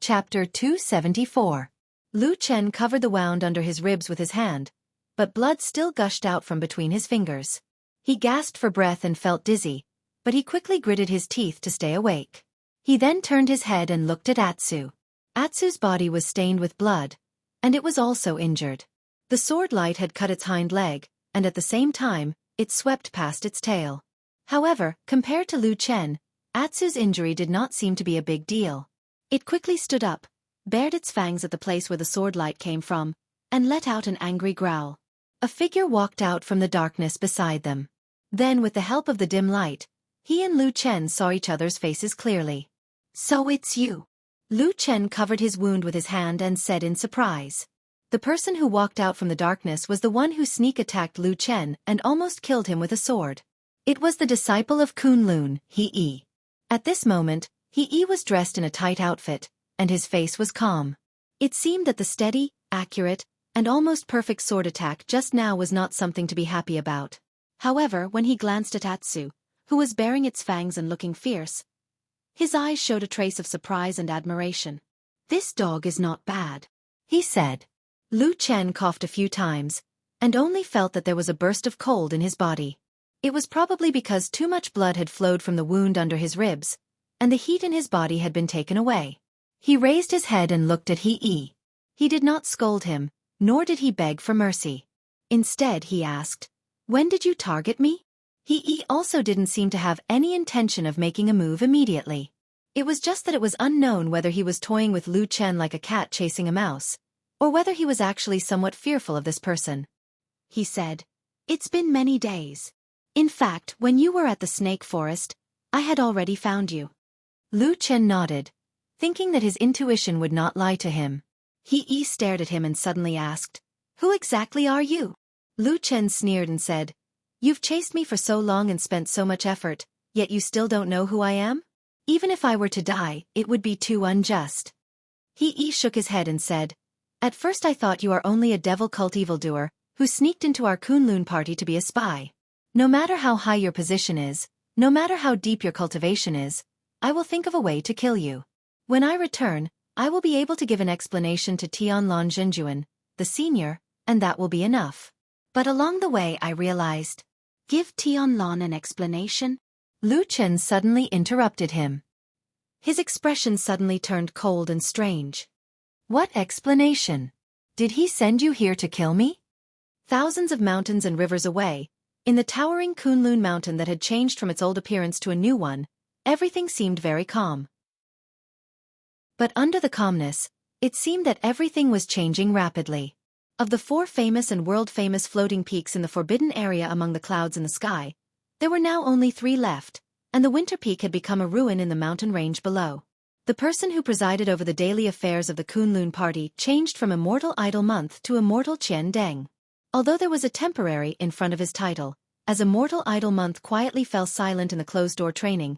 Chapter 274. Lu Chen covered the wound under his ribs with his hand, but blood still gushed out from between his fingers. He gasped for breath and felt dizzy, but he quickly gritted his teeth to stay awake. He then turned his head and looked at Atsu. Atsu's body was stained with blood, and it was also injured. The sword light had cut its hind leg, and at the same time, it swept past its tail. However, compared to Lu Chen, Atsu's injury did not seem to be a big deal. It quickly stood up, bared its fangs at the place where the sword light came from, and let out an angry growl. A figure walked out from the darkness beside them. Then, with the help of the dim light, he and Lu Chen saw each other's faces clearly. "So it's you." Lu Chen covered his wound with his hand and said in surprise. The person who walked out from the darkness was the one who sneak attacked Lu Chen and almost killed him with a sword. It was the disciple of Kunlun, He. At this moment, He was dressed in a tight outfit, and his face was calm. It seemed that the steady, accurate, and almost perfect sword attack just now was not something to be happy about. However, when he glanced at Atsu, who was baring its fangs and looking fierce, his eyes showed a trace of surprise and admiration. "This dog is not bad," he said. Lu Chen coughed a few times, and only felt that there was a burst of cold in his body. It was probably because too much blood had flowed from the wound under his ribs, and the heat in his body had been taken away. He raised his head and looked at He. He did not scold him, nor did he beg for mercy. Instead, he asked, "When did you target me?" He also didn't seem to have any intention of making a move immediately. It was just that it was unknown whether he was toying with Lu Chen like a cat chasing a mouse, or whether he was actually somewhat fearful of this person. He said, "It's been many days. In fact, when you were at the snake forest, I had already found you." Lu Chen nodded, thinking that his intuition would not lie to him. He stared at him and suddenly asked, "Who exactly are you?" Lu Chen sneered and said, "You've chased me for so long and spent so much effort, yet you still don't know who I am? Even if I were to die, it would be too unjust." He shook his head and said, "At first I thought you are only a devil cult evildoer, who sneaked into our Kunlun party to be a spy. No matter how high your position is, no matter how deep your cultivation is, I will think of a way to kill you. When I return, I will be able to give an explanation to Tianlan Zhenjuan, the senior, and that will be enough." But along the way I realized, "Give Tianlan an explanation?" Lu Chen suddenly interrupted him. His expression suddenly turned cold and strange. "What explanation? Did he send you here to kill me?" Thousands of mountains and rivers away, in the towering Kunlun mountain that had changed from its old appearance to a new one, everything seemed very calm. But under the calmness, it seemed that everything was changing rapidly. Of the 4 famous and world-famous floating peaks in the forbidden area among the clouds in the sky, there were now only 3 left, and the winter peak had become a ruin in the mountain range below. The person who presided over the daily affairs of the Kunlun party changed from Immortal Idol Month to Immortal Qian Deng. Although there was a temporary in front of his title, as Immortal Idol Month quietly fell silent in the closed-door training,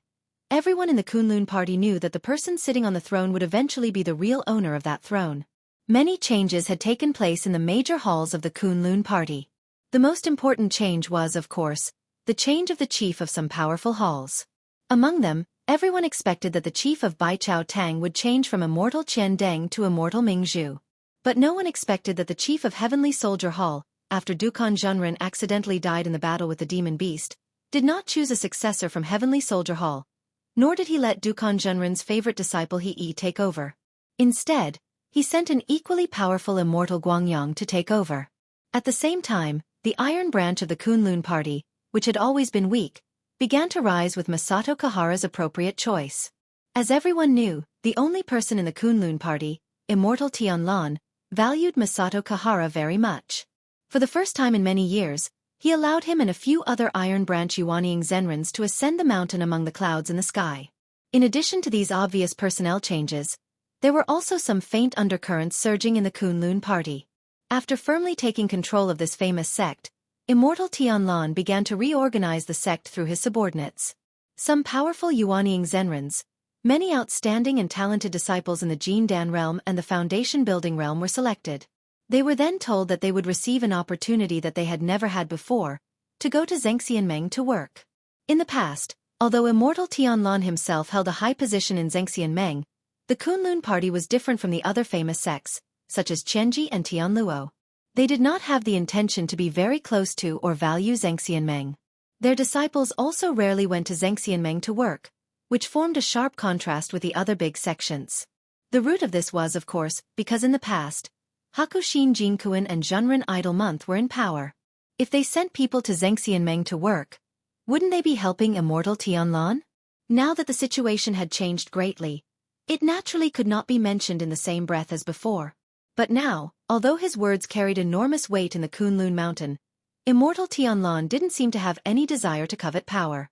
everyone in the Kunlun party knew that the person sitting on the throne would eventually be the real owner of that throne. Many changes had taken place in the major halls of the Kunlun party. The most important change was, of course, the change of the chief of some powerful halls. Among them, everyone expected that the chief of Baichao Tang would change from Immortal Qian Deng to Immortal Mingzhu. But no one expected that the chief of Heavenly Soldier Hall, after Dukan Zhenren accidentally died in the battle with the demon beast, did not choose a successor from Heavenly Soldier Hall, nor did he let Dukan Zhenren's favorite disciple He take over. Instead, he sent an equally powerful Immortal Guangyang to take over. At the same time, the Iron Branch of the Kunlun party, which had always been weak, began to rise with Masato Kahara's appropriate choice. As everyone knew, the only person in the Kunlun party, Immortal Tianlan, valued Masato Kahara very much. For the first time in many years, he allowed him and a few other Iron Branch Yuanying Zenrens to ascend the mountain among the clouds in the sky. In addition to these obvious personnel changes, there were also some faint undercurrents surging in the Kunlun party. After firmly taking control of this famous sect, Immortal Tianlan began to reorganize the sect through his subordinates. Some powerful Yuanying Zenrens, many outstanding and talented disciples in the Jin Dan realm and the Foundation Building realm were selected. They were then told that they would receive an opportunity that they had never had before, to go to Zhengxianmeng to work. In the past, although Immortal Tianlan himself held a high position in Zhengxianmeng, The Kunlun party was different from the other famous sects, such as Qianji and Tianluo. They did not have the intention to be very close to or value Zhengxianmeng. Their disciples also rarely went to Zhengxianmeng to work, which formed a sharp contrast with the other big sections. The root of this was, of course, because in the past, Hakushin Jinkuan and Zhenren Idle Month were in power. If they sent people to Zhengxianmeng to work, wouldn't they be helping immortal Tianlan? Now that the situation had changed greatly, it naturally could not be mentioned in the same breath as before. But now, although his words carried enormous weight in the Kunlun mountain, immortal Tianlan didn't seem to have any desire to covet power.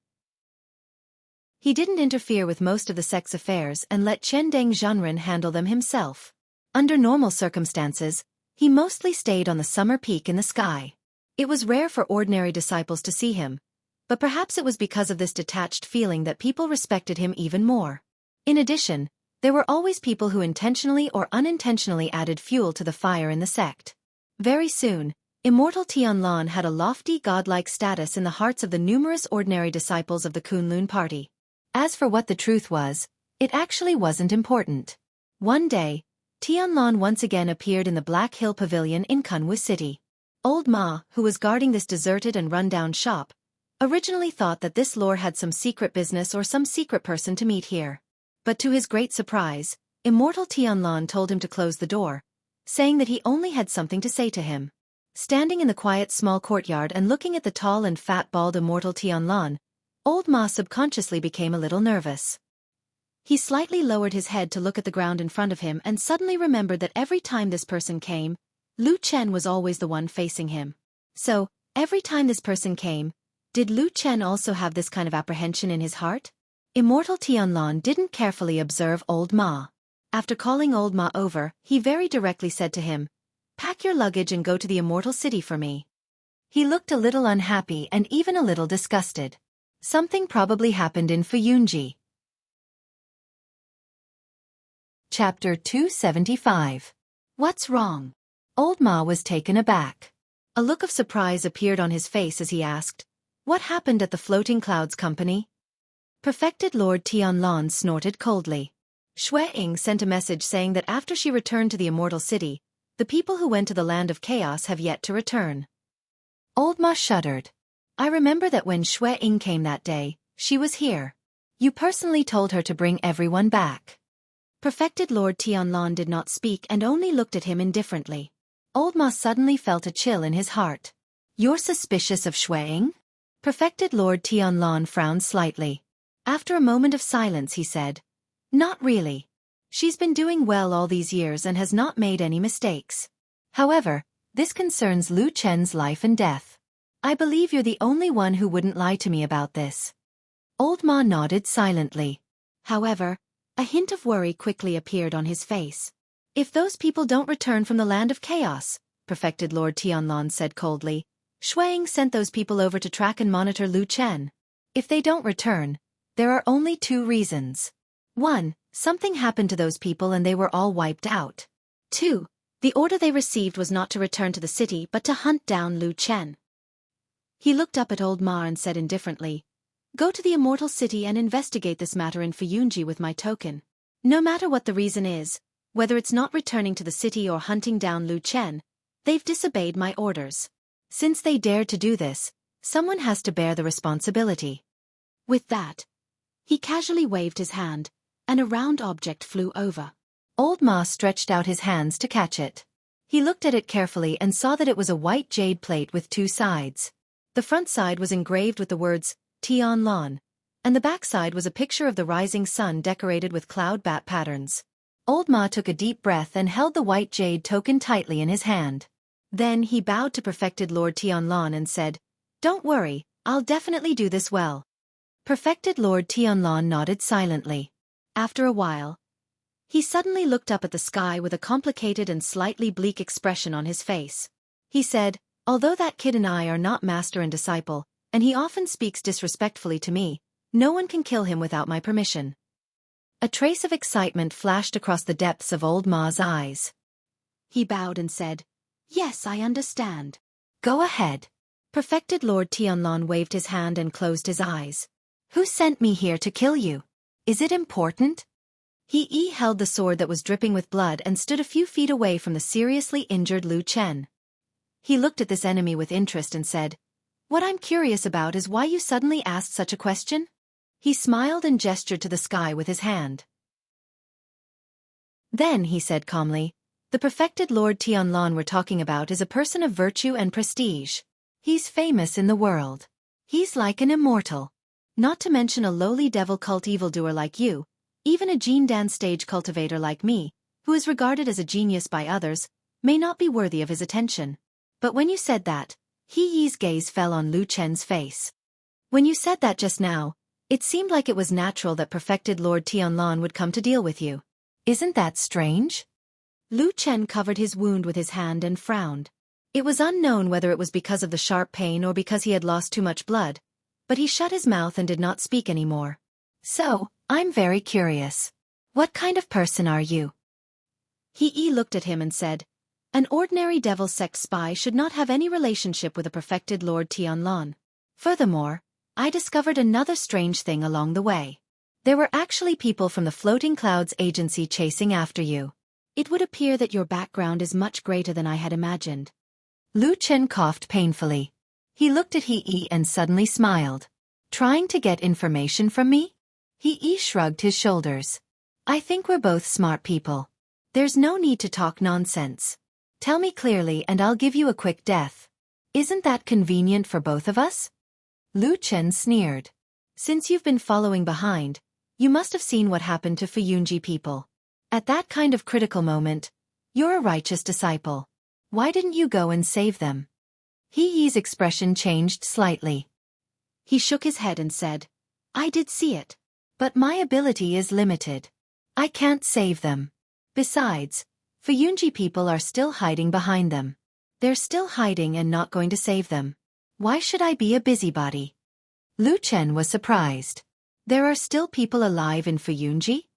He didn't interfere with most of the sect's affairs and let Chendeng Zhenren handle them himself. Under normal circumstances, he mostly stayed on the summer peak in the sky. It was rare for ordinary disciples to see him, but perhaps it was because of this detached feeling that people respected him even more. In addition, there were always people who intentionally or unintentionally added fuel to the fire in the sect. Very soon, immortal Tianlan had a lofty godlike status in the hearts of the numerous ordinary disciples of the Kunlun party. As for what the truth was, it actually wasn't important. One day, Tianlan once again appeared in the Black Hill Pavilion in Kunwu City. Old Ma, who was guarding this deserted and run-down shop, originally thought that this lord had some secret business or some secret person to meet here. But to his great surprise, immortal Tianlan told him to close the door, saying that he only had something to say to him. Standing in the quiet small courtyard and looking at the tall and fat bald immortal Tianlan, old Ma subconsciously became a little nervous. He slightly lowered his head to look at the ground in front of him and suddenly remembered that every time this person came, Lu Chen was always the one facing him. So, every time this person came, did Lu Chen also have this kind of apprehension in his heart? Immortal Tianlan didn't carefully observe old Ma. After calling old Ma over, he very directly said to him, "Pack your luggage and go to the immortal city for me." He looked a little unhappy and even a little disgusted. Something probably happened in Fuyunji. Chapter 275. What's wrong? Old Ma was taken aback. A look of surprise appeared on his face as he asked, "What happened at the Floating Clouds Company?" Perfected Lord Tianlan snorted coldly. Xue Ying sent a message saying that after she returned to the immortal city, the people who went to the land of chaos have yet to return. Old Ma shuddered. "I remember that when Xue Ying came that day, she was here. You personally told her to bring everyone back." Perfected Lord Tianlan did not speak and only looked at him indifferently. Old Ma suddenly felt a chill in his heart. "You're suspicious of Xue Ying?" Perfected Lord Tianlan frowned slightly. After a moment of silence he said, "Not really. She's been doing well all these years and has not made any mistakes. However, this concerns Lu Chen's life and death. I believe you're the only one who wouldn't lie to me about this." Old Ma nodded silently. However, a hint of worry quickly appeared on his face. "If those people don't return from the land of chaos," Perfected Lord Tianlan said coldly, "Xue Ying sent those people over to track and monitor Lu Chen. If they don't return, there are only two reasons. 1. Something happened to those people and they were all wiped out. 2. The order they received was not to return to the city but to hunt down Lu Chen." He looked up at old Ma and said indifferently, "Go to the immortal city and investigate this matter in Fuyunji with my token. No matter what the reason is, whether it's not returning to the city or hunting down Lu Chen, they've disobeyed my orders. Since they dared to do this, someone has to bear the responsibility." With that, he casually waved his hand, and a round object flew over. Old Ma stretched out his hands to catch it. He looked at it carefully and saw that it was a white jade plate with two sides. The front side was engraved with the words, Tianlan, and the back side was a picture of the rising sun decorated with cloud bat patterns. Old Ma took a deep breath and held the white jade token tightly in his hand. Then he bowed to Perfected Lord Tianlan and said, "Don't worry, I'll definitely do this well." Perfected Lord Tianlan nodded silently. After a while, he suddenly looked up at the sky with a complicated and slightly bleak expression on his face. He said, "Although that kid and I are not master and disciple, and he often speaks disrespectfully to me, no one can kill him without my permission." A trace of excitement flashed across the depths of old Ma's eyes. He bowed and said, "Yes, I understand. Go ahead." Perfected Lord Tianlan waved his hand and closed his eyes. "Who sent me here to kill you? Is it important?" He held the sword that was dripping with blood and stood a few feet away from the seriously injured Lu Chen. He looked at this enemy with interest and said, "What I'm curious about is why you suddenly asked such a question?" He smiled and gestured to the sky with his hand. Then he said calmly, "The perfected Lord Tianlan we're talking about is a person of virtue and prestige. He's famous in the world. He's like an immortal. Not to mention a lowly devil cult evildoer like you, even a Jin Dan stage cultivator like me, who is regarded as a genius by others, may not be worthy of his attention." But when you said that, He Yi's gaze fell on Lu Chen's face. "When you said that just now, it seemed like it was natural that perfected Lord Tianlan would come to deal with you. Isn't that strange?" Lu Chen covered his wound with his hand and frowned. It was unknown whether it was because of the sharp pain or because he had lost too much blood, but he shut his mouth and did not speak anymore. "So, I'm very curious. What kind of person are you?" He Yi looked at him and said, "An ordinary devil sect spy should not have any relationship with a perfected Lord Tianlan. Furthermore, I discovered another strange thing along the way. There were actually people from the Floating Clouds agency chasing after you. It would appear that your background is much greater than I had imagined." Lu Chen coughed painfully. He looked at He Yi and suddenly smiled. "Trying to get information from me?" He Yi shrugged his shoulders. "I think we're both smart people. There's no need to talk nonsense. Tell me clearly and I'll give you a quick death. Isn't that convenient for both of us?" Lu Chen sneered. "Since you've been following behind, you must have seen what happened to Fuyunji people. At that kind of critical moment, you're a righteous disciple. Why didn't you go and save them?" He Yi's expression changed slightly. He shook his head and said, "I did see it. But my ability is limited. I can't save them. Besides, Fuyunji people are still hiding behind them. They're still hiding and not going to save them. Why should I be a busybody?" Lu Chen was surprised. "There are still people alive in Fuyunji?"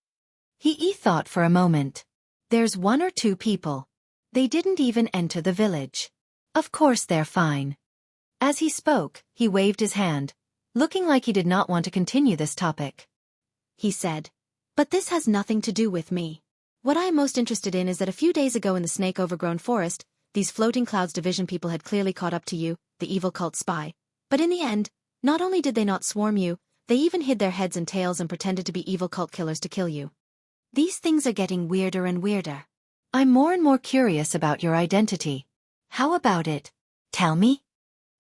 He Yi thought for a moment. "There's 1 or 2 people. They didn't even enter the village. Of course they're fine." As he spoke, he waved his hand, looking like he did not want to continue this topic. He said, "But this has nothing to do with me. What I am most interested in is that a few days ago in the snake-overgrown forest, these Floating Clouds division people had clearly caught up to you, the evil cult spy. But in the end, not only did they not swarm you, they even hid their heads and tails and pretended to be evil cult killers to kill you. These things are getting weirder and weirder. I'm more and more curious about your identity. How about it? Tell me?"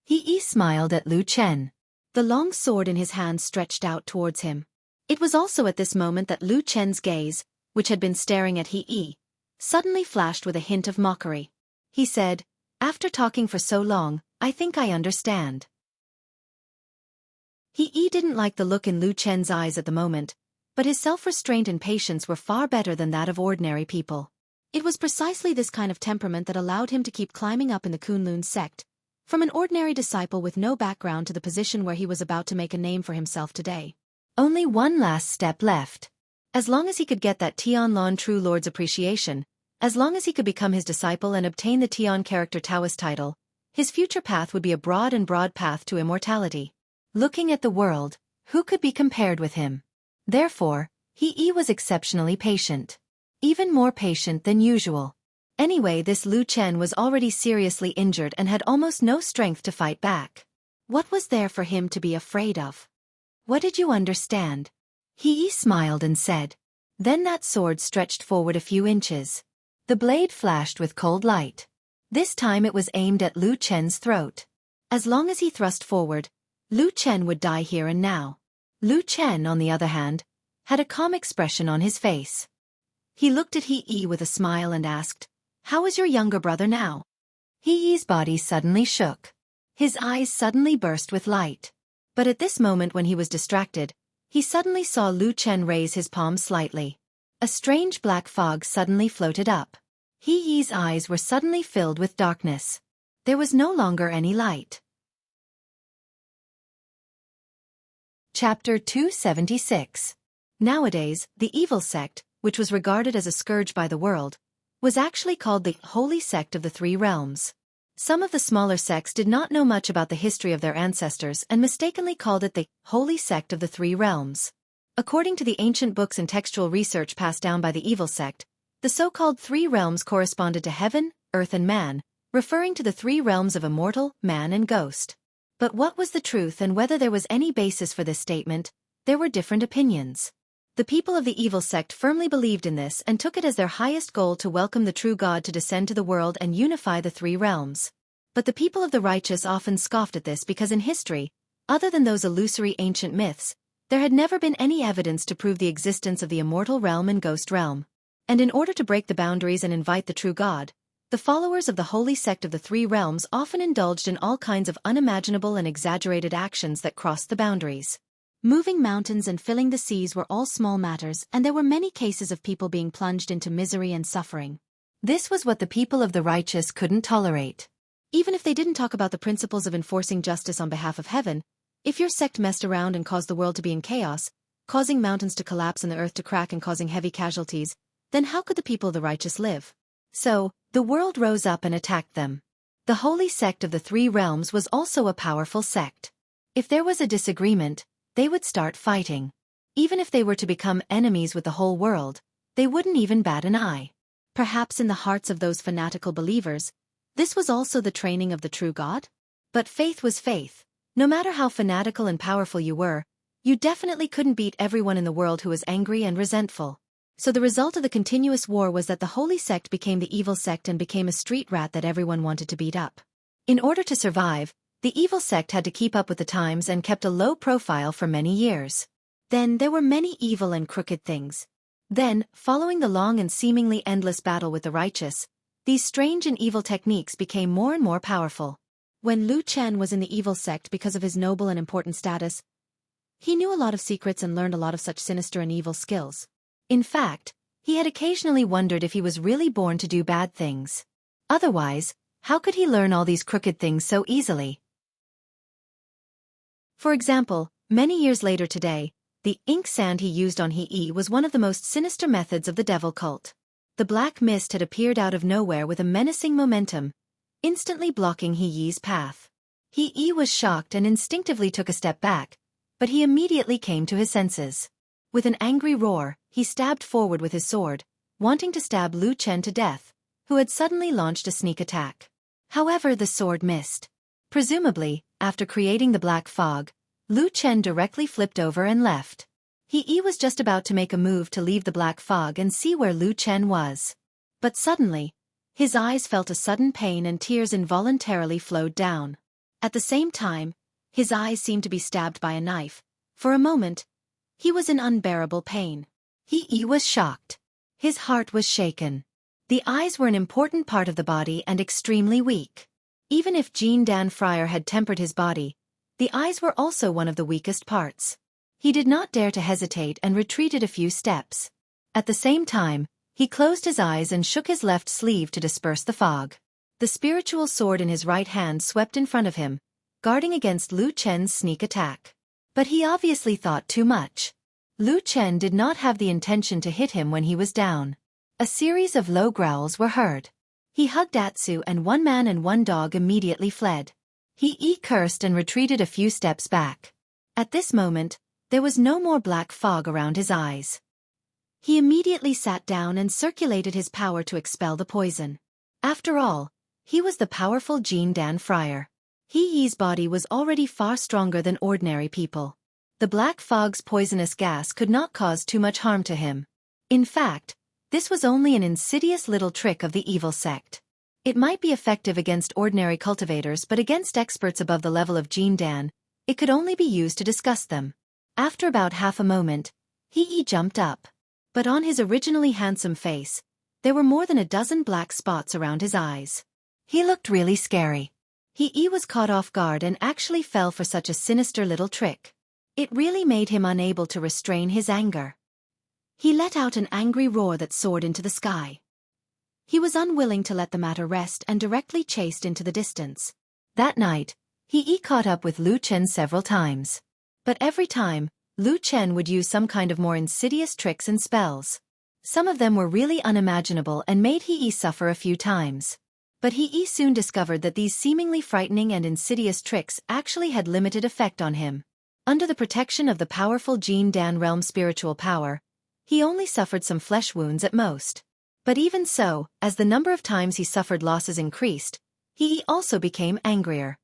He Yi smiled at Lu Chen. The long sword in his hand stretched out towards him. It was also at this moment that Lu Chen's gaze, which had been staring at He Yi, suddenly flashed with a hint of mockery. He said, "After talking for so long, I think I understand." He Yi didn't like the look in Lu Chen's eyes at the moment, but his self-restraint and patience were far better than that of ordinary people. It was precisely this kind of temperament that allowed him to keep climbing up in the Kunlun sect, from an ordinary disciple with no background to the position where he was about to make a name for himself today. Only one last step left. As long as he could get that Tianlan True Lord's appreciation, as long as he could become his disciple and obtain the Tian Character Taoist title, his future path would be a broad path to immortality. Looking at the world, who could be compared with him? Therefore, He Yi was exceptionally patient. Even more patient than usual. Anyway, this Lu Chen was already seriously injured and had almost no strength to fight back. What was there for him to be afraid of? What did you understand? He Yi smiled and said. Then that sword stretched forward a few inches. The blade flashed with cold light. This time it was aimed at Lu Chen's throat. As long as he thrust forward, Lu Chen would die here and now. Lu Chen, on the other hand, had a calm expression on his face. He looked at He Yi with a smile and asked, "How is your younger brother now?" He Yi's body suddenly shook. His eyes suddenly burst with light. But at this moment when he was distracted, he suddenly saw Lu Chen raise his palm slightly. A strange black fog suddenly floated up. He Yi's eyes were suddenly filled with darkness. There was no longer any light. Chapter 276. Nowadays, the evil sect, which was regarded as a scourge by the world, was actually called the Holy Sect of the Three Realms. Some of the smaller sects did not know much about the history of their ancestors and mistakenly called it the Holy Sect of the Three Realms. According to the ancient books and textual research passed down by the evil sect, the so-called three realms corresponded to heaven, earth and man, referring to the three realms of immortal, man and ghost. But what was the truth and whether there was any basis for this statement, there were different opinions. The people of the evil sect firmly believed in this and took it as their highest goal to welcome the true God to descend to the world and unify the three realms. But the people of the righteous often scoffed at this because in history, other than those illusory ancient myths, there had never been any evidence to prove the existence of the immortal realm and ghost realm. And in order to break the boundaries and invite the true God, the followers of the holy sect of the three realms often indulged in all kinds of unimaginable and exaggerated actions that crossed the boundaries. Moving mountains and filling the seas were all small matters, and there were many cases of people being plunged into misery and suffering. This was what the people of the righteous couldn't tolerate. Even if they didn't talk about the principles of enforcing justice on behalf of heaven, if your sect messed around and caused the world to be in chaos, causing mountains to collapse and the earth to crack and causing heavy casualties, then how could the people of the righteous live? So, the world rose up and attacked them. The holy sect of the three realms was also a powerful sect. If there was a disagreement, they would start fighting. Even if they were to become enemies with the whole world, they wouldn't even bat an eye. Perhaps in the hearts of those fanatical believers, this was also the training of the true God? But faith was faith. No matter how fanatical and powerful you were, you definitely couldn't beat everyone in the world who was angry and resentful. So the result of the continuous war was that the holy sect became the evil sect and became a street rat that everyone wanted to beat up. In order to survive, the evil sect had to keep up with the times and kept a low profile for many years. Then there were many evil and crooked things. Then, following the long and seemingly endless battle with the righteous, these strange and evil techniques became more and more powerful. When Lu Chen was in the evil sect because of his noble and important status, he knew a lot of secrets and learned a lot of such sinister and evil skills. In fact, he had occasionally wondered if he was really born to do bad things. Otherwise, how could he learn all these crooked things so easily? For example, many years later today, the ink sand he used on He was one of the most sinister methods of the devil cult. The black mist had appeared out of nowhere with a menacing momentum, instantly blocking He's path. He was shocked and instinctively took a step back, but he immediately came to his senses. With an angry roar, he stabbed forward with his sword, wanting to stab Lu Chen to death, who had suddenly launched a sneak attack. However, the sword missed. Presumably, after creating the black fog, Lu Chen directly flipped over and left. He was just about to make a move to leave the black fog and see where Lu Chen was. But suddenly, his eyes felt a sudden pain and tears involuntarily flowed down. At the same time, his eyes seemed to be stabbed by a knife. For a moment, he was in unbearable pain. He was shocked. His heart was shaken. The eyes were an important part of the body and extremely weak. Even if Jean Dan Fryer had tempered his body, the eyes were also one of the weakest parts. He did not dare to hesitate and retreated a few steps. At the same time, he closed his eyes and shook his left sleeve to disperse the fog. The spiritual sword in his right hand swept in front of him, guarding against Lu Chen's sneak attack. But he obviously thought too much. Lu Chen did not have the intention to hit him when he was down. A series of low growls were heard. He hugged Atsu and one man and one dog immediately fled. He cursed and retreated a few steps back. At this moment, there was no more black fog around his eyes. He immediately sat down and circulated his power to expel the poison. After all, he was the powerful Jean Dan Fryer. He's body was already far stronger than ordinary people. The black fog's poisonous gas could not cause too much harm to him. In fact, this was only an insidious little trick of the evil sect. It might be effective against ordinary cultivators, but against experts above the level of Jean Dan, it could only be used to disgust them. After about half a moment, He jumped up. But on his originally handsome face, there were more than a dozen black spots around his eyes. He looked really scary. He was caught off guard and actually fell for such a sinister little trick. It really made him unable to restrain his anger. He let out an angry roar that soared into the sky. He was unwilling to let the matter rest and directly chased into the distance. That night, He caught up with Lu Chen several times. But every time, Lu Chen would use some kind of more insidious tricks and spells. Some of them were really unimaginable and made He suffer a few times. But He soon discovered that these seemingly frightening and insidious tricks actually had limited effect on him. Under the protection of the powerful Jin Dan realm spiritual power, he only suffered some flesh wounds at most. But even so, as the number of times he suffered losses increased, he also became angrier.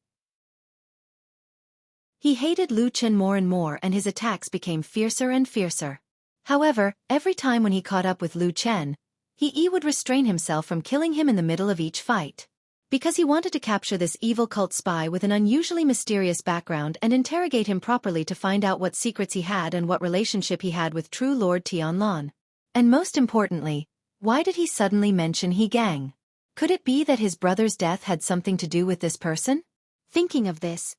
He hated Lu Chen more and more, and his attacks became fiercer and fiercer. However, every time when he caught up with Lu Chen, he would restrain himself from killing him in the middle of each fight. Because he wanted to capture this evil cult spy with an unusually mysterious background and interrogate him properly to find out what secrets he had and what relationship he had with true Lord Tianlan. And most importantly, why did he suddenly mention He Gang? Could it be that his brother's death had something to do with this person? Thinking of this,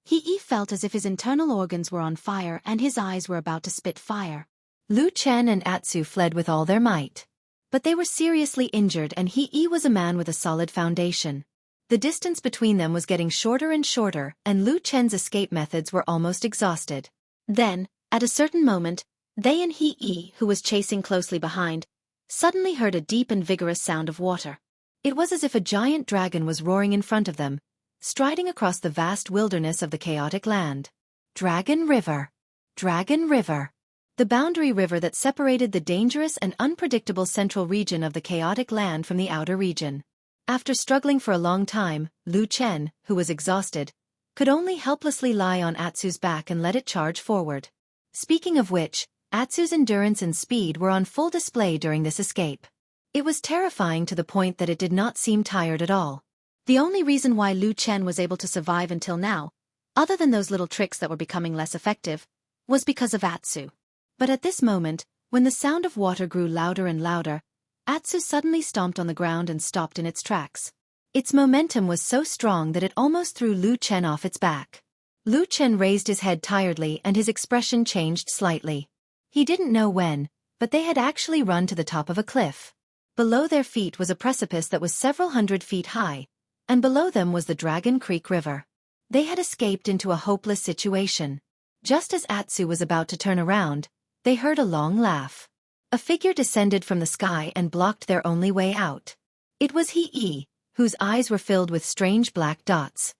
he felt as if his internal organs were on fire and his eyes were about to spit fire. Lu Chen and Atsu fled with all their might. But they were seriously injured, and he was a man with a solid foundation. The distance between them was getting shorter and shorter, and Lu Chen's escape methods were almost exhausted. Then, at a certain moment, they and he, who was chasing closely behind, suddenly heard a deep and vigorous sound of water. It was as if a giant dragon was roaring in front of them, striding across the vast wilderness of the chaotic land. Dragon River. Dragon River. The boundary river that separated the dangerous and unpredictable central region of the chaotic land from the outer region. After struggling for a long time, Lu Chen, who was exhausted, could only helplessly lie on Atsu's back and let it charge forward. Speaking of which, Atsu's endurance and speed were on full display during this escape. It was terrifying to the point that it did not seem tired at all. The only reason why Lu Chen was able to survive until now, other than those little tricks that were becoming less effective, was because of Atsu. But at this moment, when the sound of water grew louder and louder, Atsu suddenly stomped on the ground and stopped in its tracks. Its momentum was so strong that it almost threw Lu Chen off its back. Lu Chen raised his head tiredly and his expression changed slightly. He didn't know when, but they had actually run to the top of a cliff. Below their feet was a precipice that was several hundred feet high, and below them was the Dragon Creek River. They had escaped into a hopeless situation. Just as Atsu was about to turn around, they heard a long laugh. A figure descended from the sky and blocked their only way out. It was he, whose eyes were filled with strange black dots.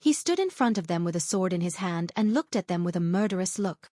He stood in front of them with a sword in his hand and looked at them with a murderous look.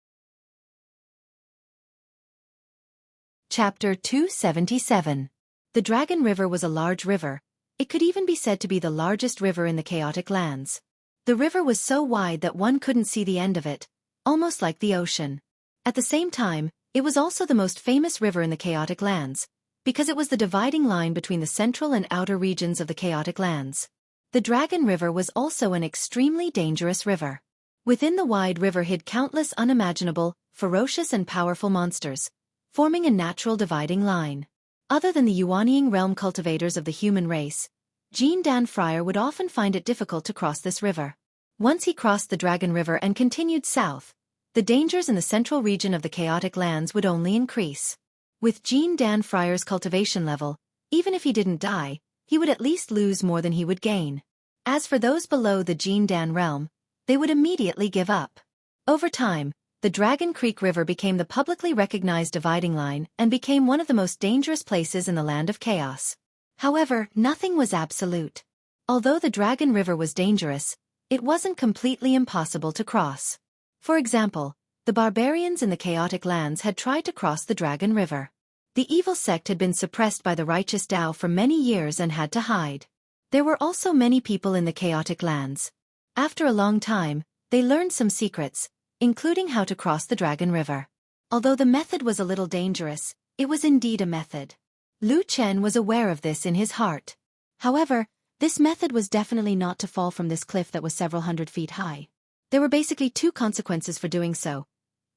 Chapter 277. The Dragon River was a large river. It could even be said to be the largest river in the chaotic lands. The river was so wide that one couldn't see the end of it, almost like the ocean. At the same time, it was also the most famous river in the chaotic lands, because it was the dividing line between the central and outer regions of the chaotic lands. The Dragon River was also an extremely dangerous river. Within the wide river hid countless unimaginable, ferocious and powerful monsters, forming a natural dividing line. Other than the Yuanying realm cultivators of the human race, Jin Dan Friar would often find it difficult to cross this river. Once he crossed the Dragon River and continued south, the dangers in the central region of the chaotic lands would only increase. With Jin Dan Friar's cultivation level, even if he didn't die, he would at least lose more than he would gain. As for those below the Jin Dan realm, they would immediately give up. Over time, the Dragon Creek River became the publicly recognized dividing line and became one of the most dangerous places in the land of chaos. However, nothing was absolute. Although the Dragon River was dangerous, it wasn't completely impossible to cross. For example, the barbarians in the chaotic lands had tried to cross the Dragon River. The evil sect had been suppressed by the righteous Dao for many years and had to hide. There were also many people in the chaotic lands. After a long time, they learned some secrets, including how to cross the Dragon River. Although the method was a little dangerous, it was indeed a method. Lu Chen was aware of this in his heart. However, this method was definitely not to fall from this cliff that was several hundred feet high. There were basically two consequences for doing so: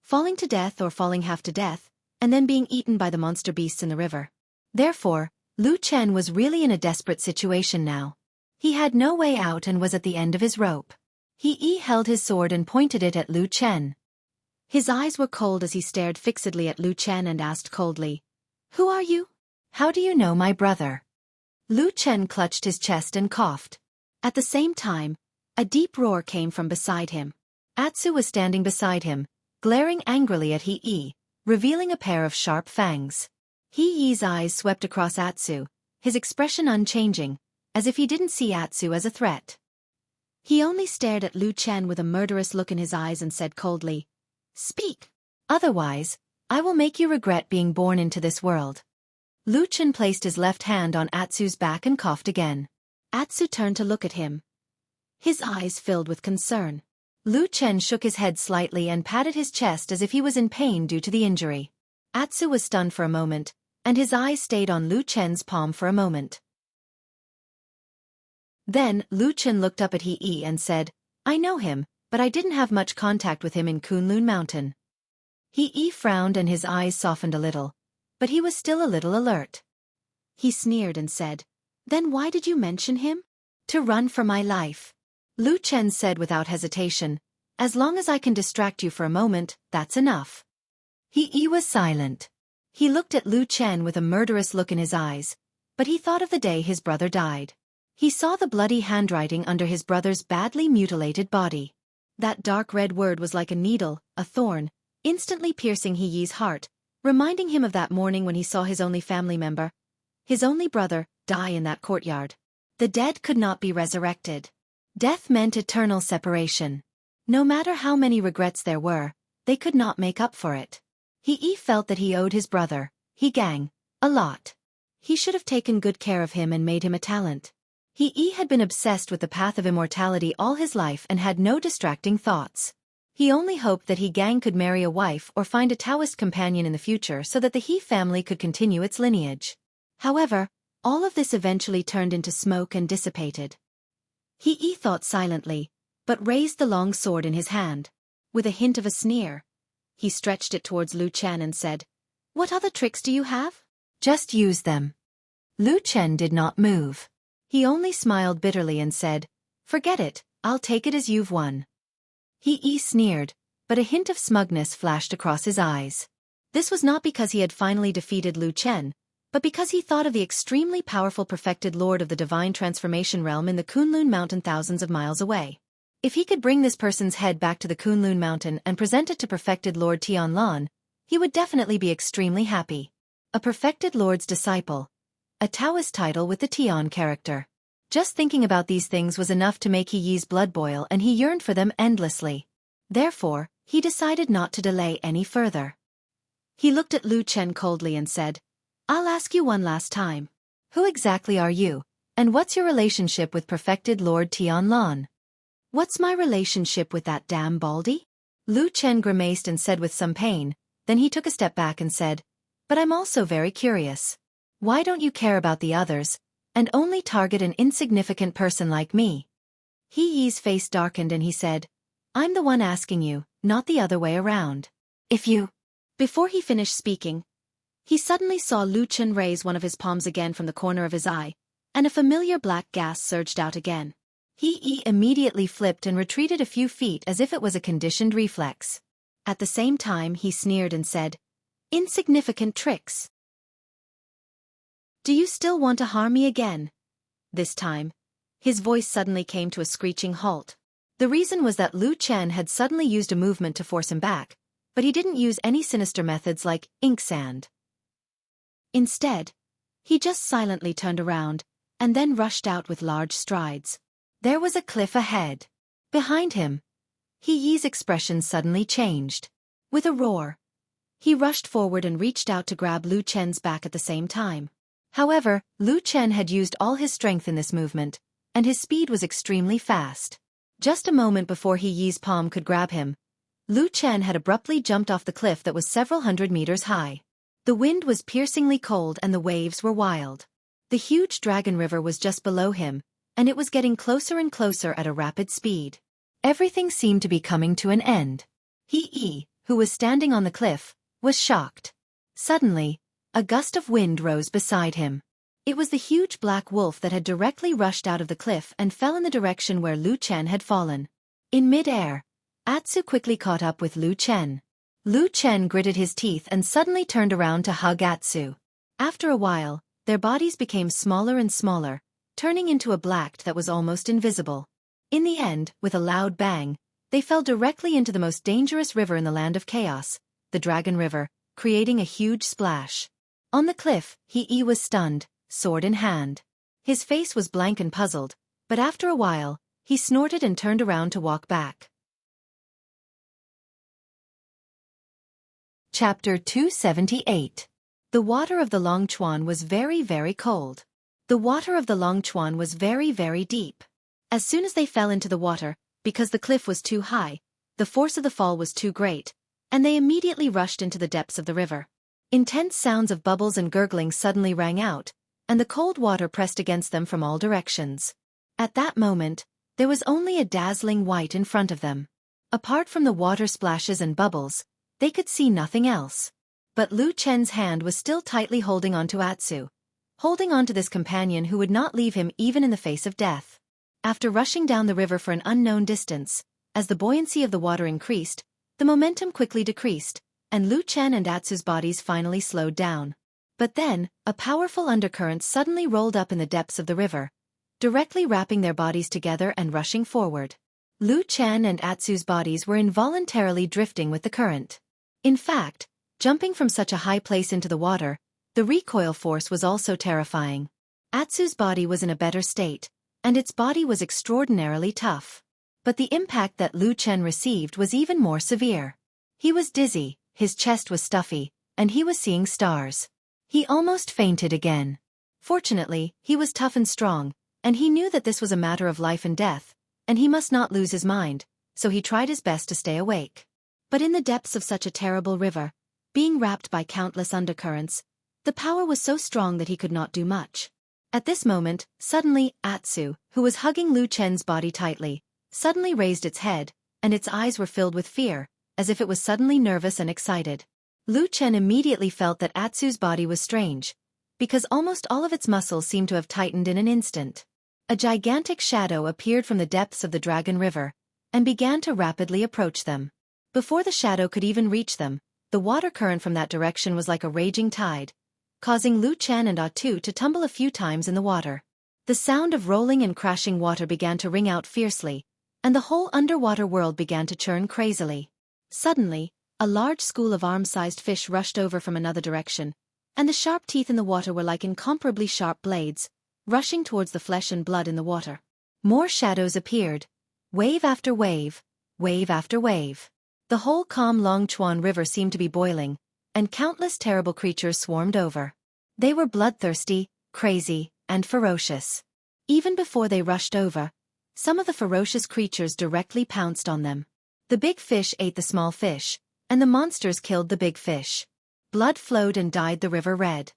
falling to death or falling half to death, and then being eaten by the monster beasts in the river. Therefore, Lu Chen was really in a desperate situation now. He had no way out and was at the end of his rope. He held his sword and pointed it at Lu Chen. His eyes were cold as he stared fixedly at Lu Chen and asked coldly, "Who are you? How do you know my brother?" Lu Chen clutched his chest and coughed. At the same time, a deep roar came from beside him. Atsu was standing beside him, glaring angrily at He, revealing a pair of sharp fangs. He's eyes swept across Atsu, his expression unchanging, as if he didn't see Atsu as a threat. He only stared at Lu Chen with a murderous look in his eyes and said coldly, "Speak. Otherwise, I will make you regret being born into this world." Lu Chen placed his left hand on Atsu's back and coughed again. Atsu turned to look at him. His eyes filled with concern. Lu Chen shook his head slightly and patted his chest as if he was in pain due to the injury. Atsu was stunned for a moment, and his eyes stayed on Lu Chen's palm for a moment. Then, Lu Chen looked up at He and said, "I know him, but I didn't have much contact with him in Kunlun Mountain." He frowned and his eyes softened a little, but he was still a little alert. He sneered and said, "Then why did you mention him?" "To run for my life." Lu Chen said without hesitation, "As long as I can distract you for a moment, that's enough." He was silent. He looked at Lu Chen with a murderous look in his eyes, but he thought of the day his brother died. He saw the bloody handwriting under his brother's badly mutilated body. That dark red word was like a needle, a thorn, instantly piercing He's heart, reminding him of that morning when he saw his only family member, his only brother, die in that courtyard. The dead could not be resurrected. Death meant eternal separation. No matter how many regrets there were, they could not make up for it. He felt that he owed his brother, Gang, a lot. He should have taken good care of him and made him a talent. He had been obsessed with the path of immortality all his life and had no distracting thoughts. He only hoped that Gang could marry a wife or find a Taoist companion in the future so that the He family could continue its lineage. However, all of this eventually turned into smoke and dissipated. He thought silently, but raised the long sword in his hand. With a hint of a sneer, he stretched it towards Lu Chen and said, "What other tricks do you have? Just use them." Lu Chen did not move. He only smiled bitterly and said, "Forget it, I'll take it as you've won." He sneered, but a hint of smugness flashed across his eyes. This was not because he had finally defeated Lu Chen, but because he thought of the extremely powerful perfected lord of the divine transformation realm in the Kunlun Mountain thousands of miles away. If he could bring this person's head back to the Kunlun Mountain and present it to perfected Lord Tianlan, he would definitely be extremely happy. A perfected lord's disciple. A Taoist title with the Tian character. Just thinking about these things was enough to make He's blood boil and he yearned for them endlessly. Therefore, he decided not to delay any further. He looked at Lu Chen coldly and said, "I'll ask you one last time. Who exactly are you, and what's your relationship with perfected Lord Tianlan?" "What's my relationship with that damn baldy?" Lu Chen grimaced and said with some pain, then he took a step back and said, "But I'm also very curious. Why don't you care about the others, and only target an insignificant person like me?" He's face darkened and he said, "I'm the one asking you, not the other way around. If you..." Before he finished speaking, he suddenly saw Lu Chen raise one of his palms again from the corner of his eye, and a familiar black gas surged out again. He immediately flipped and retreated a few feet as if it was a conditioned reflex. At the same time he sneered and said, "Insignificant tricks. Do you still want to harm me again?" This time, his voice suddenly came to a screeching halt. The reason was that Lu Chen had suddenly used a movement to force him back, but he didn't use any sinister methods like ink sand. Instead, he just silently turned around, and then rushed out with large strides. There was a cliff ahead. Behind him, He's expression suddenly changed. With a roar, he rushed forward and reached out to grab Lu Chen's back at the same time. However, Lu Chen had used all his strength in this movement, and his speed was extremely fast. Just a moment before He's palm could grab him, Lu Chen had abruptly jumped off the cliff that was several hundred meters high. The wind was piercingly cold and the waves were wild. The huge dragon river was just below him, and it was getting closer and closer at a rapid speed. Everything seemed to be coming to an end. He, who was standing on the cliff, was shocked. Suddenly, a gust of wind rose beside him. It was the huge black wolf that had directly rushed out of the cliff and fell in the direction where Lu Chen had fallen. In mid-air, Atsu quickly caught up with Lu Chen. Lu Chen gritted his teeth and suddenly turned around to hug Atsu. After a while, their bodies became smaller and smaller, turning into a black that was almost invisible. In the end, with a loud bang, they fell directly into the most dangerous river in the land of chaos, the Dragon River, creating a huge splash. On the cliff, He was stunned, sword in hand. His face was blank and puzzled, but after a while, He snorted and turned around to walk back. Chapter 278. The water of the Long Chuan was very, very cold. The water of the Long Chuan was very, very deep. As soon as they fell into the water, because the cliff was too high, the force of the fall was too great, and they immediately rushed into the depths of the river. Intense sounds of bubbles and gurgling suddenly rang out, and the cold water pressed against them from all directions. At that moment, there was only a dazzling white in front of them. Apart from the water splashes and bubbles, they could see nothing else. But Lu Chen's hand was still tightly holding on to Atsu, holding on to this companion who would not leave him even in the face of death. After rushing down the river for an unknown distance, as the buoyancy of the water increased, the momentum quickly decreased, and Lu Chen and Atsu's bodies finally slowed down. But then, a powerful undercurrent suddenly rolled up in the depths of the river, directly wrapping their bodies together and rushing forward. Lu Chen and Atsu's bodies were involuntarily drifting with the current. In fact, jumping from such a high place into the water, the recoil force was also terrifying. Atsu's body was in a better state, and its body was extraordinarily tough. But the impact that Lu Chen received was even more severe. He was dizzy, his chest was stuffy, and he was seeing stars. He almost fainted again. Fortunately, he was tough and strong, and he knew that this was a matter of life and death, and he must not lose his mind, so he tried his best to stay awake. But in the depths of such a terrible river, being wrapped by countless undercurrents, the power was so strong that he could not do much. At this moment, suddenly, Atsu, who was hugging Lu Chen's body tightly, suddenly raised its head, and its eyes were filled with fear, as if it was suddenly nervous and excited. Lu Chen immediately felt that Atsu's body was strange, because almost all of its muscles seemed to have tightened in an instant. A gigantic shadow appeared from the depths of the Dragon River, and began to rapidly approach them. Before the shadow could even reach them, the water current from that direction was like a raging tide, causing Lu Chen and Atsu to tumble a few times in the water. The sound of rolling and crashing water began to ring out fiercely, and the whole underwater world began to churn crazily. Suddenly, a large school of arm-sized fish rushed over from another direction, and the sharp teeth in the water were like incomparably sharp blades, rushing towards the flesh and blood in the water. More shadows appeared, wave after wave, wave after wave. The whole calm Long Chuan River seemed to be boiling, and countless terrible creatures swarmed over. They were bloodthirsty, crazy, and ferocious. Even before they rushed over, some of the ferocious creatures directly pounced on them. The big fish ate the small fish, and the monsters killed the big fish. Blood flowed and dyed the river red.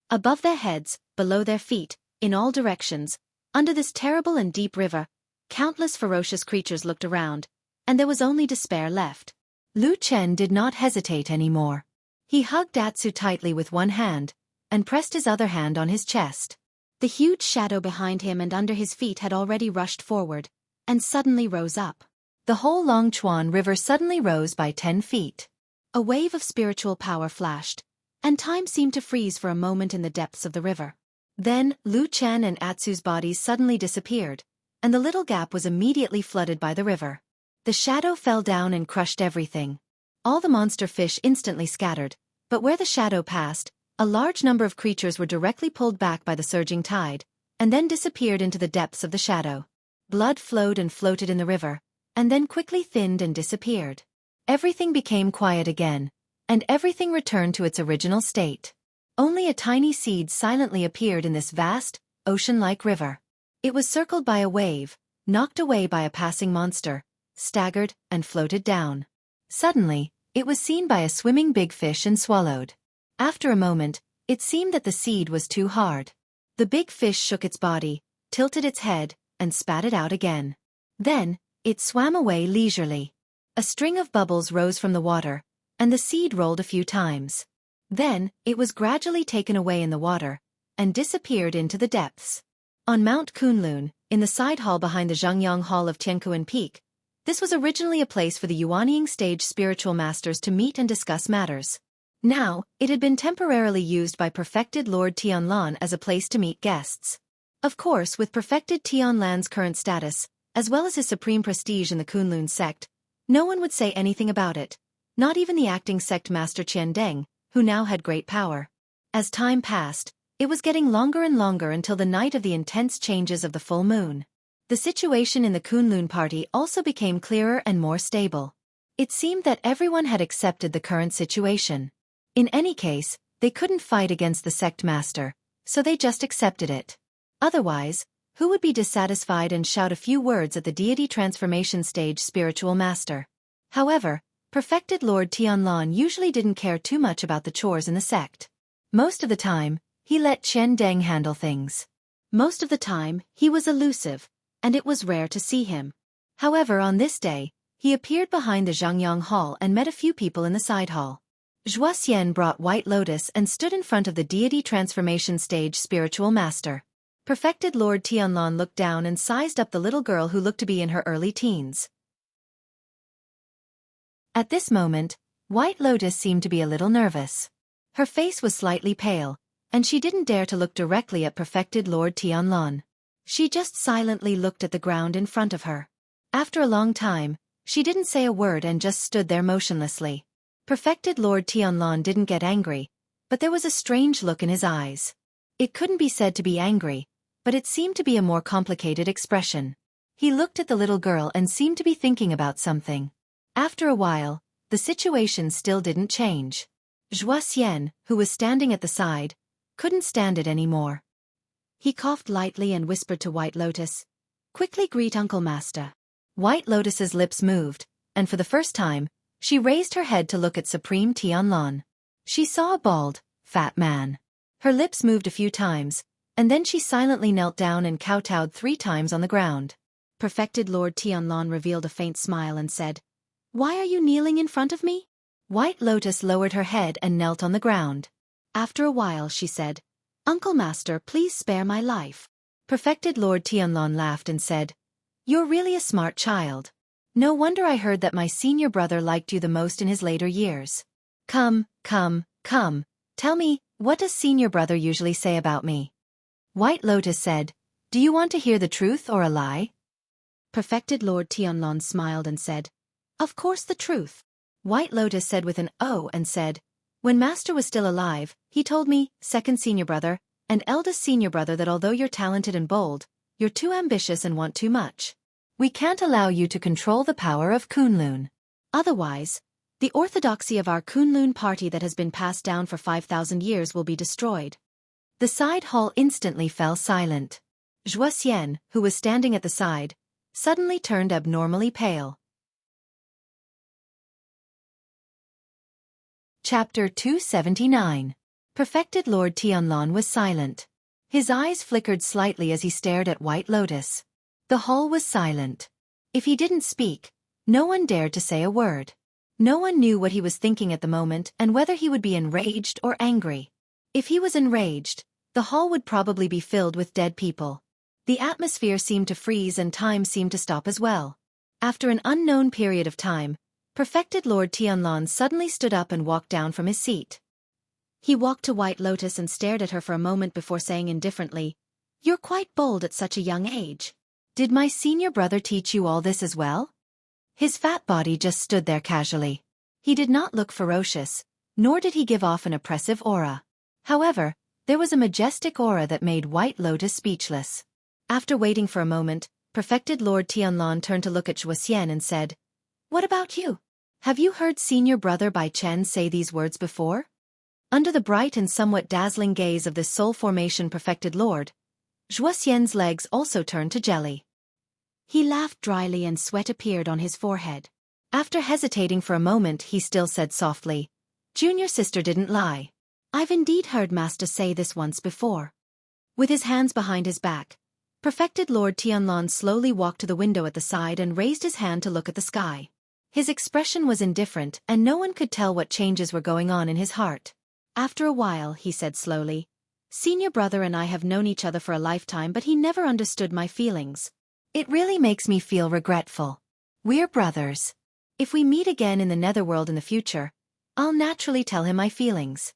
Above their heads, below their feet, in all directions, under this terrible and deep river, countless ferocious creatures looked around, and there was only despair left. Lu Chen did not hesitate anymore. He hugged Atsu tightly with one hand, and pressed his other hand on his chest. The huge shadow behind him and under his feet had already rushed forward, and suddenly rose up. The whole Long Chuan River suddenly rose by 10 feet. A wave of spiritual power flashed, and time seemed to freeze for a moment in the depths of the river. Then, Lu Chen and Atsu's bodies suddenly disappeared, and the little gap was immediately flooded by the river. The shadow fell down and crushed everything. All the monster fish instantly scattered, but where the shadow passed, a large number of creatures were directly pulled back by the surging tide, and then disappeared into the depths of the shadow. Blood flowed and floated in the river, and then quickly thinned and disappeared. Everything became quiet again, and everything returned to its original state. Only a tiny seed silently appeared in this vast, ocean-like river. It was circled by a wave, knocked away by a passing monster, staggered, and floated down. Suddenly, it was seen by a swimming big fish and swallowed. After a moment, it seemed that the seed was too hard. The big fish shook its body, tilted its head, and spat it out again. Then, it swam away leisurely. A string of bubbles rose from the water, and the seed rolled a few times. Then, it was gradually taken away in the water, and disappeared into the depths. On Mount Kunlun, in the side hall behind the Zhengyang Hall of Tiankuan Peak, this was originally a place for the Yuanying stage spiritual masters to meet and discuss matters. Now, it had been temporarily used by perfected Lord Tianlan as a place to meet guests. Of course, with perfected Tianlan's current status, as well as his supreme prestige in the Kunlun sect, no one would say anything about it, not even the acting sect master Qian Deng, who now had great power. As time passed, It was getting longer and longer until the night of the intense changes of the full moon. The situation in the Kunlun party also became clearer and more stable. It seemed that everyone had accepted the current situation. In any case, they couldn't fight against the sect master, so they just accepted it. Otherwise, who would be dissatisfied and shout a few words at the deity transformation stage spiritual master? However, perfected Lord Tianlan usually didn't care too much about the chores in the sect. Most of the time, he let Chen Deng handle things. Most of the time, he was elusive, and it was rare to see him. However, on this day, he appeared behind the Zhangyang Hall and met a few people in the side hall. Xiaofan brought White Lotus and stood in front of the deity transformation stage spiritual master. Perfected Lord Tianlan looked down and sized up the little girl who looked to be in her early teens. At this moment, White Lotus seemed to be a little nervous. Her face was slightly pale, and she didn't dare to look directly at perfected Lord Tianlan. She just silently looked at the ground in front of her. After a long time, she didn't say a word and just stood there motionlessly. Perfected Lord Tianlan didn't get angry, but there was a strange look in his eyes. It couldn't be said to be angry, but it seemed to be a more complicated expression. He looked at the little girl and seemed to be thinking about something. After a while, the situation still didn't change. Xiaofan, who was standing at the side, couldn't stand it anymore. He coughed lightly and whispered to White Lotus, "Quickly greet Uncle Master." White Lotus's lips moved, and for the first time, she raised her head to look at Supreme Tianlan. She saw a bald, fat man. Her lips moved a few times, and then she silently knelt down and kowtowed 3 times on the ground. Perfected Lord Tianlan revealed a faint smile and said, "Why are you kneeling in front of me?" White Lotus lowered her head and knelt on the ground. After a while she said, "Uncle Master, please spare my life." Perfected Lord Tianlan laughed and said, "You're really a smart child. No wonder I heard that my senior brother liked you the most in his later years. Come, tell me, what does senior brother usually say about me?" White Lotus said, "Do you want to hear the truth or a lie?" Perfected Lord Tianlan smiled and said, "Of course the truth." White Lotus said with an "oh" and said, "When Master was still alive, he told me, second senior brother, and eldest senior brother, that although you're talented and bold, you're too ambitious and want too much. We can't allow you to control the power of Kunlun. Otherwise, the orthodoxy of our Kunlun party that has been passed down for 5,000 years will be destroyed." The side hall instantly fell silent. Xiaofan, who was standing at the side, suddenly turned abnormally pale. Chapter 279. Perfected Lord Tianlan was silent. His eyes flickered slightly as he stared at White Lotus. The hall was silent. If he didn't speak, no one dared to say a word. No one knew what he was thinking at the moment and whether he would be enraged or angry. If he was enraged, the hall would probably be filled with dead people. The atmosphere seemed to freeze and time seemed to stop as well. After an unknown period of time, Perfected Lord Tianlan suddenly stood up and walked down from his seat. He walked to White Lotus and stared at her for a moment before saying indifferently, "You're quite bold at such a young age. Did my senior brother teach you all this as well?" His fat body just stood there casually. He did not look ferocious, nor did he give off an oppressive aura. However, there was a majestic aura that made White Lotus speechless. After waiting for a moment, Perfected Lord Tianlan turned to look at Xiaofan and said, "What about you? Have you heard senior brother Bai Chen say these words before?" Under the bright and somewhat dazzling gaze of this soul formation perfected lord, Xiaofan's legs also turned to jelly. He laughed dryly and sweat appeared on his forehead. After hesitating for a moment, he still said softly, "Junior sister didn't lie. I've indeed heard Master say this once before." With his hands behind his back, Perfected Lord Tianlan slowly walked to the window at the side and raised his hand to look at the sky. His expression was indifferent and no one could tell what changes were going on in his heart. After a while, he said slowly, "Senior brother and I have known each other for a lifetime, but he never understood my feelings. It really makes me feel regretful. We're brothers. If we meet again in the netherworld in the future, I'll naturally tell him my feelings.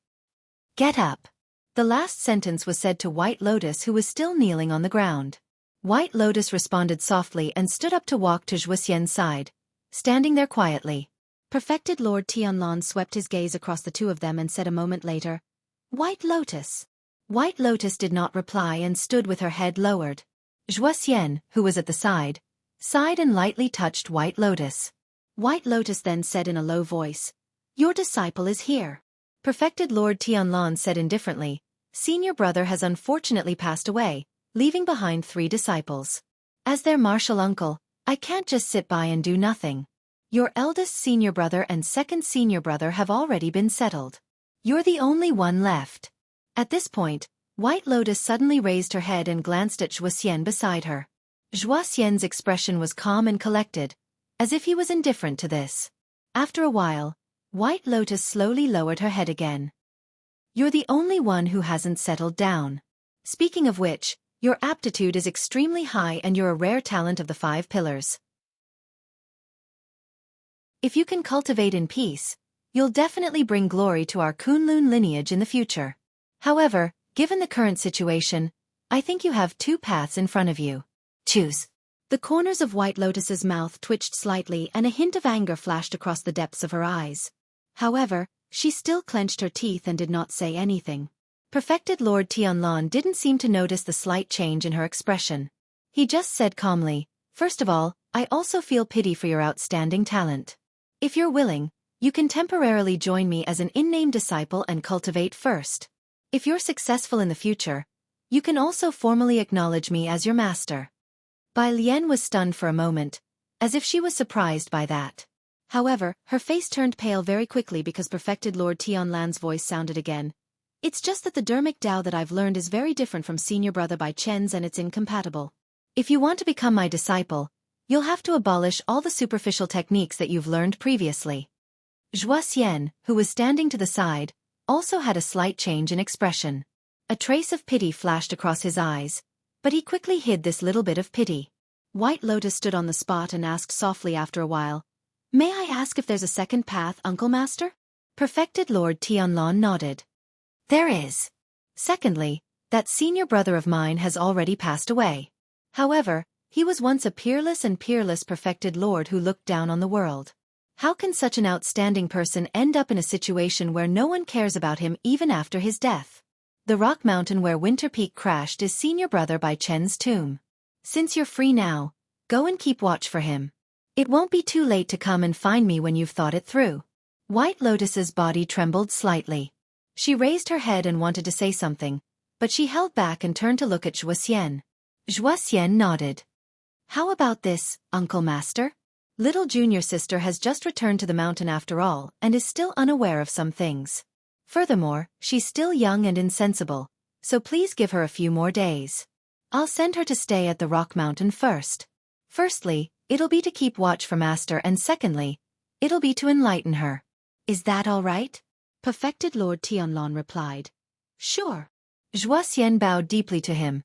Get up." The last sentence was said to White Lotus, who was still kneeling on the ground. White Lotus responded softly and stood up to walk to Xiaofan's side, standing there quietly. Perfected Lord Tianlan swept his gaze across the two of them and said a moment later, "White Lotus, White Lotus did not reply and stood with her head lowered. Xian, who was at the side, sighed and lightly touched White Lotus. White Lotus then said in a low voice, "Your disciple is here." Perfected Lord Tianlan said indifferently, "Senior brother has unfortunately passed away, leaving behind 3 disciples. As their martial uncle, I can't just sit by and do nothing. Your eldest senior brother and second senior brother have already been settled. You're the only one left." At this point, White Lotus suddenly raised her head and glanced at Xian beside her. Xian's expression was calm and collected, as if he was indifferent to this. After a while, White Lotus slowly lowered her head again. "You're the only one who hasn't settled down. Speaking of which, your aptitude is extremely high and you're a rare talent of the 5 pillars. If you can cultivate in peace, you'll definitely bring glory to our Kunlun lineage in the future. However, given the current situation, I think you have 2 paths in front of you. Choose." The corners of White Lotus's mouth twitched slightly and a hint of anger flashed across the depths of her eyes. However, she still clenched her teeth and did not say anything. Perfected Lord Tianlan didn't seem to notice the slight change in her expression. He just said calmly, "First of all, I also feel pity for your outstanding talent. If you're willing, you can temporarily join me as an in-name disciple and cultivate first. If you're successful in the future, you can also formally acknowledge me as your master." Bai Lian was stunned for a moment, as if she was surprised by that. However, her face turned pale very quickly because Perfected Lord Tianlan's voice sounded again. "It's just that the Dermic Tao that I've learned is very different from Senior Brother Bai Chen's and it's incompatible. If you want to become my disciple, you'll have to abolish all the superficial techniques that you've learned previously." Xian, who was standing to the side, also had a slight change in expression. A trace of pity flashed across his eyes, but he quickly hid this little bit of pity. White Lotus stood on the spot and asked softly after a while, "May I ask if there's a second path, Uncle Master?" Perfected Lord Tianlan nodded. "There is. Secondly, that senior brother of mine has already passed away. However, he was once a peerless perfected lord who looked down on the world. How can such an outstanding person end up in a situation where no one cares about him even after his death? The rock mountain where Winter Peak crashed is senior brother Bai Chen's tomb. Since you're free now, go and keep watch for him. It won't be too late to come and find me when you've thought it through." White Lotus's body trembled slightly. She raised her head and wanted to say something, but she held back and turned to look at Xian. Xian nodded. "How about this, Uncle Master? Little junior sister has just returned to the mountain after all and is still unaware of some things. Furthermore, she's still young and insensible, so please give her a few more days. I'll send her to stay at the Rock Mountain first. Firstly, it'll be to keep watch for Master and secondly, it'll be to enlighten her. Is that all right?" Perfected Lord Tianlan replied, "Sure." Xian bowed deeply to him,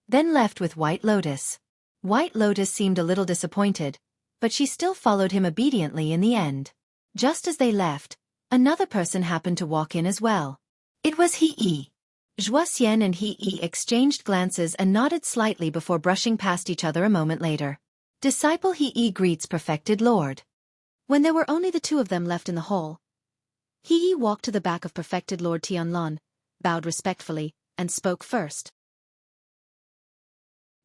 then left with White Lotus. White Lotus seemed a little disappointed, but she still followed him obediently in the end. Just as they left, another person happened to walk in as well. It was He. Xian and He exchanged glances and nodded slightly before brushing past each other a moment later. Disciple He greets Perfected Lord. When there were only the 2 of them left in the hall, He walked to the back of Perfected Lord Tianlan, bowed respectfully, and spoke first.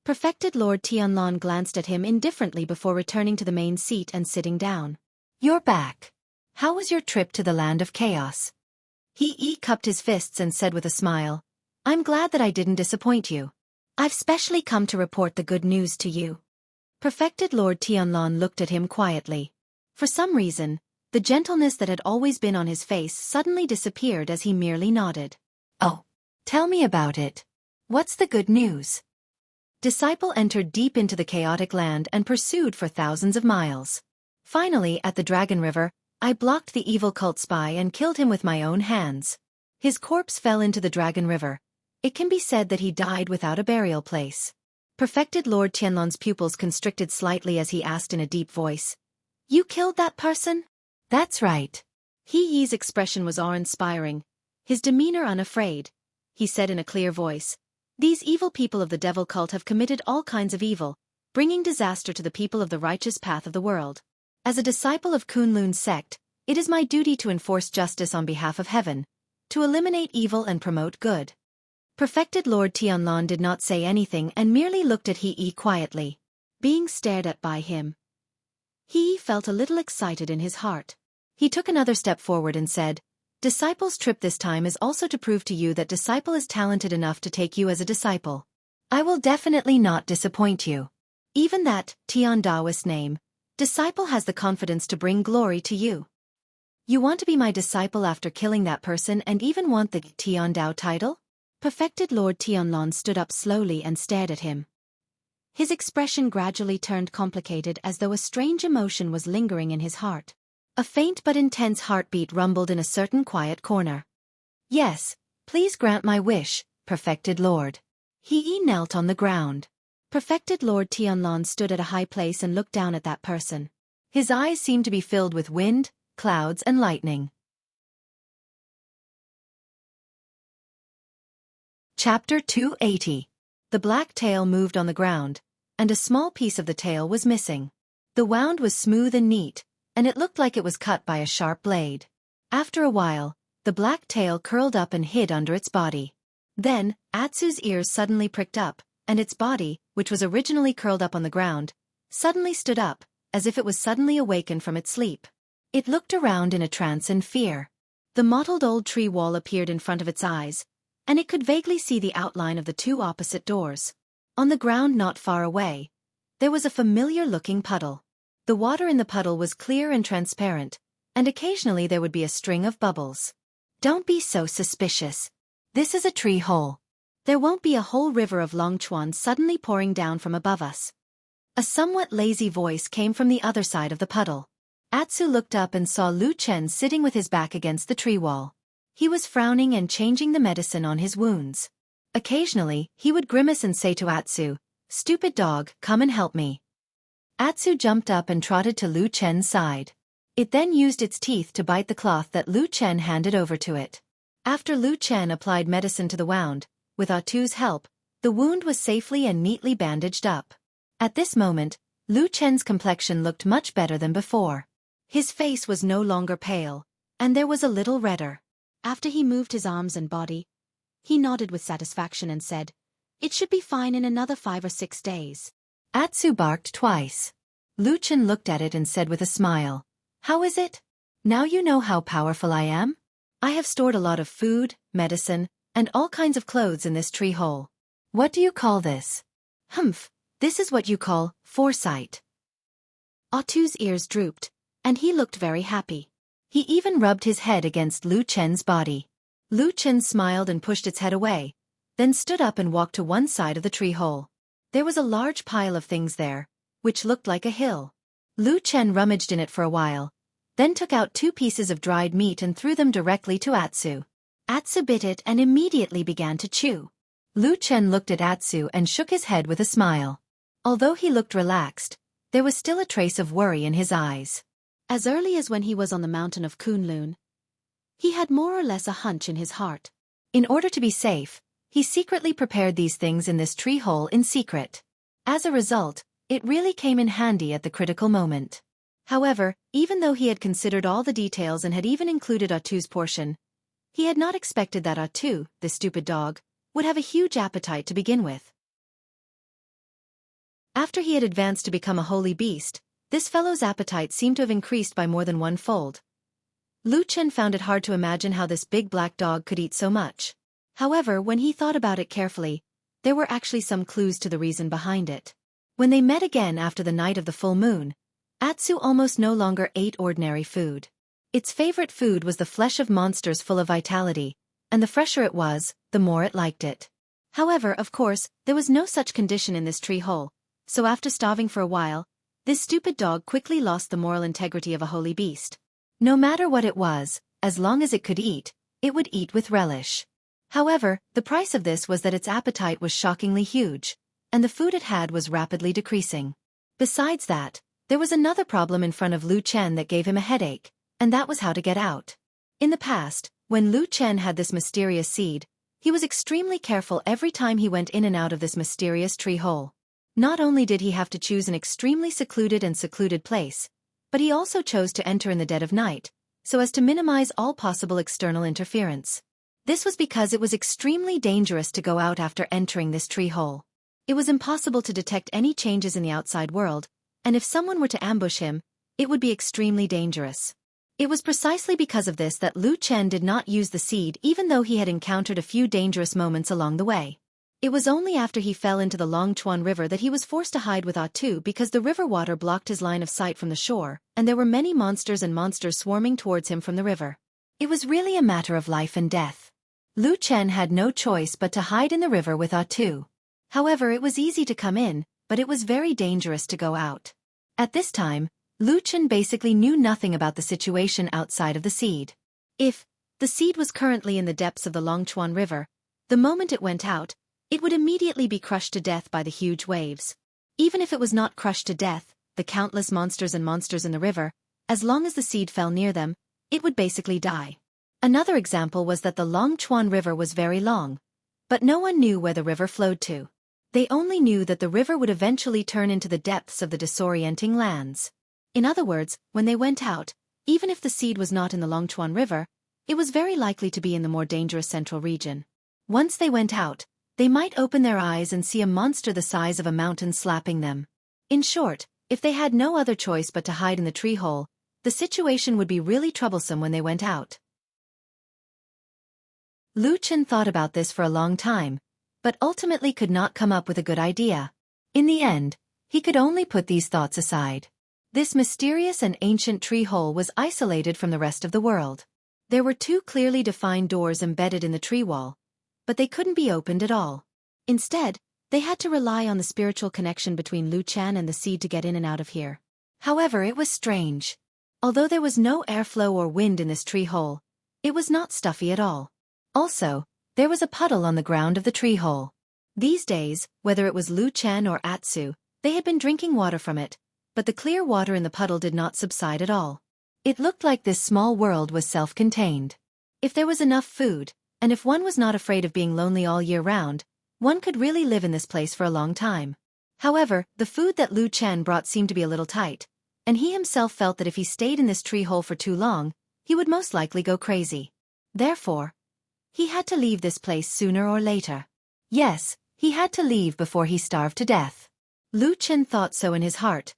Perfected Lord Tianlan glanced at him indifferently before returning to the main seat and sitting down. "You're back. How was your trip to the land of chaos?" He cupped his fists and said with a smile, "I'm glad that I didn't disappoint you. I've specially come to report the good news to you." Perfected Lord Tianlan looked at him quietly. For some reason, the gentleness that had always been on his face suddenly disappeared as he merely nodded. "Oh, tell me about it. What's the good news?" Disciple entered deep into the chaotic land and pursued for thousands of miles. Finally, at the Dragon River, I blocked the evil cult spy and killed him with my own hands. His corpse fell into the Dragon River. It can be said that he died without a burial place. Perfected Lord Tianlan's pupils constricted slightly as he asked in a deep voice, "You killed that person?" "That's right." He's expression was awe-inspiring, his demeanor unafraid. He said in a clear voice, "These evil people of the devil cult have committed all kinds of evil, bringing disaster to the people of the righteous path of the world. As a disciple of Kunlun's sect, it is my duty to enforce justice on behalf of heaven, to eliminate evil and promote good." Perfected Lord Tianlong did not say anything and merely looked at He quietly. Being stared at by him, He felt a little excited in his heart. He took another step forward and said, "Disciple's trip this time is also to prove to you that disciple is talented enough to take you as a disciple. I will definitely not disappoint you. Even that, Tian Daoist name, disciple has the confidence to bring glory to you. You want to be my disciple after killing that person and even want the Tian Dao title?" Perfected Lord Tianlong stood up slowly and stared at him. His expression gradually turned complicated as though a strange emotion was lingering in his heart. A faint but intense heartbeat rumbled in a certain quiet corner. "Yes, please grant my wish, Perfected Lord." He knelt on the ground. Perfected Lord Tianlong stood at a high place and looked down at that person. His eyes seemed to be filled with wind, clouds and lightning. Chapter 280. The black tail moved on the ground, and a small piece of the tail was missing. The wound was smooth and neat, and it looked like it was cut by a sharp blade. After a while, the black tail curled up and hid under its body. Then, Atsu's ears suddenly pricked up, and its body, which was originally curled up on the ground, suddenly stood up, as if it was suddenly awakened from its sleep. It looked around in a trance and fear. The mottled old tree wall appeared in front of its eyes, and it could vaguely see the outline of the two opposite doors. On the ground not far away, there was a familiar-looking puddle. The water in the puddle was clear and transparent, and occasionally there would be a string of bubbles. "Don't be so suspicious. This is a tree hole. There won't be a whole river of Longchuan suddenly pouring down from above us." A somewhat lazy voice came from the other side of the puddle. Atsu looked up and saw Lu Chen sitting with his back against the tree wall. He was frowning and changing the medicine on his wounds. Occasionally, he would grimace and say to Atsu, "Stupid dog, come and help me." Atsu jumped up and trotted to Lu Chen's side. It then used its teeth to bite the cloth that Lu Chen handed over to it. After Lu Chen applied medicine to the wound, with Atsu's help, the wound was safely and neatly bandaged up. At this moment, Lu Chen's complexion looked much better than before. His face was no longer pale, and there was a little redder. After he moved his arms and body, he nodded with satisfaction and said, "It should be fine in another 5 or 6 days. Atsu barked twice. Lu Chen looked at it and said with a smile, "How is it? Now you know how powerful I am? I have stored a lot of food, medicine, and all kinds of clothes in this tree hole. What do you call this?" "Humph, this is what you call foresight." Atsu's ears drooped, and he looked very happy. He even rubbed his head against Lu Chen's body. Lu Chen smiled and pushed its head away, then stood up and walked to one side of the tree hole. There was a large pile of things there, which looked like a hill. Lu Chen rummaged in it for a while, then took out 2 pieces of dried meat and threw them directly to Atsu. Atsu bit it and immediately began to chew. Lu Chen looked at Atsu and shook his head with a smile. Although he looked relaxed, there was still a trace of worry in his eyes. As early as when he was on the mountain of Kunlun, he had more or less a hunch in his heart. In order to be safe, he secretly prepared these things in this tree hole in secret. As a result, it really came in handy at the critical moment. However, even though he had considered all the details and had even included Atsu's portion, he had not expected that Atsu, the stupid dog, would have a huge appetite to begin with. After he had advanced to become a holy beast, this fellow's appetite seemed to have increased by more than 1-fold. Lu Chen found it hard to imagine how this big black dog could eat so much. However, when he thought about it carefully, there were actually some clues to the reason behind it. When they met again after the night of the full moon, Atsu almost no longer ate ordinary food. Its favorite food was the flesh of monsters full of vitality, and the fresher it was, the more it liked it. However, of course, there was no such condition in this tree hole, so after starving for a while, this stupid dog quickly lost the moral integrity of a holy beast. No matter what it was, as long as it could eat, it would eat with relish. However, the price of this was that its appetite was shockingly huge, and the food it had was rapidly decreasing. Besides that, there was another problem in front of Lu Chen that gave him a headache, and that was how to get out. In the past, when Lu Chen had this mysterious seed, he was extremely careful every time he went in and out of this mysterious tree hole. Not only did he have to choose an extremely secluded place, but he also chose to enter in the dead of night, so as to minimize all possible external interference. This was because it was extremely dangerous to go out after entering this tree hole. It was impossible to detect any changes in the outside world, and if someone were to ambush him, it would be extremely dangerous. It was precisely because of this that Lu Chen did not use the seed even though he had encountered a few dangerous moments along the way. It was only after he fell into the Longchuan River that he was forced to hide with Atu because the river water blocked his line of sight from the shore, and there were many monsters swarming towards him from the river. It was really a matter of life and death. Lu Chen had no choice but to hide in the river with Atu. However, it was easy to come in, but it was very dangerous to go out. At this time, Lu Chen basically knew nothing about the situation outside of the seed. If the seed was currently in the depths of the Longchuan River, the moment it went out, it would immediately be crushed to death by the huge waves. Even if it was not crushed to death, the countless monsters in the river, as long as the seed fell near them, it would basically die. Another example was that the Longchuan River was very long, but no one knew where the river flowed to. They only knew that the river would eventually turn into the depths of the disorienting lands. In other words, when they went out, even if the seed was not in the Longchuan River, it was very likely to be in the more dangerous central region. Once they went out, they might open their eyes and see a monster the size of a mountain slapping them. In short, if they had no other choice but to hide in the tree hole, the situation would be really troublesome when they went out. Lu Chen thought about this for a long time, but ultimately could not come up with a good idea. In the end, he could only put these thoughts aside. This mysterious and ancient tree hole was isolated from the rest of the world. There were two clearly defined doors embedded in the tree wall, but they couldn't be opened at all. Instead, they had to rely on the spiritual connection between Lu Chen and the seed to get in and out of here. However, it was strange. Although there was no airflow or wind in this tree hole, it was not stuffy at all. Also, there was a puddle on the ground of the tree hole. These days, whether it was Lu Chen or Atsu, they had been drinking water from it, but the clear water in the puddle did not subside at all. It looked like this small world was self-contained. If there was enough food, and if one was not afraid of being lonely all year round, one could really live in this place for a long time. However, the food that Lu Chen brought seemed to be a little tight, and he himself felt that if he stayed in this tree hole for too long, he would most likely go crazy. Therefore, he had to leave this place sooner or later. Yes, he had to leave before he starved to death. Lu Chen thought so in his heart.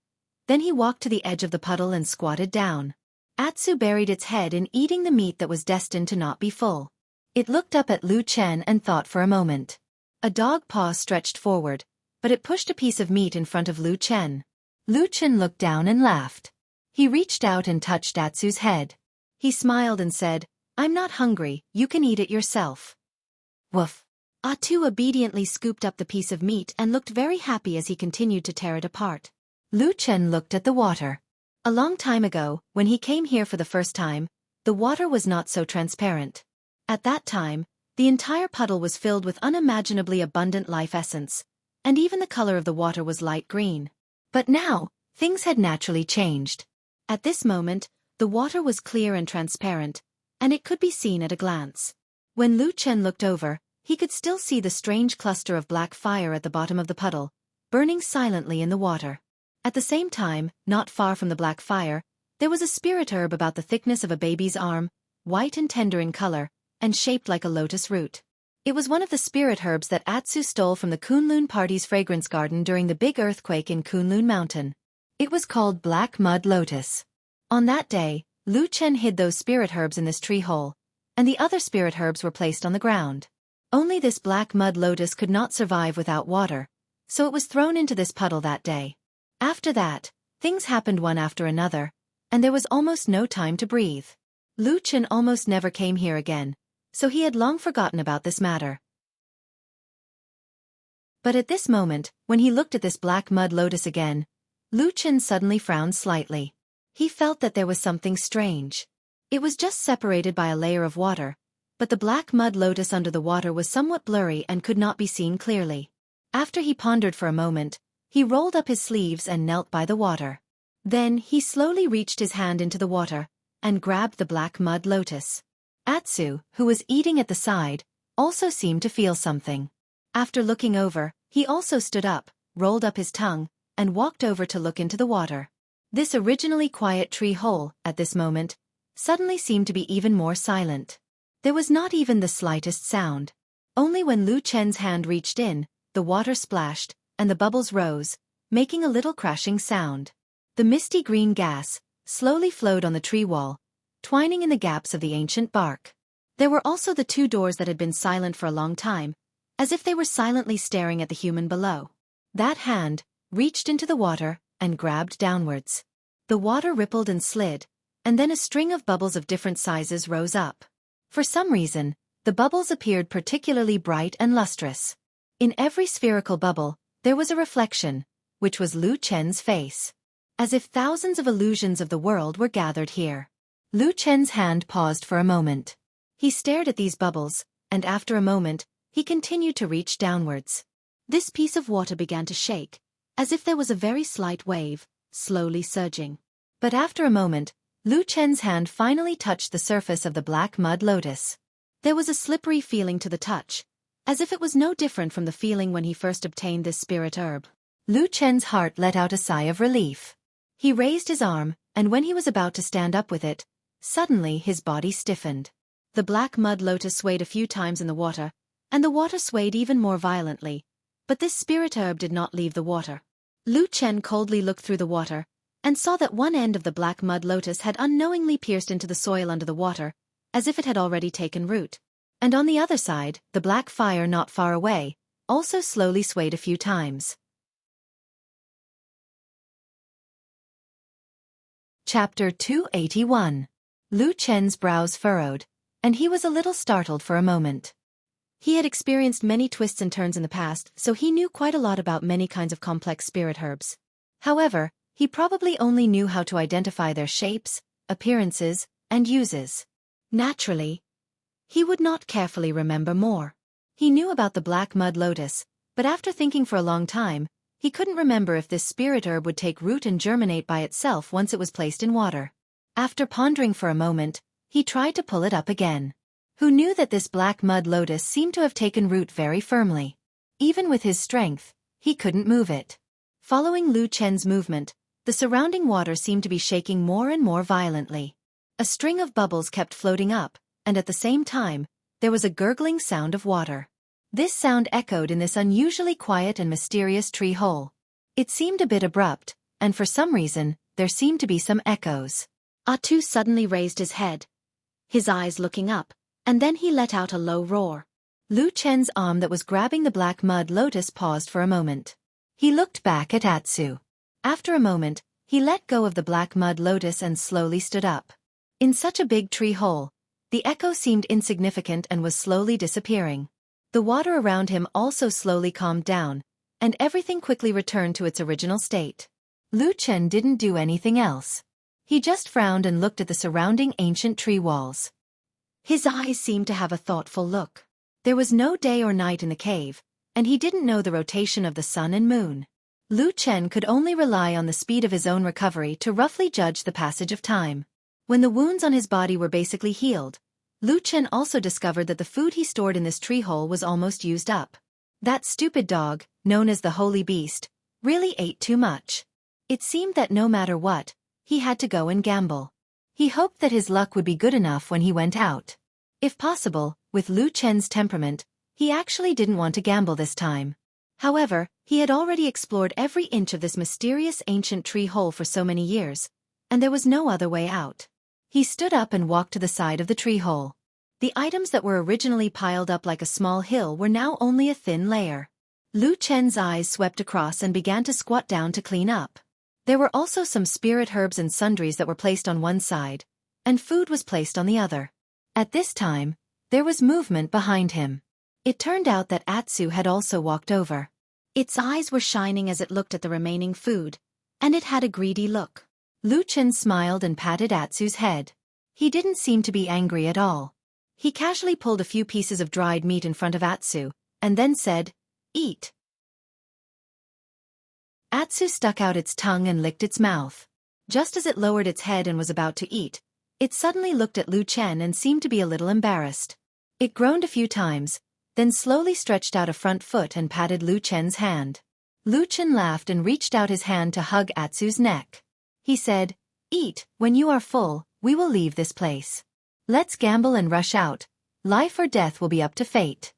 Then he walked to the edge of the puddle and squatted down. Atsu buried its head in eating the meat that was destined to not be full. It looked up at Lu Chen and thought for a moment. A dog paw stretched forward, but it pushed a piece of meat in front of Lu Chen. Lu Chen looked down and laughed. He reached out and touched Atsu's head. He smiled and said, "I'm not hungry, you can eat it yourself." Woof. Atu obediently scooped up the piece of meat and looked very happy as he continued to tear it apart. Lu Chen looked at the water. A long time ago, when he came here for the first time, the water was not so transparent. At that time, the entire puddle was filled with unimaginably abundant life essence, and even the color of the water was light green. But now, things had naturally changed. At this moment, the water was clear and transparent, and it could be seen at a glance. When Lu Chen looked over, he could still see the strange cluster of black fire at the bottom of the puddle, burning silently in the water. At the same time, not far from the black fire, there was a spirit herb about the thickness of a baby's arm, white and tender in color, and shaped like a lotus root. It was one of the spirit herbs that Atsu stole from the Kunlun party's fragrance garden during the big earthquake in Kunlun Mountain. It was called black mud lotus. On that day, Lu Chen hid those spirit herbs in this tree hole, and the other spirit herbs were placed on the ground. Only this black mud lotus could not survive without water, so it was thrown into this puddle that day. After that, things happened one after another, and there was almost no time to breathe. Lu Chen almost never came here again, so he had long forgotten about this matter. But at this moment, when he looked at this black mud lotus again, Lu Chen suddenly frowned slightly. He felt that there was something strange. It was just separated by a layer of water, but the black mud lotus under the water was somewhat blurry and could not be seen clearly. After he pondered for a moment, he rolled up his sleeves and knelt by the water. Then he slowly reached his hand into the water and grabbed the black mud lotus. Atsu, who was eating at the side, also seemed to feel something. After looking over, he also stood up, rolled up his tongue, and walked over to look into the water. This originally quiet tree hole, at this moment, suddenly seemed to be even more silent. There was not even the slightest sound. Only when Lu Chen's hand reached in, the water splashed, and the bubbles rose, making a little crashing sound. The misty green gas slowly flowed on the tree wall, twining in the gaps of the ancient bark. There were also the two doors that had been silent for a long time, as if they were silently staring at the human below. That hand reached into the water and grabbed downwards. The water rippled and slid, and then a string of bubbles of different sizes rose up. For some reason, the bubbles appeared particularly bright and lustrous. In every spherical bubble, there was a reflection, which was Lu Chen's face. As if thousands of illusions of the world were gathered here. Lu Chen's hand paused for a moment. He stared at these bubbles, and after a moment, he continued to reach downwards. This piece of water began to shake, as if there was a very slight wave, slowly surging. But after a moment, Lu Chen's hand finally touched the surface of the black mud lotus. There was a slippery feeling to the touch, as if it was no different from the feeling when he first obtained this spirit herb. Lu Chen's heart let out a sigh of relief. He raised his arm, and when he was about to stand up with it, suddenly his body stiffened. The black mud lotus swayed a few times in the water, and the water swayed even more violently, but this spirit herb did not leave the water. Lu Chen coldly looked through the water, and saw that one end of the black mud lotus had unknowingly pierced into the soil under the water, as if it had already taken root. And on the other side, the black fire not far away, also slowly swayed a few times. Chapter 281. Lu Chen's brows furrowed, and he was a little startled for a moment. He had experienced many twists and turns in the past, so he knew quite a lot about many kinds of complex spirit herbs. However, he probably only knew how to identify their shapes, appearances, and uses. Naturally, he would not carefully remember more. He knew about the black mud lotus, but after thinking for a long time, he couldn't remember if this spirit herb would take root and germinate by itself once it was placed in water. After pondering for a moment, he tried to pull it up again. Who knew that this black mud lotus seemed to have taken root very firmly? Even with his strength, he couldn't move it. Following Lu Chen's movement, the surrounding water seemed to be shaking more and more violently. A string of bubbles kept floating up, and at the same time, there was a gurgling sound of water. This sound echoed in this unusually quiet and mysterious tree hole. It seemed a bit abrupt, and for some reason, there seemed to be some echoes. Atu suddenly raised his head, his eyes looking up, and then he let out a low roar. Lu Chen's arm that was grabbing the black mud lotus paused for a moment. He looked back at Atsu. After a moment, he let go of the black mud lotus and slowly stood up. In such a big tree hole, the echo seemed insignificant and was slowly disappearing. The water around him also slowly calmed down, and everything quickly returned to its original state. Lu Chen didn't do anything else. He just frowned and looked at the surrounding ancient tree walls. His eyes seemed to have a thoughtful look. There was no day or night in the cave, and he didn't know the rotation of the sun and moon. Lu Chen could only rely on the speed of his own recovery to roughly judge the passage of time. When the wounds on his body were basically healed, Lu Chen also discovered that the food he stored in this tree hole was almost used up. That stupid dog, known as the Holy Beast, really ate too much. It seemed that no matter what, he had to go and gamble. He hoped that his luck would be good enough when he went out. If possible, with Lu Chen's temperament, he actually didn't want to gamble this time. However, he had already explored every inch of this mysterious ancient tree hole for so many years, and there was no other way out. He stood up and walked to the side of the tree hole. The items that were originally piled up like a small hill were now only a thin layer. Lu Chen's eyes swept across and began to squat down to clean up. There were also some spirit herbs and sundries that were placed on one side, and food was placed on the other. At this time, there was movement behind him. It turned out that Atsu had also walked over. Its eyes were shining as it looked at the remaining food, and it had a greedy look. Lu Chen smiled and patted Atsu's head. He didn't seem to be angry at all. He casually pulled a few pieces of dried meat in front of Atsu, and then said, "Eat." Atsu stuck out its tongue and licked its mouth. Just as it lowered its head and was about to eat, it suddenly looked at Lu Chen and seemed to be a little embarrassed. It groaned a few times, then slowly stretched out a front foot and patted Lu Chen's hand. Lu Chen laughed and reached out his hand to hug Atsu's neck. He said, "Eat, when you are full, we will leave this place. Let's gamble and rush out. Life or death will be up to fate.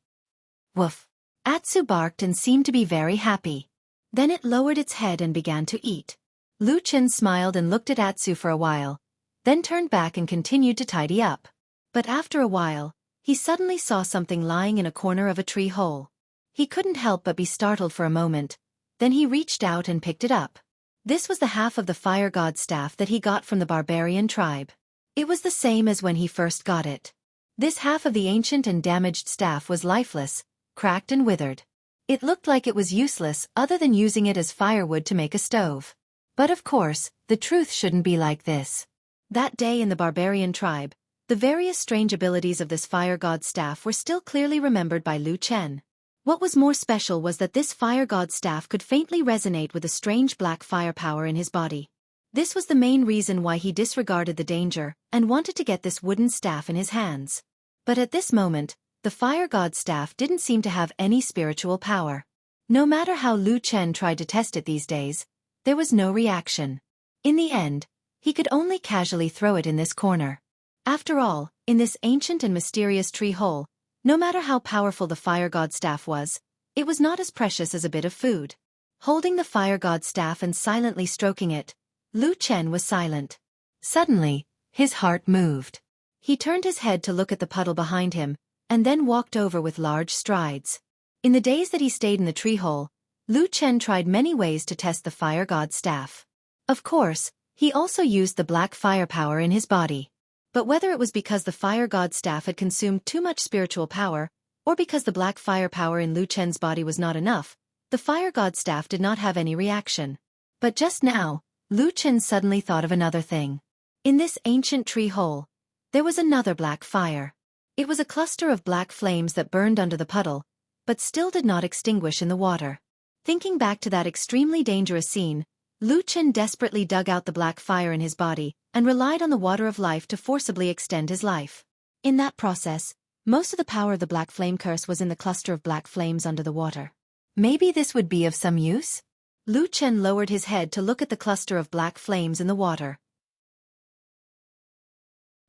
Woof. Atsu barked and seemed to be very happy. Then it lowered its head and began to eat. Lu Chen smiled and looked at Atsu for a while, then turned back and continued to tidy up. But after a while, he suddenly saw something lying in a corner of a tree hole. He couldn't help but be startled for a moment, then he reached out and picked it up. This was the half of the fire god staff that he got from the barbarian tribe. It was the same as when he first got it. This half of the ancient and damaged staff was lifeless, cracked and withered. It looked like it was useless other than using it as firewood to make a stove. But of course, the truth shouldn't be like this. That day in the barbarian tribe, the various strange abilities of this fire god staff were still clearly remembered by Lu Chen. What was more special was that this fire god staff could faintly resonate with a strange black fire power in his body. This was the main reason why he disregarded the danger and wanted to get this wooden staff in his hands. But at this moment, the fire god staff didn't seem to have any spiritual power. No matter how Lu Chen tried to test it these days, there was no reaction. In the end, he could only casually throw it in this corner. After all, in this ancient and mysterious tree hole, no matter how powerful the fire god staff was, it was not as precious as a bit of food. Holding the fire god staff and silently stroking it, Lu Chen was silent. Suddenly, his heart moved. He turned his head to look at the puddle behind him, and then walked over with large strides. In the days that he stayed in the tree hole, Lu Chen tried many ways to test the fire god staff. Of course, he also used the black fire power in his body. But whether it was because the fire god staff had consumed too much spiritual power, or because the black fire power in Lu Chen's body was not enough, the fire god staff did not have any reaction. But just now, Lu Chen suddenly thought of another thing. In this ancient tree hole, there was another black fire. It was a cluster of black flames that burned under the puddle, but still did not extinguish in the water. Thinking back to that extremely dangerous scene, Lu Chen desperately dug out the black fire in his body and relied on the water of life to forcibly extend his life. In that process, most of the power of the black flame curse was in the cluster of black flames under the water. Maybe this would be of some use? Lu Chen lowered his head to look at the cluster of black flames in the water.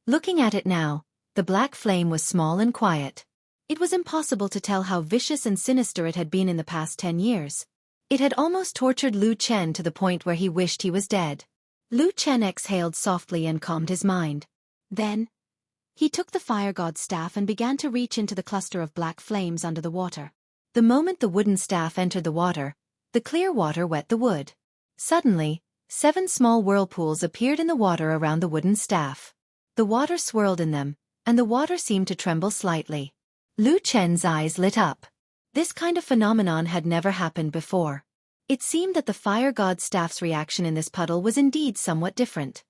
Looking at it now, the black flame was small and quiet. It was impossible to tell how vicious and sinister it had been in the past 10 years. It had almost tortured Lu Chen to the point where he wished he was dead. Lu Chen exhaled softly and calmed his mind. Then, he took the fire god's staff and began to reach into the cluster of black flames under the water. The moment the wooden staff entered the water, the clear water wet the wood. Suddenly, 7 small whirlpools appeared in the water around the wooden staff. The water swirled in them, and the water seemed to tremble slightly. Lu Chen's eyes lit up. This kind of phenomenon had never happened before. It seemed that the fire god's staff's reaction in this puddle was indeed somewhat different.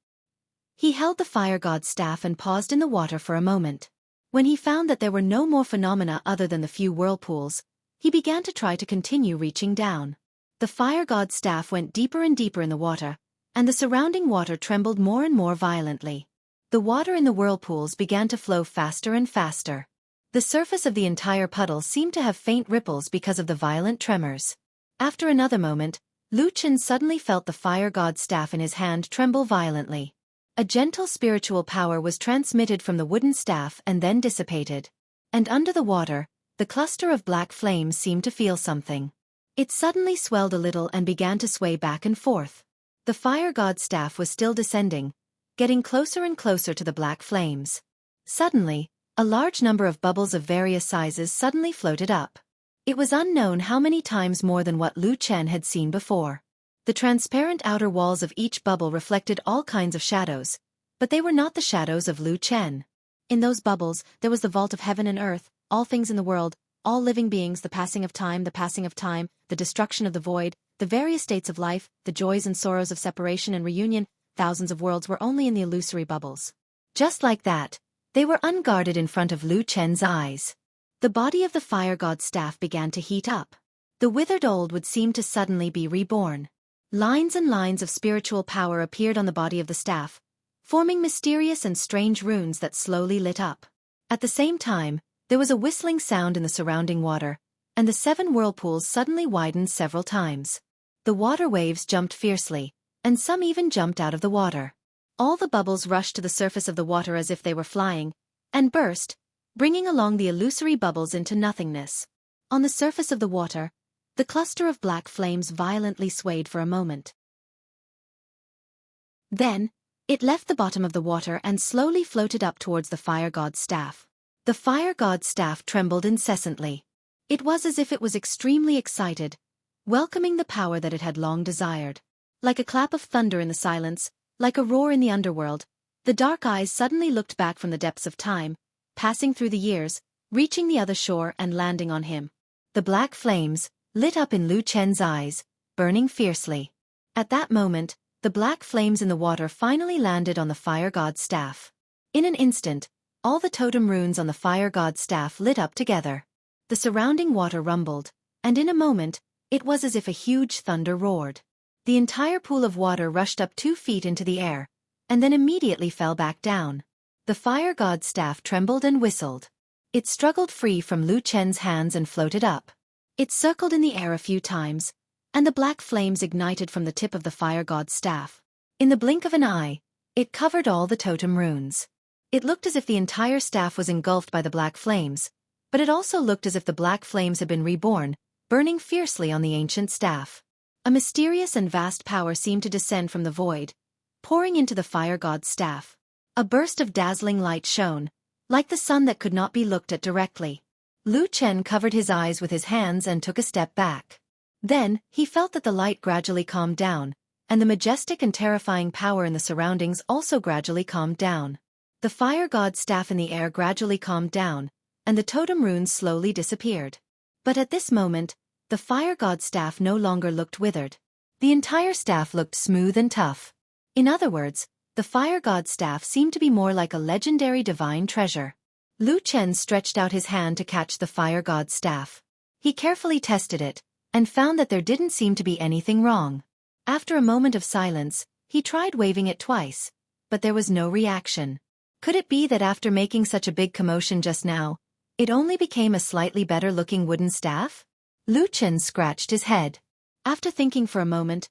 He held the fire god's staff and paused in the water for a moment. When he found that there were no more phenomena other than the few whirlpools, he began to try to continue reaching down. The fire god's staff went deeper and deeper in the water, and the surrounding water trembled more and more violently. The water in the whirlpools began to flow faster and faster. The surface of the entire puddle seemed to have faint ripples because of the violent tremors. After another moment, Lu Chen suddenly felt the fire god's staff in his hand tremble violently. A gentle spiritual power was transmitted from the wooden staff and then dissipated. And under the water, the cluster of black flames seemed to feel something. It suddenly swelled a little and began to sway back and forth. The fire god's staff was still descending, getting closer and closer to the black flames. Suddenly, a large number of bubbles of various sizes suddenly floated up. It was unknown how many times more than what Lu Chen had seen before. The transparent outer walls of each bubble reflected all kinds of shadows, but they were not the shadows of Lu Chen. In those bubbles, there was the vault of heaven and earth, all things in the world, all living beings, the passing of time, the destruction of the void, the various states of life, the joys and sorrows of separation and reunion. Thousands of worlds were only in the illusory bubbles. Just like that, they were unguarded in front of Lu Chen's eyes. The body of the fire god's staff began to heat up. The withered old would seem to suddenly be reborn. Lines and lines of spiritual power appeared on the body of the staff, forming mysterious and strange runes that slowly lit up. At the same time, there was a whistling sound in the surrounding water, and the 7 whirlpools suddenly widened several times. The water waves jumped fiercely, and some even jumped out of the water. All the bubbles rushed to the surface of the water as if they were flying, and burst, bringing along the illusory bubbles into nothingness. On the surface of the water, the cluster of black flames violently swayed for a moment. Then, it left the bottom of the water and slowly floated up towards the fire god's staff. The fire god's staff trembled incessantly. It was as if it was extremely excited, welcoming the power that it had long desired. Like a clap of thunder in the silence, like a roar in the underworld, the dark eyes suddenly looked back from the depths of time, passing through the years, reaching the other shore and landing on him. The black flames lit up in Lu Chen's eyes, burning fiercely. At that moment, the black flames in the water finally landed on the fire god's staff. In an instant, all the totem runes on the fire god's staff lit up together. The surrounding water rumbled, and in a moment, it was as if a huge thunder roared. The entire pool of water rushed up 2 feet into the air, and then immediately fell back down. The fire god's staff trembled and whistled. It struggled free from Lu Chen's hands and floated up. It circled in the air a few times, and the black flames ignited from the tip of the fire god's staff. In the blink of an eye, it covered all the totem runes. It looked as if the entire staff was engulfed by the black flames, but it also looked as if the black flames had been reborn, burning fiercely on the ancient staff. A mysterious and vast power seemed to descend from the void, pouring into the fire god's staff. A burst of dazzling light shone, like the sun that could not be looked at directly. Lu Chen covered his eyes with his hands and took a step back. Then, he felt that the light gradually calmed down, and the majestic and terrifying power in the surroundings also gradually calmed down. The fire god's staff in the air gradually calmed down, and the totem runes slowly disappeared. But at this moment, the fire god's staff no longer looked withered. The entire staff looked smooth and tough. In other words, the fire god's staff seemed to be more like a legendary divine treasure. Lu Chen stretched out his hand to catch the fire god's staff. He carefully tested it, and found that there didn't seem to be anything wrong. After a moment of silence, he tried waving it twice, but there was no reaction. Could it be that after making such a big commotion just now, it only became a slightly better-looking wooden staff? Lu Chen scratched his head. After thinking for a moment,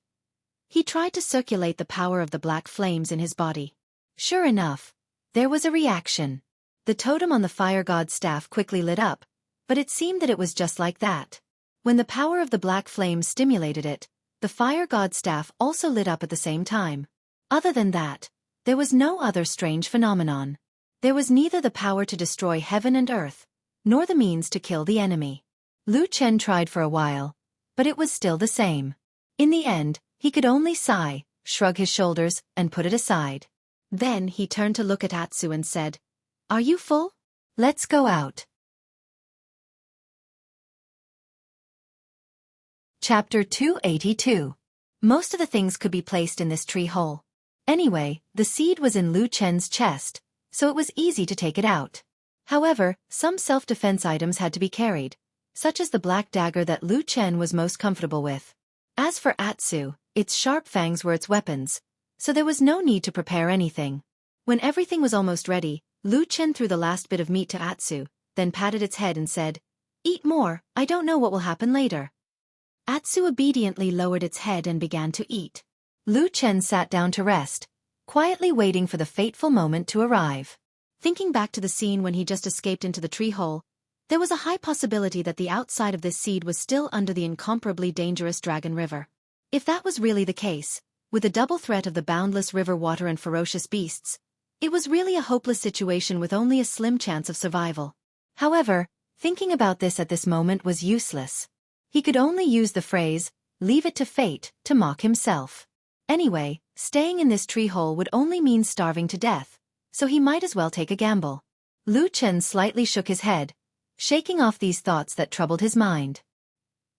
he tried to circulate the power of the black flames in his body. Sure enough, there was a reaction. The totem on the fire god's staff quickly lit up, but it seemed that it was just like that. When the power of the black flames stimulated it, the fire god's staff also lit up at the same time. Other than that, there was no other strange phenomenon. There was neither the power to destroy heaven and earth, nor the means to kill the enemy. Lu Chen tried for a while, but it was still the same. In the end, he could only sigh, shrug his shoulders, and put it aside. Then he turned to look at Atsu and said, "Are you full? Let's go out." Chapter 282. Most of the things could be placed in this tree hole. Anyway, the seed was in Lu Chen's chest, so it was easy to take it out. However, some self-defense items had to be carried, such as the black dagger that Lu Chen was most comfortable with. As for Atsu, its sharp fangs were its weapons, so there was no need to prepare anything. When everything was almost ready, Lu Chen threw the last bit of meat to Atsu, then patted its head and said, "Eat more, I don't know what will happen later." Atsu obediently lowered its head and began to eat. Lu Chen sat down to rest, quietly waiting for the fateful moment to arrive. Thinking back to the scene when he just escaped into the tree hole, there was a high possibility that the outside of this seed was still under the incomparably dangerous Dragon River. If that was really the case, with the double threat of the boundless river water and ferocious beasts, it was really a hopeless situation with only a slim chance of survival. However, thinking about this at this moment was useless. He could only use the phrase, "leave it to fate," to mock himself. Anyway, staying in this tree hole would only mean starving to death, so he might as well take a gamble. Lu Chen slightly shook his head, shaking off these thoughts that troubled his mind.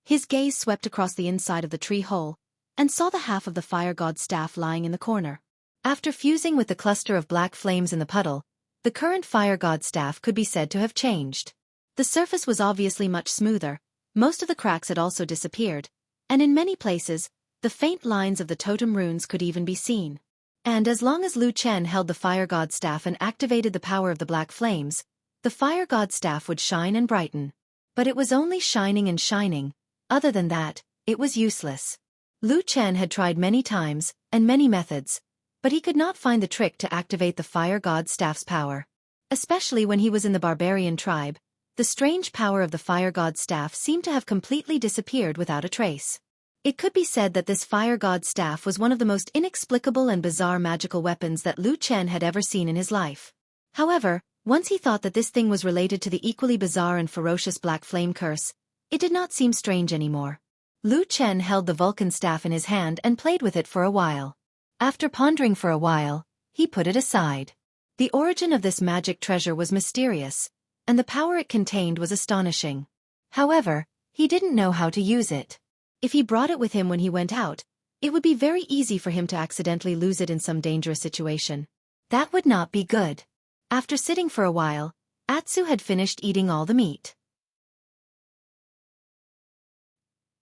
His gaze swept across the inside of the tree hole, and saw the half of the fire god's staff lying in the corner. After fusing with the cluster of black flames in the puddle, the current fire god's staff could be said to have changed. The surface was obviously much smoother, most of the cracks had also disappeared, and in many places, the faint lines of the totem runes could even be seen. And as long as Lu Chen held the fire god's staff and activated the power of the black flames, the fire god's staff would shine and brighten. But it was only shining and shining. Other than that, it was useless. Lu Chen had tried many times, and many methods, but he could not find the trick to activate the fire god's staff's power. Especially when he was in the barbarian tribe, the strange power of the fire god's staff seemed to have completely disappeared without a trace. It could be said that this fire god's staff was one of the most inexplicable and bizarre magical weapons that Lu Chen had ever seen in his life. However, once he thought that this thing was related to the equally bizarre and ferocious black flame curse, it did not seem strange anymore. Lu Chen held the Vulcan staff in his hand and played with it for a while. After pondering for a while, he put it aside. The origin of this magic treasure was mysterious, and the power it contained was astonishing. However, he didn't know how to use it. If he brought it with him when he went out, it would be very easy for him to accidentally lose it in some dangerous situation. That would not be good. After sitting for a while, Atsu had finished eating all the meat.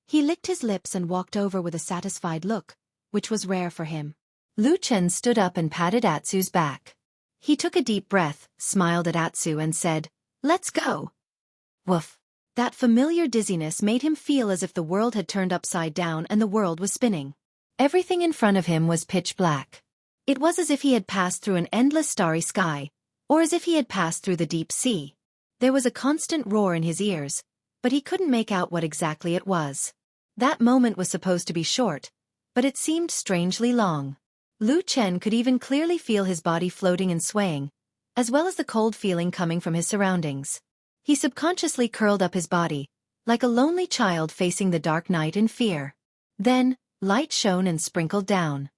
He licked his lips and walked over with a satisfied look, which was rare for him. Lu Chen stood up and patted Atsu's back. He took a deep breath, smiled at Atsu and said, "Let's go." Woof. That familiar dizziness made him feel as if the world had turned upside down and the world was spinning. Everything in front of him was pitch black. It was as if he had passed through an endless starry sky, or as if he had passed through the deep sea. There was a constant roar in his ears, but he couldn't make out what exactly it was. That moment was supposed to be short, but it seemed strangely long. Lu Chen could even clearly feel his body floating and swaying, as well as the cold feeling coming from his surroundings. He subconsciously curled up his body, like a lonely child facing the dark night in fear. Then, light shone and sprinkled down.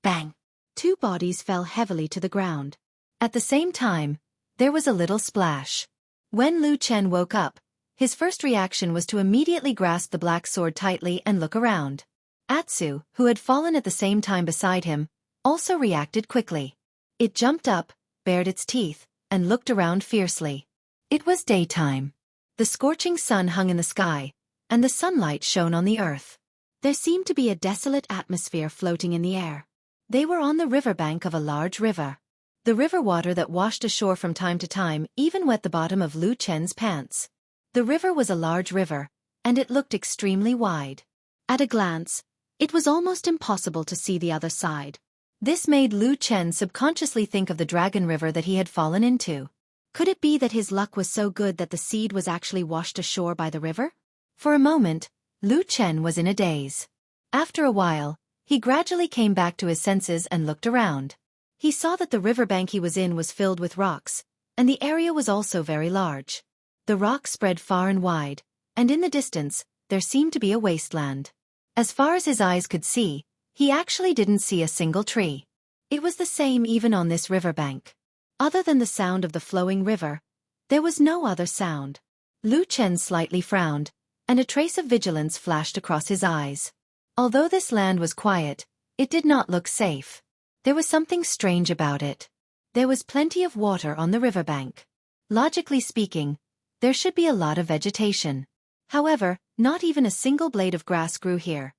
Bang! 2 bodies fell heavily to the ground. At the same time, there was a little splash. When Lu Chen woke up, his first reaction was to immediately grasp the black sword tightly and look around. Atsu, who had fallen at the same time beside him, also reacted quickly. It jumped up, bared its teeth, and looked around fiercely. It was daytime. The scorching sun hung in the sky, and the sunlight shone on the earth. There seemed to be a desolate atmosphere floating in the air. They were on the riverbank of a large river. The river water that washed ashore from time to time even wet the bottom of Lu Chen's pants. The river was a large river, and it looked extremely wide. At a glance, it was almost impossible to see the other side. This made Lu Chen subconsciously think of the dragon river that he had fallen into. Could it be that his luck was so good that the seed was actually washed ashore by the river? For a moment, Lu Chen was in a daze. After a while, he gradually came back to his senses and looked around. He saw that the riverbank he was in was filled with rocks, and the area was also very large. The rocks spread far and wide, and in the distance, there seemed to be a wasteland. As far as his eyes could see, he actually didn't see a single tree. It was the same even on this riverbank. Other than the sound of the flowing river, there was no other sound. Lu Chen slightly frowned, and a trace of vigilance flashed across his eyes. Although this land was quiet, it did not look safe. There was something strange about it. There was plenty of water on the riverbank. Logically speaking, there should be a lot of vegetation. However, not even a single blade of grass grew here,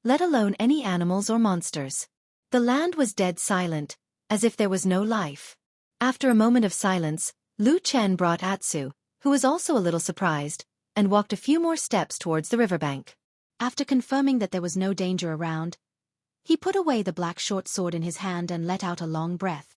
let alone any animals or monsters. The land was dead silent, as if there was no life. After a moment of silence, Lu Chen brought Atsu, who was also a little surprised, and walked a few more steps towards the riverbank. After confirming that there was no danger around, he put away the black short sword in his hand and let out a long breath.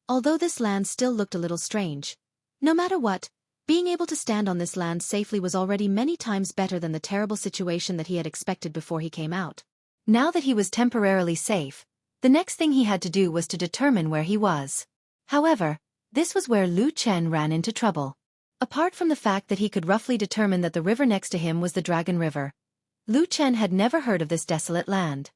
Although this land still looked a little strange, no matter what, being able to stand on this land safely was already many times better than the terrible situation that he had expected before he came out. Now that he was temporarily safe, the next thing he had to do was to determine where he was. However, this was where Lu Chen ran into trouble. Apart from the fact that he could roughly determine that the river next to him was the Dragon River, Lu Chen had never heard of this desolate land.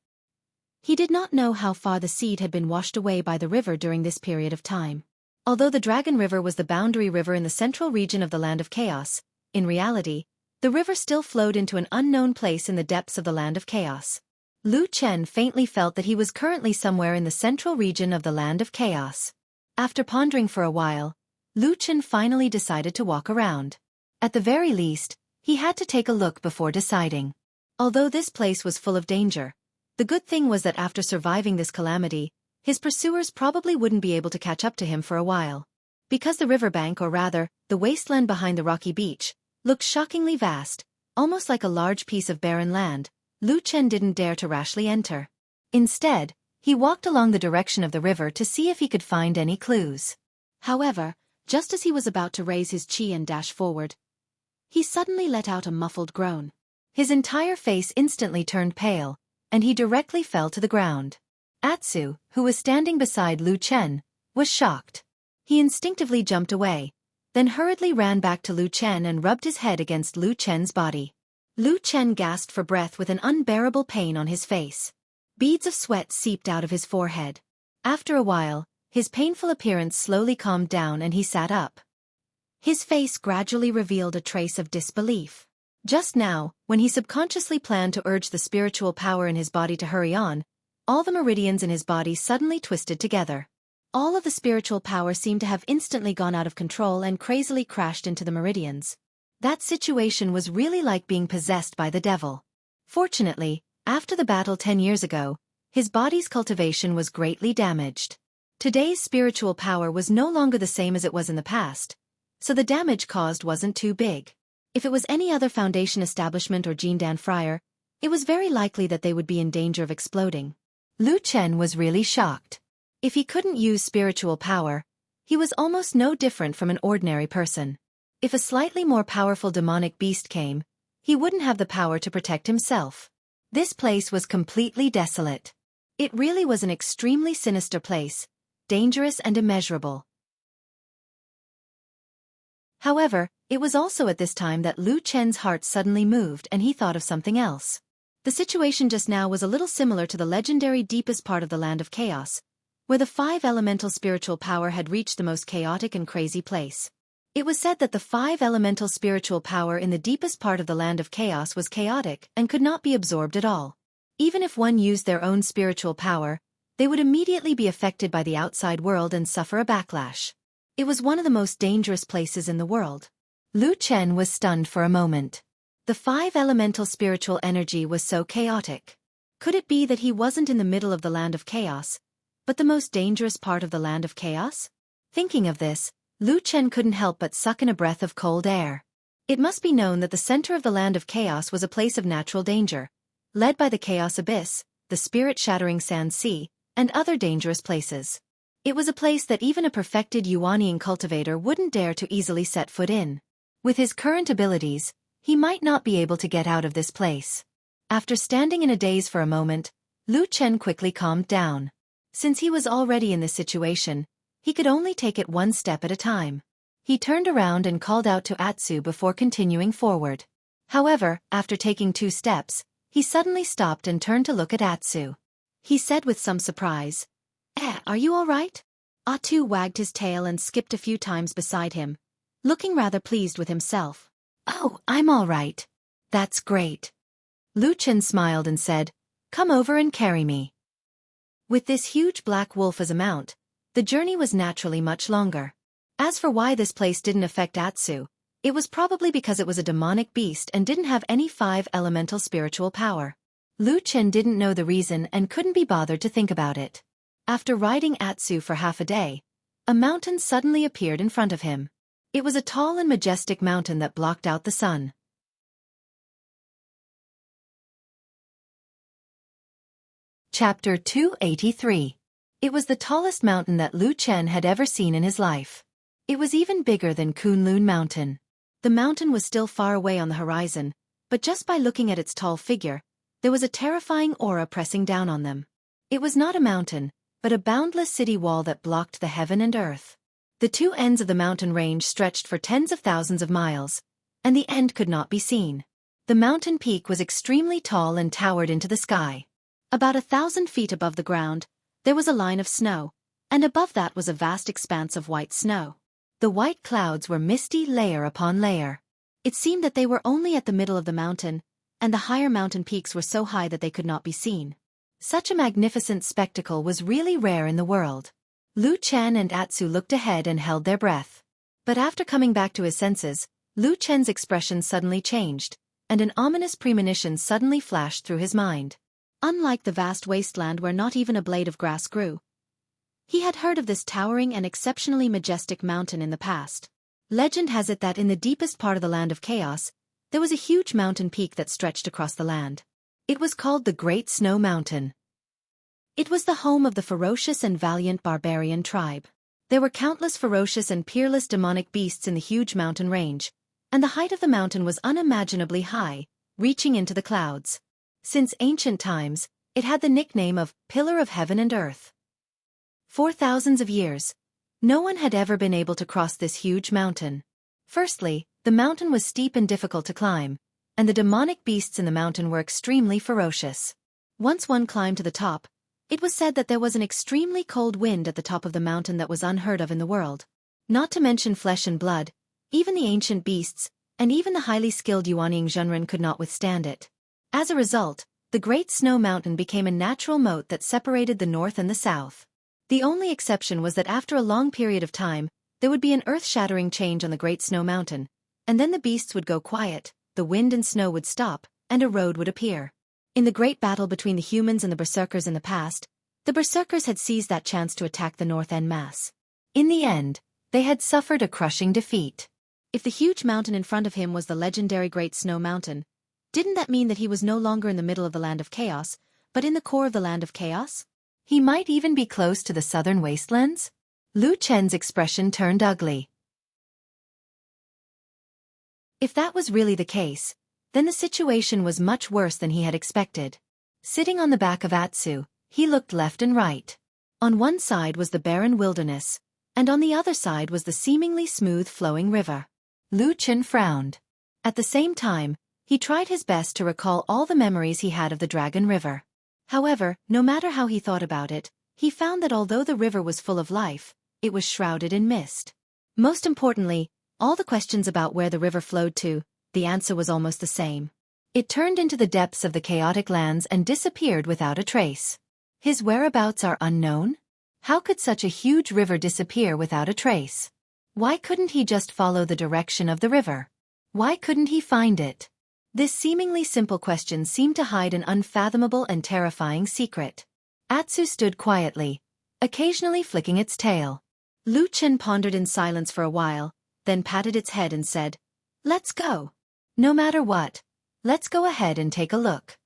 He did not know how far the seed had been washed away by the river during this period of time. Although the Dragon River was the boundary river in the central region of the Land of Chaos, in reality, the river still flowed into an unknown place in the depths of the Land of Chaos. Lu Chen faintly felt that he was currently somewhere in the central region of the Land of Chaos. After pondering for a while, Lu Chen finally decided to walk around. At the very least, he had to take a look before deciding. Although this place was full of danger, the good thing was that after surviving this calamity, his pursuers probably wouldn't be able to catch up to him for a while. Because the riverbank, or rather, the wasteland behind the rocky beach, looked shockingly vast, almost like a large piece of barren land, Lu Chen didn't dare to rashly enter. Instead, He walked along the direction of the river to see if he could find any clues. However, just as he was about to raise his chi and dash forward, he suddenly let out a muffled groan. His entire face instantly turned pale, and he directly fell to the ground. Atsu, who was standing beside Lu Chen, was shocked. He instinctively jumped away, then hurriedly ran back to Lu Chen and rubbed his head against Lu Chen's body. Lu Chen gasped for breath with an unbearable pain on his face. Beads of sweat seeped out of his forehead. After a while, his painful appearance slowly calmed down and he sat up. His face gradually revealed a trace of disbelief. Just now, when he subconsciously planned to urge the spiritual power in his body to hurry on, all the meridians in his body suddenly twisted together. All of the spiritual power seemed to have instantly gone out of control and crazily crashed into the meridians. That situation was really like being possessed by the devil. Fortunately, after the battle 10 years ago, his body's cultivation was greatly damaged. Today's spiritual power was no longer the same as it was in the past, so the damage caused wasn't too big. If it was any other Foundation establishment or Jindan Friar, it was very likely that they would be in danger of exploding. Lu Chen was really shocked. If he couldn't use spiritual power, he was almost no different from an ordinary person. If a slightly more powerful demonic beast came, he wouldn't have the power to protect himself. This place was completely desolate. It really was an extremely sinister place, dangerous and immeasurable. However, it was also at this time that Lu Chen's heart suddenly moved and he thought of something else. The situation just now was a little similar to the legendary deepest part of the Land of Chaos, where the 5 elemental spiritual power had reached the most chaotic and crazy place. It was said that the 5 elemental spiritual power in the deepest part of the Land of Chaos was chaotic and could not be absorbed at all. Even if one used their own spiritual power, they would immediately be affected by the outside world and suffer a backlash. It was one of the most dangerous places in the world. Lu Chen was stunned for a moment. The 5 elemental spiritual energy was so chaotic. Could it be that he wasn't in the middle of the Land of Chaos, but the most dangerous part of the Land of Chaos? Thinking of this, Lu Chen couldn't help but suck in a breath of cold air. It must be known that the center of the Land of Chaos was a place of natural danger, led by the Chaos Abyss, the spirit-shattering Sand Sea, and other dangerous places. It was a place that even a perfected Yuanian cultivator wouldn't dare to easily set foot in. With his current abilities, he might not be able to get out of this place. After standing in a daze for a moment, Lu Chen quickly calmed down. Since he was already in this situation, he could only take it one step at a time. He turned around and called out to Atsu before continuing forward. However, after taking 2 steps, he suddenly stopped and turned to look at Atsu. He said with some surprise, "Are you all right?" Atsu wagged his tail and skipped a few times beside him, looking rather pleased with himself. "Oh, I'm all right. That's great." Lu Chen smiled and said, "Come over and carry me." With this huge black wolf as a mount, the journey was naturally much longer. As for why this place didn't affect Atsu, it was probably because it was a demonic beast and didn't have any 5 elemental spiritual power. Lu Chen didn't know the reason and couldn't be bothered to think about it. After riding Atsu for half a day, a mountain suddenly appeared in front of him. It was a tall and majestic mountain that blocked out the sun. Chapter 283. It was the tallest mountain that Lu Chen had ever seen in his life. It was even bigger than Kunlun Mountain. The mountain was still far away on the horizon, but just by looking at its tall figure, there was a terrifying aura pressing down on them. It was not a mountain, but a boundless city wall that blocked the heaven and earth. The 2 ends of the mountain range stretched for tens of thousands of miles, and the end could not be seen. The mountain peak was extremely tall and towered into the sky. About 1,000 feet above the ground, there was a line of snow, and above that was a vast expanse of white snow. The white clouds were misty layer upon layer. It seemed that they were only at the middle of the mountain, and the higher mountain peaks were so high that they could not be seen. Such a magnificent spectacle was really rare in the world. Lu Chen and Atsu looked ahead and held their breath. But after coming back to his senses, Lu Chen's expression suddenly changed, and an ominous premonition suddenly flashed through his mind. Unlike the vast wasteland where not even a blade of grass grew, he had heard of this towering and exceptionally majestic mountain in the past. Legend has it that in the deepest part of the Land of Chaos, there was a huge mountain peak that stretched across the land. It was called the Great Snow Mountain. It was the home of the ferocious and valiant barbarian tribe. There were countless ferocious and peerless demonic beasts in the huge mountain range, and the height of the mountain was unimaginably high, reaching into the clouds. Since ancient times, it had the nickname of Pillar of Heaven and Earth. For thousands of years, no one had ever been able to cross this huge mountain. Firstly, the mountain was steep and difficult to climb, and the demonic beasts in the mountain were extremely ferocious. Once one climbed to the top, it was said that there was an extremely cold wind at the top of the mountain that was unheard of in the world. Not to mention flesh and blood, even the ancient beasts, and even the highly skilled Yuanying Zhenren could not withstand it. As a result, the Great Snow Mountain became a natural moat that separated the north and the south. The only exception was that after a long period of time, there would be an earth-shattering change on the Great Snow Mountain, and then the beasts would go quiet, the wind and snow would stop, and a road would appear. In the great battle between the humans and the berserkers in the past, the berserkers had seized that chance to attack the north en masse. In the end, they had suffered a crushing defeat. If the huge mountain in front of him was the legendary Great Snow Mountain, didn't that mean that he was no longer in the middle of the Land of Chaos, but in the core of the Land of Chaos? He might even be close to the southern wastelands? Lu Chen's expression turned ugly. If that was really the case, then the situation was much worse than he had expected. Sitting on the back of Atsu, he looked left and right. On one side was the barren wilderness, and on the other side was the seemingly smooth-flowing river. Lu Chen frowned. At the same time, he tried his best to recall all the memories he had of the Dragon River. However, no matter how he thought about it, he found that although the river was full of life, it was shrouded in mist. Most importantly, all the questions about where the river flowed to, the answer was almost the same. It turned into the depths of the chaotic lands and disappeared without a trace. His whereabouts are unknown? How could such a huge river disappear without a trace? Why couldn't he just follow the direction of the river? Why couldn't he find it? This seemingly simple question seemed to hide an unfathomable and terrifying secret. Atsu stood quietly, occasionally flicking its tail. Lu Chen pondered in silence for a while, then patted its head and said, "Let's go. No matter what, let's go ahead and take a look."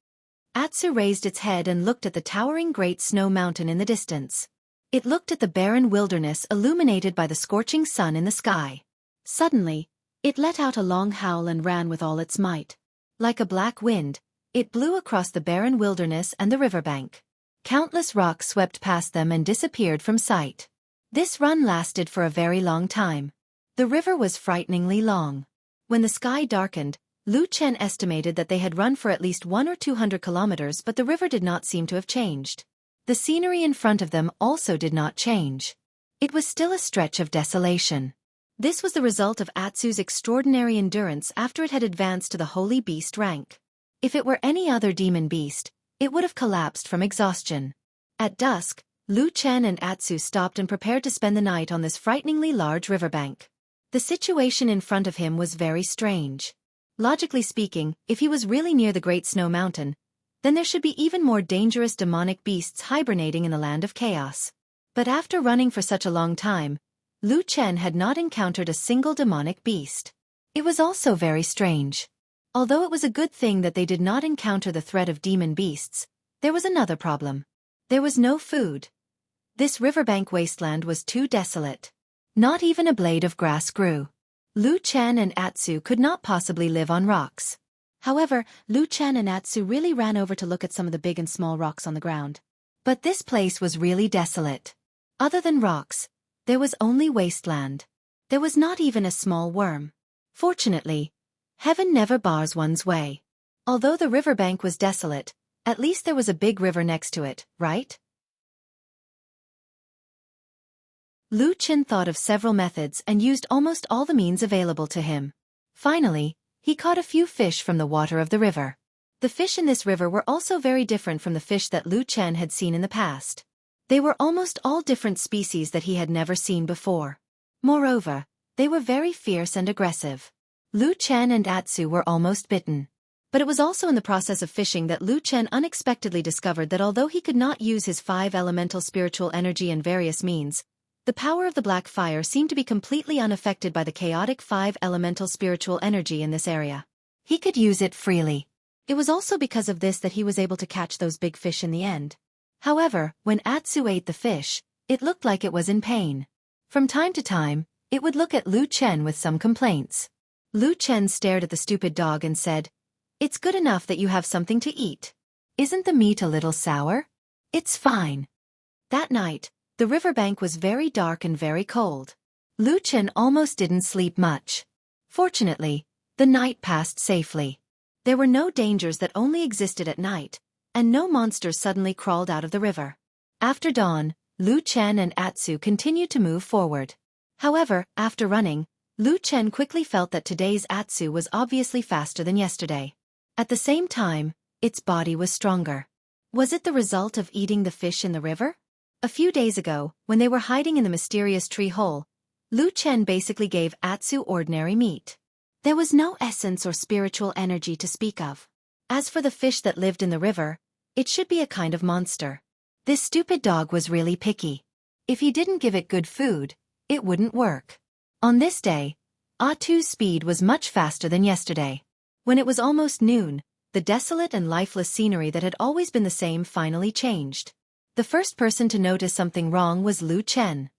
Atsu raised its head and looked at the towering Great Snow Mountain in the distance. It looked at the barren wilderness illuminated by the scorching sun in the sky. Suddenly, it let out a long howl and ran with all its might. Like a black wind, it blew across the barren wilderness and the riverbank. Countless rocks swept past them and disappeared from sight. This run lasted for a very long time. The river was frighteningly long. When the sky darkened, Lu Chen estimated that they had run for at least 100 or 200 kilometers, but the river did not seem to have changed. The scenery in front of them also did not change. It was still a stretch of desolation. This was the result of Atsu's extraordinary endurance after it had advanced to the Holy Beast rank. If it were any other demon beast, it would have collapsed from exhaustion. At dusk, Lu Chen and Atsu stopped and prepared to spend the night on this frighteningly large riverbank. The situation in front of him was very strange. Logically speaking, if he was really near the Great Snow Mountain, then there should be even more dangerous demonic beasts hibernating in the Land of Chaos. But after running for such a long time, Lu Chen had not encountered a single demonic beast. It was also very strange. Although it was a good thing that they did not encounter the threat of demon beasts, there was another problem. There was no food. This riverbank wasteland was too desolate. Not even a blade of grass grew. Lu Chen and Atsu could not possibly live on rocks. However, Lu Chen and Atsu really ran over to look at some of the big and small rocks on the ground. But this place was really desolate. Other than rocks, there was only wasteland. There was not even a small worm. Fortunately, heaven never bars one's way. Although the riverbank was desolate, at least there was a big river next to it, right? Lu Chen thought of several methods and used almost all the means available to him. Finally, he caught a few fish from the water of the river. The fish in this river were also very different from the fish that Lu Chen had seen in the past. They were almost all different species that he had never seen before. Moreover, they were very fierce and aggressive. Lu Chen and Atsu were almost bitten. But it was also in the process of fishing that Lu Chen unexpectedly discovered that although he could not use his 5 elemental spiritual energy in various means, the power of the black fire seemed to be completely unaffected by the chaotic 5 elemental spiritual energy in this area. He could use it freely. It was also because of this that he was able to catch those big fish in the end. However, when Atsu ate the fish, it looked like it was in pain. From time to time, it would look at Lu Chen with some complaints. Lu Chen stared at the stupid dog and said, "It's good enough that you have something to eat. Isn't the meat a little sour? It's fine." That night, the riverbank was very dark and very cold. Lu Chen almost didn't sleep much. Fortunately, the night passed safely. There were no dangers that only existed at night, and no monsters suddenly crawled out of the river. After dawn, Lu Chen and Atsu continued to move forward. However, after running, Lu Chen quickly felt that today's Atsu was obviously faster than yesterday. At the same time, its body was stronger. Was it the result of eating the fish in the river? A few days ago, when they were hiding in the mysterious tree hole, Lu Chen basically gave Atsu ordinary meat. There was no essence or spiritual energy to speak of. As for the fish that lived in the river, it should be a kind of monster. This stupid dog was really picky. If he didn't give it good food, it wouldn't work. On this day, Atsu's speed was much faster than yesterday. When it was almost noon, the desolate and lifeless scenery that had always been the same finally changed. The first person to notice something wrong was Lu Chen.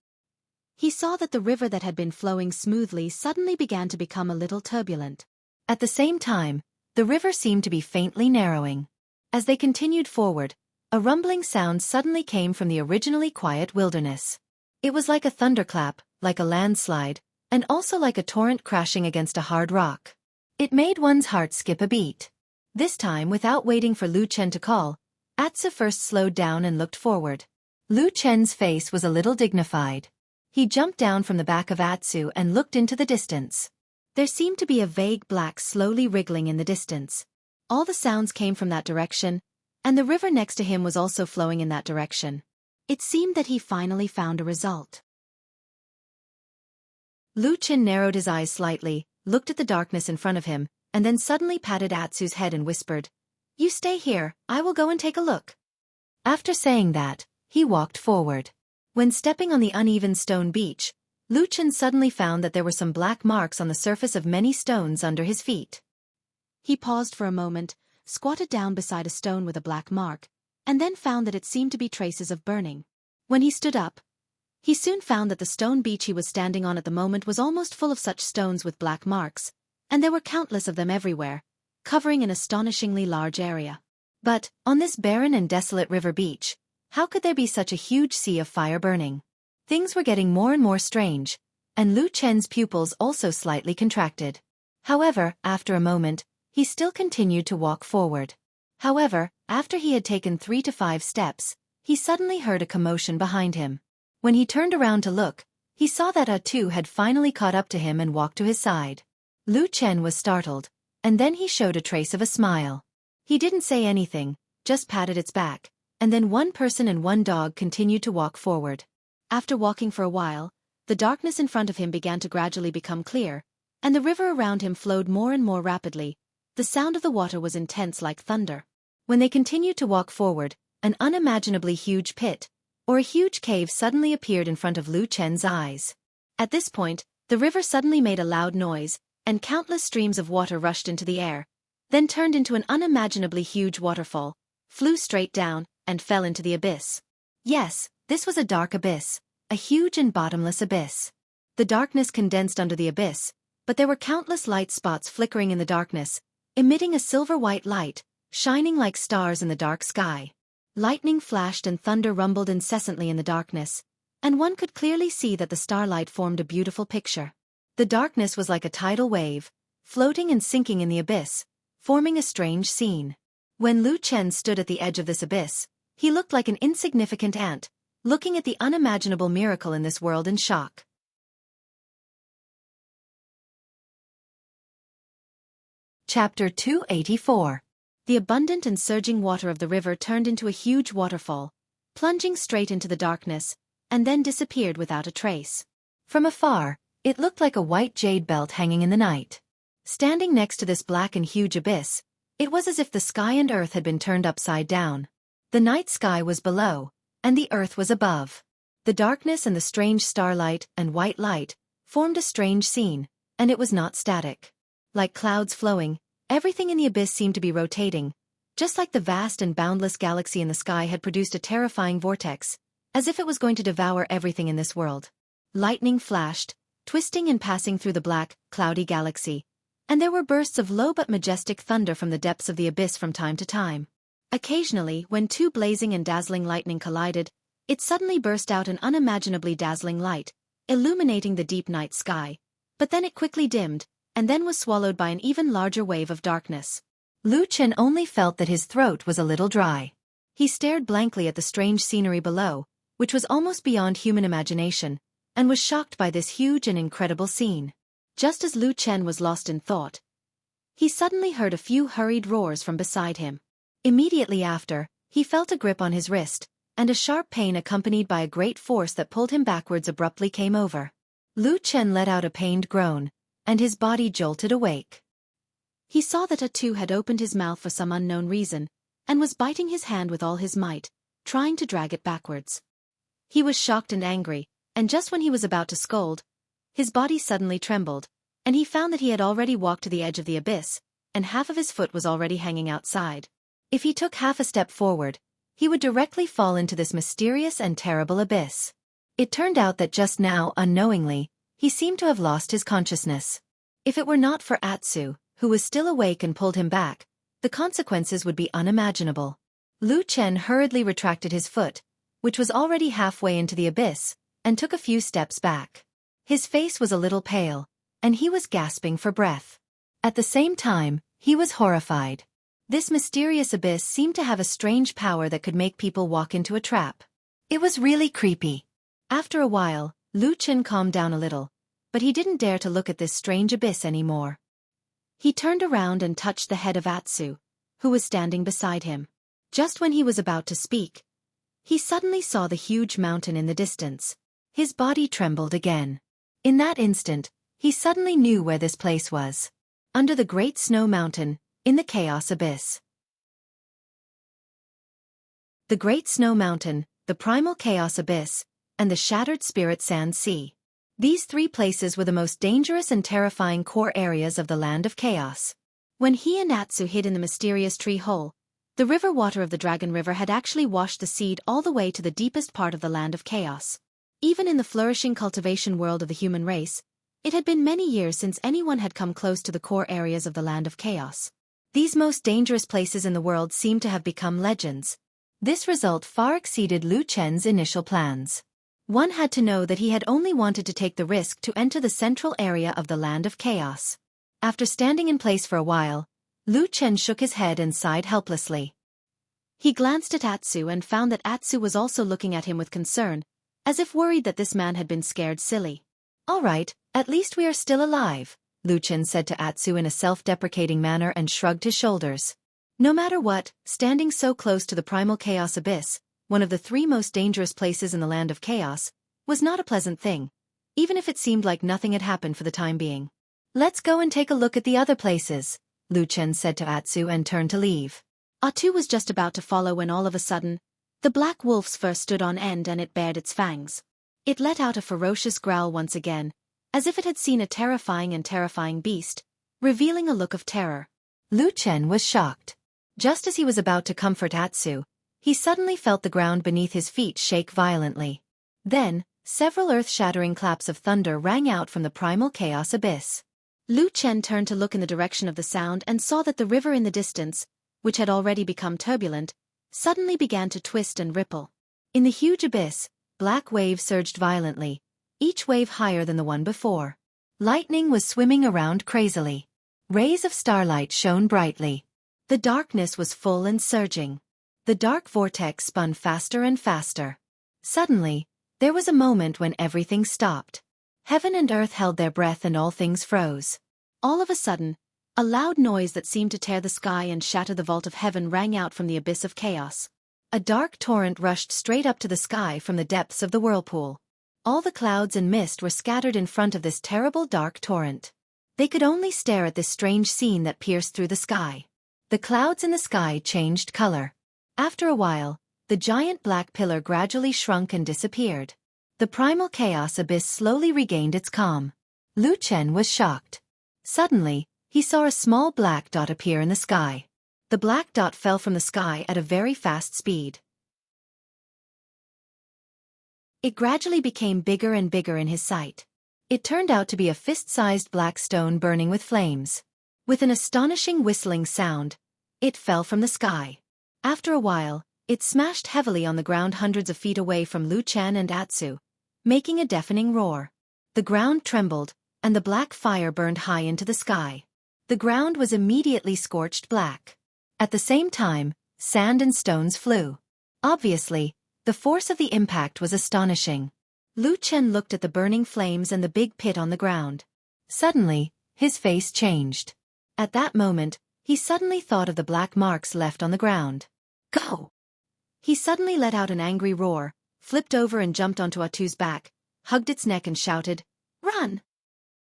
He saw that the river that had been flowing smoothly suddenly began to become a little turbulent. At the same time, the river seemed to be faintly narrowing. As they continued forward, a rumbling sound suddenly came from the originally quiet wilderness. It was like a thunderclap, like a landslide, and also like a torrent crashing against a hard rock. It made one's heart skip a beat. This time, without waiting for Lu Chen to call, Atsu first slowed down and looked forward. Lu Chen's face was a little dignified. He jumped down from the back of Atsu and looked into the distance. There seemed to be a vague black slowly wriggling in the distance. All the sounds came from that direction, and the river next to him was also flowing in that direction. It seemed that he finally found a result. Lu Chen narrowed his eyes slightly, looked at the darkness in front of him, and then suddenly patted Atsu's head and whispered, "You stay here, I will go and take a look." After saying that, he walked forward. When stepping on the uneven stone beach, Lu Chen suddenly found that there were some black marks on the surface of many stones under his feet. He paused for a moment, squatted down beside a stone with a black mark, and then found that it seemed to be traces of burning. When he stood up, he soon found that the stone beach he was standing on at the moment was almost full of such stones with black marks, and there were countless of them everywhere, covering an astonishingly large area. But, on this barren and desolate river beach, how could there be such a huge sea of fire burning? Things were getting more and more strange, and Lu Chen's pupils also slightly contracted. However, after a moment, he still continued to walk forward. However, after he had taken 3 to 5 steps, he suddenly heard a commotion behind him. When he turned around to look, he saw that Atsu had finally caught up to him and walked to his side. Lu Chen was startled, and then he showed a trace of a smile. He didn't say anything, just patted its back, and then one person and one dog continued to walk forward. After walking for a while, the darkness in front of him began to gradually become clear, and the river around him flowed more and more rapidly. The sound of the water was intense like thunder. When they continued to walk forward, an unimaginably huge pit, or a huge cave suddenly appeared in front of Lu Chen's eyes. At this point, the river suddenly made a loud noise, and countless streams of water rushed into the air, then turned into an unimaginably huge waterfall, flew straight down, and fell into the abyss. Yes, this was a dark abyss, a huge and bottomless abyss. The darkness condensed under the abyss, but there were countless light spots flickering in the darkness, emitting a silver-white light, shining like stars in the dark sky. Lightning flashed and thunder rumbled incessantly in the darkness, and one could clearly see that the starlight formed a beautiful picture. The darkness was like a tidal wave, floating and sinking in the abyss, forming a strange scene. When Lu Chen stood at the edge of this abyss, he looked like an insignificant ant, looking at the unimaginable miracle in this world in shock. Chapter 284. The abundant and surging water of the river turned into a huge waterfall, plunging straight into the darkness, and then disappeared without a trace. From afar, it looked like a white jade belt hanging in the night. Standing next to this black and huge abyss, it was as if the sky and earth had been turned upside down. The night sky was below, and the earth was above. The darkness and the strange starlight and white light formed a strange scene, and it was not static. Like clouds flowing, everything in the abyss seemed to be rotating, Just like the vast and boundless galaxy in the sky had produced a terrifying vortex, as if it was going to devour everything in this world. Lightning flashed, twisting and passing through the black, cloudy galaxy, and there were bursts of low but majestic thunder from the depths of the abyss from time to time. Occasionally, when two blazing and dazzling lightning collided, it suddenly burst out an unimaginably dazzling light, illuminating the deep night sky, but then it quickly dimmed, and then was swallowed by an even larger wave of darkness. Lu Chen only felt that his throat was a little dry. He stared blankly at the strange scenery below, which was almost beyond human imagination, and was shocked by this huge and incredible scene. Just as Lu Chen was lost in thought, he suddenly heard a few hurried roars from beside him. Immediately after, he felt a grip on his wrist, and a sharp pain accompanied by a great force that pulled him backwards abruptly came over. Lu Chen let out a pained groan, and his body jolted awake. He saw that Atu had opened his mouth for some unknown reason, and was biting his hand with all his might, trying to drag it backwards. He was shocked and angry, and just when he was about to scold, his body suddenly trembled, and he found that he had already walked to the edge of the abyss, and half of his foot was already hanging outside. If he took half a step forward, he would directly fall into this mysterious and terrible abyss. It turned out that just now, unknowingly, he seemed to have lost his consciousness. If it were not for Atsu, who was still awake and pulled him back, the consequences would be unimaginable. Lu Chen hurriedly retracted his foot, which was already halfway into the abyss, and took a few steps back. His face was a little pale, and he was gasping for breath. At the same time, he was horrified. This mysterious abyss seemed to have a strange power that could make people walk into a trap. It was really creepy. After a while, Lu Chen calmed down a little, but he didn't dare to look at this strange abyss anymore. He turned around and touched the head of Atsu, who was standing beside him. Just when he was about to speak, he suddenly saw the huge mountain in the distance. His body trembled again. In that instant, he suddenly knew where this place was. Under the Great Snow Mountain, in the Chaos Abyss. The Great Snow Mountain, the Primal Chaos Abyss, and the Shattered Spirit Sand Sea. These three places were the most dangerous and terrifying core areas of the Land of Chaos. When he and Atsu hid in the mysterious tree hole, the river water of the Dragon River had actually washed the seed all the way to the deepest part of the Land of Chaos. Even in the flourishing cultivation world of the human race, it had been many years since anyone had come close to the core areas of the Land of Chaos. These most dangerous places in the world seemed to have become legends. This result far exceeded Lu Chen's initial plans. One had to know that he had only wanted to take the risk to enter the central area of the Land of Chaos. After standing in place for a while, Lu Chen shook his head and sighed helplessly. He glanced at Atsu and found that Atsu was also looking at him with concern, as if worried that this man had been scared silly. "All right, at least we are still alive," Lu Chen said to Atsu in a self-deprecating manner and shrugged his shoulders. No matter what, standing so close to the Primal Chaos Abyss, one of the three most dangerous places in the Land of Chaos, was not a pleasant thing, even if it seemed like nothing had happened for the time being. "Let's go and take a look at the other places," Lu Chen said to Atsu and turned to leave. Atsu was just about to follow when all of a sudden, the black wolf's fur stood on end and it bared its fangs. It let out a ferocious growl once again, as if it had seen a terrifying beast, revealing a look of terror. Lu Chen was shocked. Just as he was about to comfort Atsu, he suddenly felt the ground beneath his feet shake violently. Then, several earth-shattering claps of thunder rang out from the Primal Chaos Abyss. Lu Chen turned to look in the direction of the sound and saw that the river in the distance, which had already become turbulent, suddenly began to twist and ripple. In the huge abyss, black waves surged violently, each wave higher than the one before. Lightning was swimming around crazily. Rays of starlight shone brightly. The darkness was full and surging. The dark vortex spun faster and faster. Suddenly, there was a moment when everything stopped. Heaven and earth held their breath and all things froze. All of a sudden, a loud noise that seemed to tear the sky and shatter the vault of heaven rang out from the abyss of chaos. A dark torrent rushed straight up to the sky from the depths of the whirlpool. All the clouds and mist were scattered in front of this terrible dark torrent. They could only stare at this strange scene that pierced through the sky. The clouds in the sky changed color. After a while, the giant black pillar gradually shrunk and disappeared. The Primal Chaos Abyss slowly regained its calm. Lu Chen was shocked. Suddenly, he saw a small black dot appear in the sky. The black dot fell from the sky at a very fast speed. It gradually became bigger and bigger in his sight. It turned out to be a fist-sized black stone burning with flames. With an astonishing whistling sound, it fell from the sky. After a while, it smashed heavily on the ground hundreds of feet away from Lu Chen and Atsu, making a deafening roar. The ground trembled, and the black fire burned high into the sky. The ground was immediately scorched black. At the same time, sand and stones flew. Obviously, the force of the impact was astonishing. Lu Chen looked at the burning flames and the big pit on the ground. Suddenly, his face changed. At that moment, he suddenly thought of the black marks left on the ground. Go! He suddenly let out an angry roar, flipped over and jumped onto Atsu's back, hugged its neck and shouted, "Run!"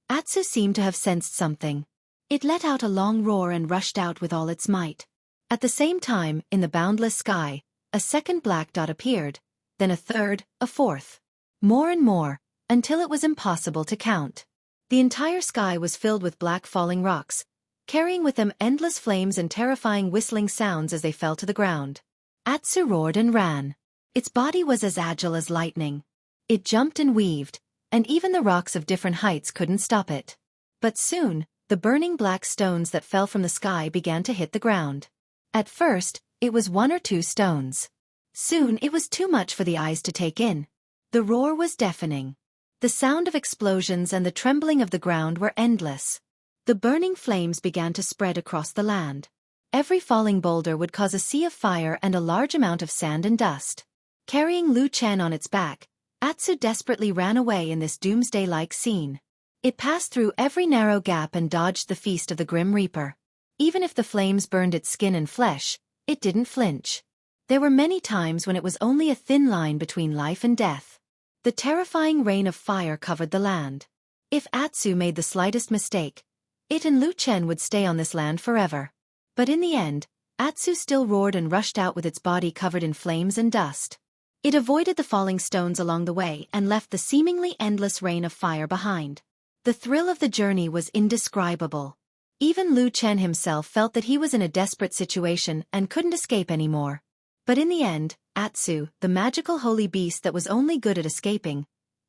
Atsu seemed to have sensed something. It let out a long roar and rushed out with all its might. At the same time, in the boundless sky, a second black dot appeared, then a third, a fourth. More and more, until it was impossible to count. The entire sky was filled with black falling rocks, carrying with them endless flames and terrifying whistling sounds as they fell to the ground. Atsu roared and ran. Its body was as agile as lightning. It jumped and weaved, and even the rocks of different heights couldn't stop it. But soon, the burning black stones that fell from the sky began to hit the ground. At first, it was one or two stones. Soon it was too much for the eyes to take in. The roar was deafening. The sound of explosions and the trembling of the ground were endless. The burning flames began to spread across the land. Every falling boulder would cause a sea of fire and a large amount of sand and dust. Carrying Lu Chen on its back, Atsu desperately ran away in this doomsday-like scene. It passed through every narrow gap and dodged the feast of the Grim Reaper. Even if the flames burned its skin and flesh, it didn't flinch. There were many times when it was only a thin line between life and death. The terrifying rain of fire covered the land. If Atsu made the slightest mistake, it and Lu Chen would stay on this land forever. But in the end, Atsu still roared and rushed out with its body covered in flames and dust. It avoided the falling stones along the way and left the seemingly endless rain of fire behind. The thrill of the journey was indescribable. Even Lu Chen himself felt that he was in a desperate situation and couldn't escape anymore. But in the end, Atsu, the magical holy beast that was only good at escaping,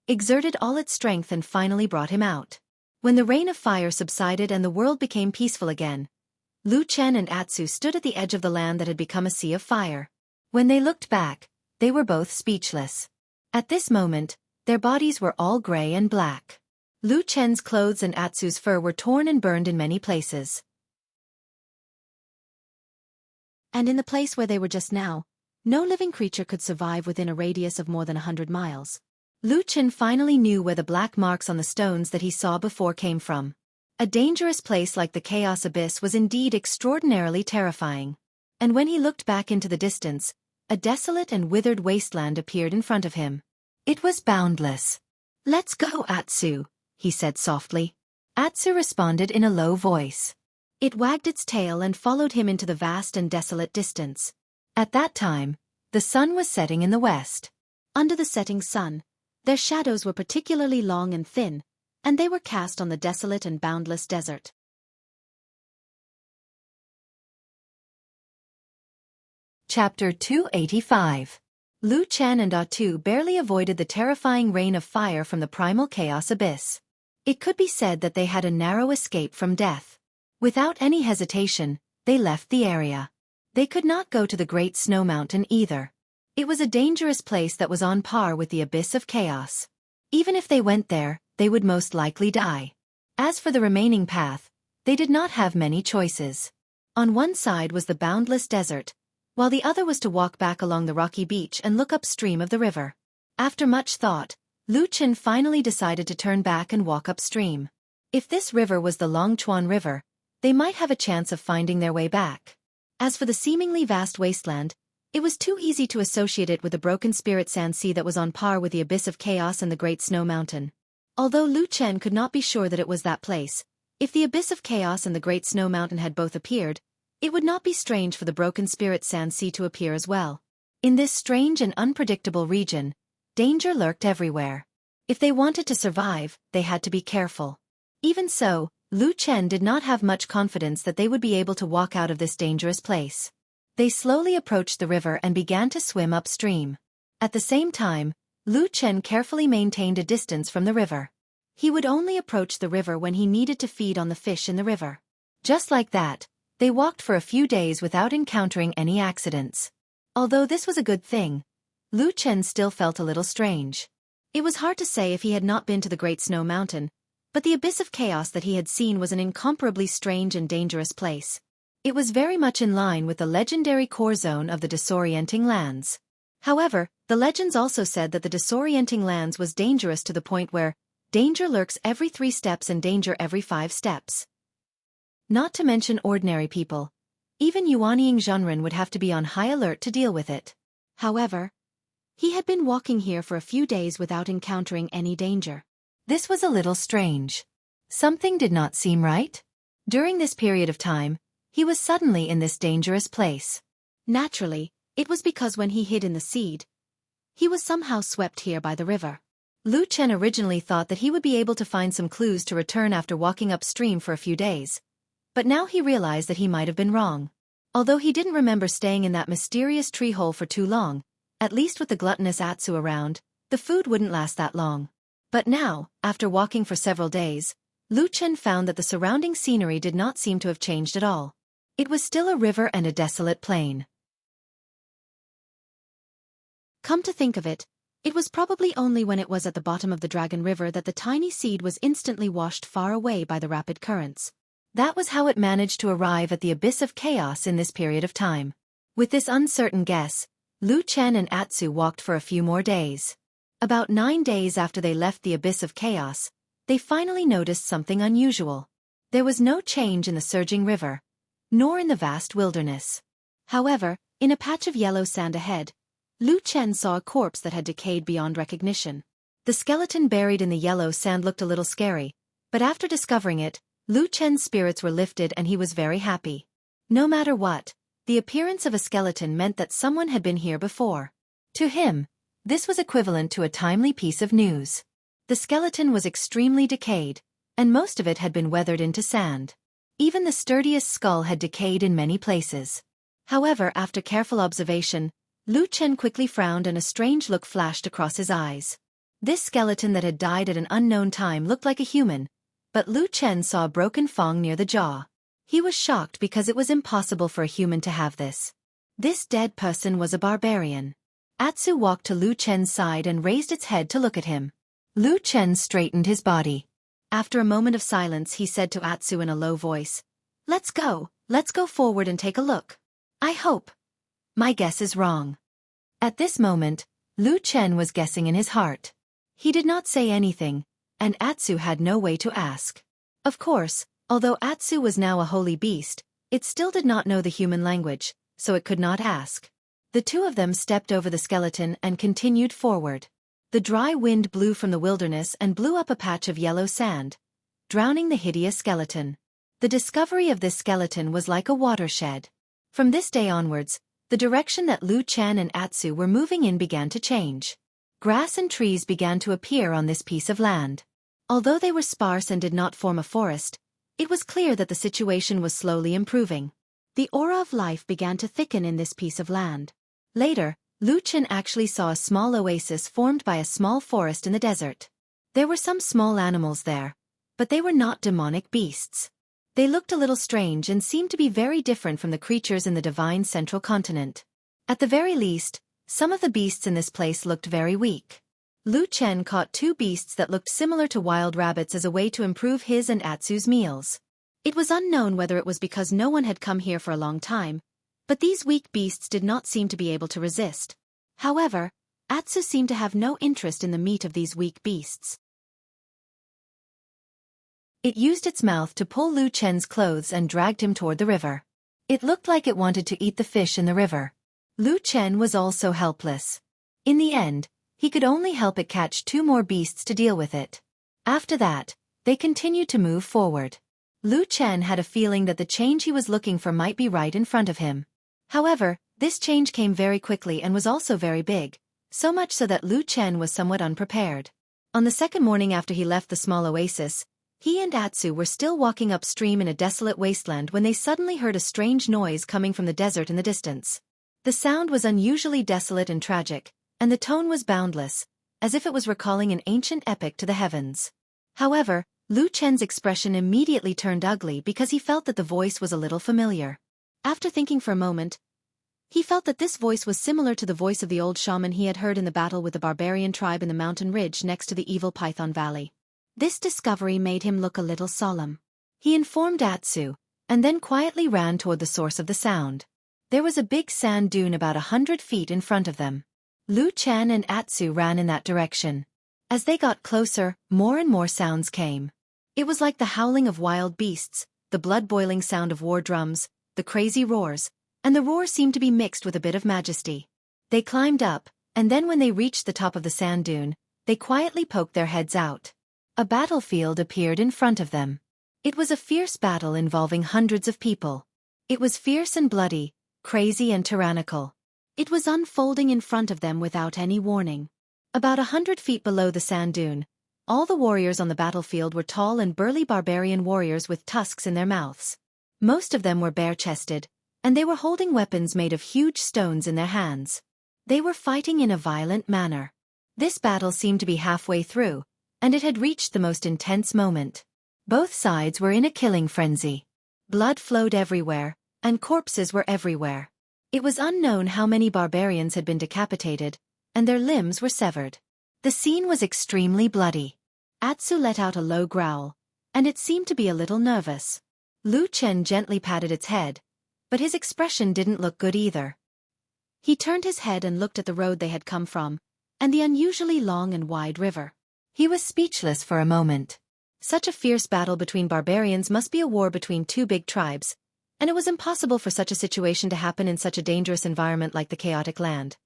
exerted all its strength and finally brought him out. When the rain of fire subsided and the world became peaceful again, Lu Chen and Atsu stood at the edge of the land that had become a sea of fire. When they looked back, they were both speechless. At this moment, their bodies were all gray and black. Lu Chen's clothes and Atsu's fur were torn and burned in many places. And in the place where they were just now, no living creature could survive within a radius of more than 100 miles. Lu Chen finally knew where the black marks on the stones that he saw before came from. A dangerous place like the Chaos Abyss was indeed extraordinarily terrifying. And when he looked back into the distance, a desolate and withered wasteland appeared in front of him. It was boundless. "Let's go, Atsu," he said softly. Atsu responded in a low voice. It wagged its tail and followed him into the vast and desolate distance. At that time, the sun was setting in the west. Under the setting sun, their shadows were particularly long and thin, and they were cast on the desolate and boundless desert. Chapter 285. Lu Chen and Atsu barely avoided the terrifying rain of fire from the primal chaos abyss. It could be said that they had a narrow escape from death. Without any hesitation, they left the area. They could not go to the Great Snow Mountain either. It was a dangerous place that was on par with the abyss of chaos. Even if they went there, they would most likely die. As for the remaining path, they did not have many choices. On one side was the boundless desert, while the other was to walk back along the rocky beach and look upstream of the river. After much thought, Lu Chen finally decided to turn back and walk upstream. If this river was the Longchuan River, they might have a chance of finding their way back. As for the seemingly vast wasteland, it was too easy to associate it with the broken spirit sand sea that was on par with the abyss of chaos and the Great Snow Mountain. Although Lu Chen could not be sure that it was that place, if the abyss of chaos and the Great Snow Mountain had both appeared, it would not be strange for the broken spirit sand sea to appear as well. In this strange and unpredictable region, danger lurked everywhere. If they wanted to survive, they had to be careful. Even so, Lu Chen did not have much confidence that they would be able to walk out of this dangerous place. They slowly approached the river and began to swim upstream. At the same time, Lu Chen carefully maintained a distance from the river. He would only approach the river when he needed to feed on the fish in the river. Just like that, they walked for a few days without encountering any accidents. Although this was a good thing, Lu Chen still felt a little strange. It was hard to say if he had not been to the Great Snow Mountain, but the abyss of chaos that he had seen was an incomparably strange and dangerous place. It was very much in line with the legendary core zone of the disorienting lands. However, the legends also said that the disorienting lands was dangerous to the point where danger lurks every 3 steps and danger every 5 steps. Not to mention ordinary people. Even Yuanying Zhenren would have to be on high alert to deal with it. However, he had been walking here for a few days without encountering any danger. This was a little strange. Something did not seem right. During this period of time, he was suddenly in this dangerous place. Naturally, it was because when he hid in the seed, he was somehow swept here by the river. Lu Chen originally thought that he would be able to find some clues to return after walking upstream for a few days. But now he realized that he might have been wrong. Although he didn't remember staying in that mysterious tree hole for too long, at least with the gluttonous Atsu around, the food wouldn't last that long. But now, after walking for several days, Lu Chen found that the surrounding scenery did not seem to have changed at all. It was still a river and a desolate plain. Come to think of it, it was probably only when it was at the bottom of the Dragon River that the tiny seed was instantly washed far away by the rapid currents. That was how it managed to arrive at the abyss of chaos in this period of time. With this uncertain guess, Lu Chen and Atsu walked for a few more days. About 9 days after they left the abyss of chaos, they finally noticed something unusual. There was no change in the surging river, nor in the vast wilderness. However, in a patch of yellow sand ahead, Lu Chen saw a corpse that had decayed beyond recognition. The skeleton buried in the yellow sand looked a little scary, but after discovering it, Lu Chen's spirits were lifted and he was very happy. No matter what, the appearance of a skeleton meant that someone had been here before. To him, this was equivalent to a timely piece of news. The skeleton was extremely decayed, and most of it had been weathered into sand. Even the sturdiest skull had decayed in many places. However, after careful observation, Lu Chen quickly frowned and a strange look flashed across his eyes. This skeleton that had died at an unknown time looked like a human, but Lu Chen saw a broken fang near the jaw. He was shocked because it was impossible for a human to have this. This dead person was a barbarian. Atsu walked to Lu Chen's side and raised its head to look at him. Lu Chen straightened his body. After a moment of silence, he said to Atsu in a low voice, let's go forward and take a look. I hope my guess is wrong." At this moment, Lu Chen was guessing in his heart. He did not say anything, and Atsu had no way to ask. Of course, although Atsu was now a holy beast, it still did not know the human language, so it could not ask. The two of them stepped over the skeleton and continued forward. The dry wind blew from the wilderness and blew up a patch of yellow sand, drowning the hideous skeleton. The discovery of this skeleton was like a watershed. From this day onwards, the direction that Lu Chen and Atsu were moving in began to change. Grass and trees began to appear on this piece of land. Although they were sparse and did not form a forest, it was clear that the situation was slowly improving. The aura of life began to thicken in this piece of land. Later, Lu Chen actually saw a small oasis formed by a small forest in the desert. There were some small animals there, but they were not demonic beasts. They looked a little strange and seemed to be very different from the creatures in the divine central continent. At the very least, some of the beasts in this place looked very weak. Lu Chen caught 2 beasts that looked similar to wild rabbits as a way to improve his and Atsu's meals. It was unknown whether it was because no one had come here for a long time, but these weak beasts did not seem to be able to resist. However, Atsu seemed to have no interest in the meat of these weak beasts. It used its mouth to pull Lu Chen's clothes and dragged him toward the river. It looked like it wanted to eat the fish in the river. Lu Chen was also helpless. In the end, he could only help it catch 2 more beasts to deal with it. After that, they continued to move forward. Lu Chen had a feeling that the change he was looking for might be right in front of him. However, this change came very quickly and was also very big, so much so that Lu Chen was somewhat unprepared. On the second morning after he left the small oasis, He and Atsu were still walking upstream in a desolate wasteland when they suddenly heard a strange noise coming from the desert in the distance. The sound was unusually desolate and tragic, and the tone was boundless, as if it was recalling an ancient epic to the heavens. However, Lu Chen's expression immediately turned ugly because he felt that the voice was a little familiar. After thinking for a moment, he felt that this voice was similar to the voice of the old shaman he had heard in the battle with the barbarian tribe in the mountain ridge next to the evil Python Valley. This discovery made him look a little solemn. He informed Atsu, and then quietly ran toward the source of the sound. There was a big sand dune about 100 feet in front of them. Lu Chen and Atsu ran in that direction. As they got closer, more and more sounds came. It was like the howling of wild beasts, the blood-boiling sound of war drums, the crazy roars, and the roar seemed to be mixed with a bit of majesty. They climbed up, and then when they reached the top of the sand dune, they quietly poked their heads out. A battlefield appeared in front of them. It was a fierce battle involving hundreds of people. It was fierce and bloody, crazy and tyrannical. It was unfolding in front of them without any warning. About 100 feet below the sand dune, all the warriors on the battlefield were tall and burly barbarian warriors with tusks in their mouths. Most of them were bare-chested, and they were holding weapons made of huge stones in their hands. They were fighting in a violent manner. This battle seemed to be halfway through, and it had reached the most intense moment. Both sides were in a killing frenzy. Blood flowed everywhere, and corpses were everywhere. It was unknown how many barbarians had been decapitated, and their limbs were severed. The scene was extremely bloody. Atsu let out a low growl, and it seemed to be a little nervous. Lu Chen gently patted its head, but his expression didn't look good either. He turned his head and looked at the road they had come from, and the unusually long and wide river. He was speechless for a moment. Such a fierce battle between barbarians must be a war between two big tribes, and it was impossible for such a situation to happen in such a dangerous environment like the chaotic land.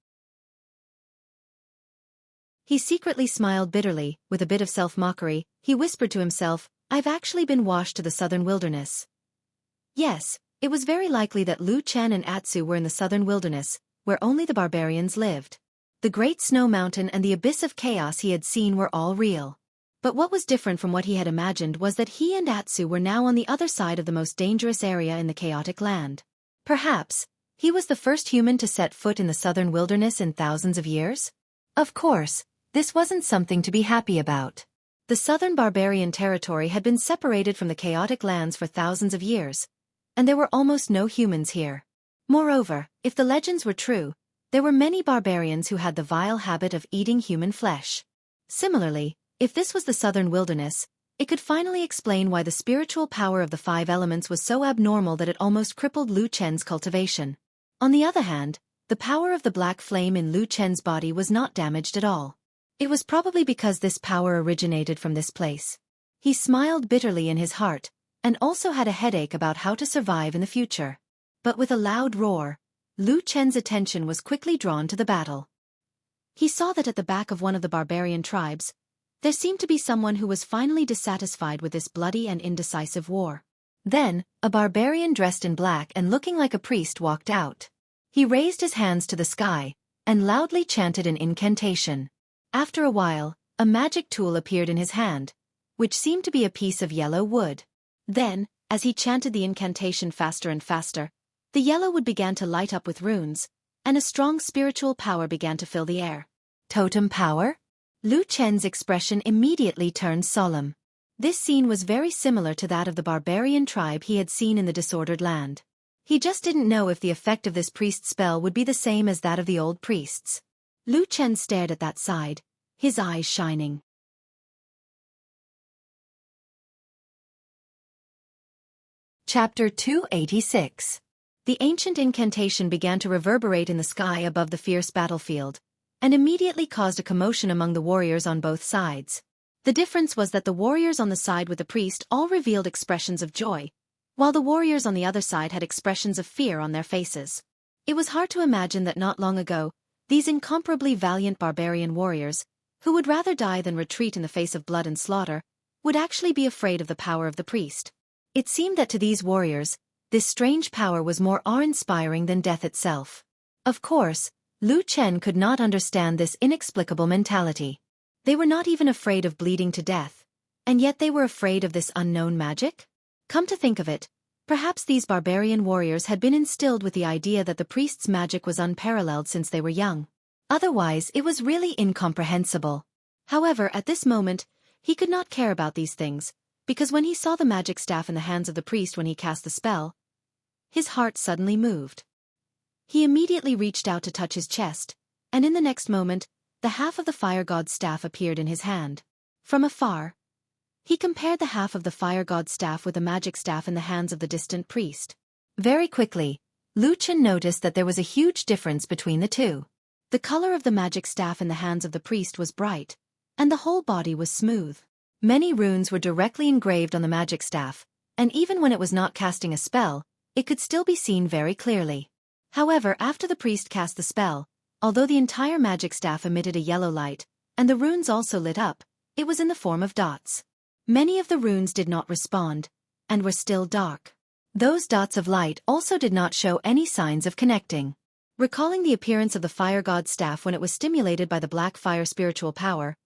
He secretly smiled bitterly, with a bit of self-mockery. He whispered to himself, "I've actually been washed to the southern wilderness." Yes, it was very likely that Lu Chen and Atsu were in the southern wilderness, where only the barbarians lived. The great snow mountain and the abyss of chaos he had seen were all real. But what was different from what he had imagined was that he and Atsu were now on the other side of the most dangerous area in the chaotic land. Perhaps, he was the first human to set foot in the southern wilderness in thousands of years? Of course, this wasn't something to be happy about. The southern barbarian territory had been separated from the chaotic lands for thousands of years, and there were almost no humans here. Moreover, if the legends were true, there were many barbarians who had the vile habit of eating human flesh. Similarly, if this was the southern wilderness, it could finally explain why the spiritual power of the 5 elements was so abnormal that it almost crippled Lu Chen's cultivation. On the other hand, the power of the black flame in Lu Chen's body was not damaged at all. It was probably because this power originated from this place. He smiled bitterly in his heart, and also had a headache about how to survive in the future. But with a loud roar, Lu Chen's attention was quickly drawn to the battle. He saw that at the back of one of the barbarian tribes, there seemed to be someone who was finally dissatisfied with this bloody and indecisive war. Then, a barbarian dressed in black and looking like a priest walked out. He raised his hands to the sky, and loudly chanted an incantation. After a while, a magic tool appeared in his hand, which seemed to be a piece of yellow wood. Then, as he chanted the incantation faster and faster, the yellow wood began to light up with runes, and a strong spiritual power began to fill the air. Totem power? Lu Chen's expression immediately turned solemn. This scene was very similar to that of the barbarian tribe he had seen in the disordered land. He just didn't know if the effect of this priest's spell would be the same as that of the old priests. Lu Chen stared at that side, his eyes shining. Chapter 286. The ancient incantation began to reverberate in the sky above the fierce battlefield, and immediately caused a commotion among the warriors on both sides. The difference was that the warriors on the side with the priest all revealed expressions of joy, while the warriors on the other side had expressions of fear on their faces. It was hard to imagine that not long ago, these incomparably valiant barbarian warriors, who would rather die than retreat in the face of blood and slaughter, would actually be afraid of the power of the priest. It seemed that to these warriors, this strange power was more awe-inspiring than death itself. Of course, Lu Chen could not understand this inexplicable mentality. They were not even afraid of bleeding to death, And yet they were afraid of this unknown magic? Come to think of it, perhaps these barbarian warriors had been instilled with the idea that the priest's magic was unparalleled since they were young. Otherwise, it was really incomprehensible. However, at this moment, he could not care about these things, because when he saw the magic staff in the hands of the priest when he cast the spell, his heart suddenly moved. He immediately reached out to touch his chest, and in the next moment, the half of the fire god's staff appeared in his hand. From afar, he compared the half of the fire god's staff with the magic staff in the hands of the distant priest. Very quickly, Lu Chen noticed that there was a huge difference between the two. The color of the magic staff in the hands of the priest was bright, and the whole body was smooth. Many runes were directly engraved on the magic staff, and even when it was not casting a spell, it could still be seen very clearly. However, after the priest cast the spell, although the entire magic staff emitted a yellow light, and the runes also lit up, it was in the form of dots. Many of the runes did not respond, and were still dark. Those dots of light also did not show any signs of connecting. Recalling the appearance of the fire god's staff when it was stimulated by the black fire spiritual power,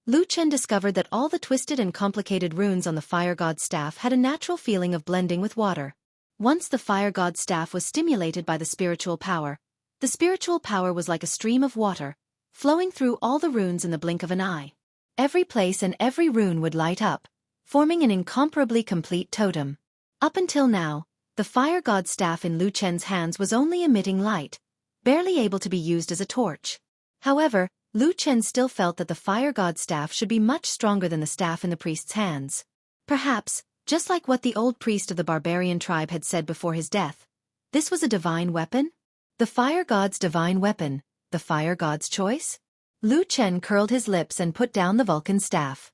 Lu Chen discovered that all the twisted and complicated runes on the fire god's staff had a natural feeling of blending with water. Once the fire god's staff was stimulated by the spiritual power was like a stream of water, flowing through all the runes in the blink of an eye. Every place and every rune would light up, forming an incomparably complete totem. Up until now, the fire god's staff in Lu Chen's hands was only emitting light, barely able to be used as a torch. However, Lu Chen still felt that the fire god's staff should be much stronger than the staff in the priest's hands. Perhaps, just like what the old priest of the barbarian tribe had said before his death, this was a divine weapon? The fire god's divine weapon, the fire god's choice? Lu Chen curled his lips and put down the Vulcan staff.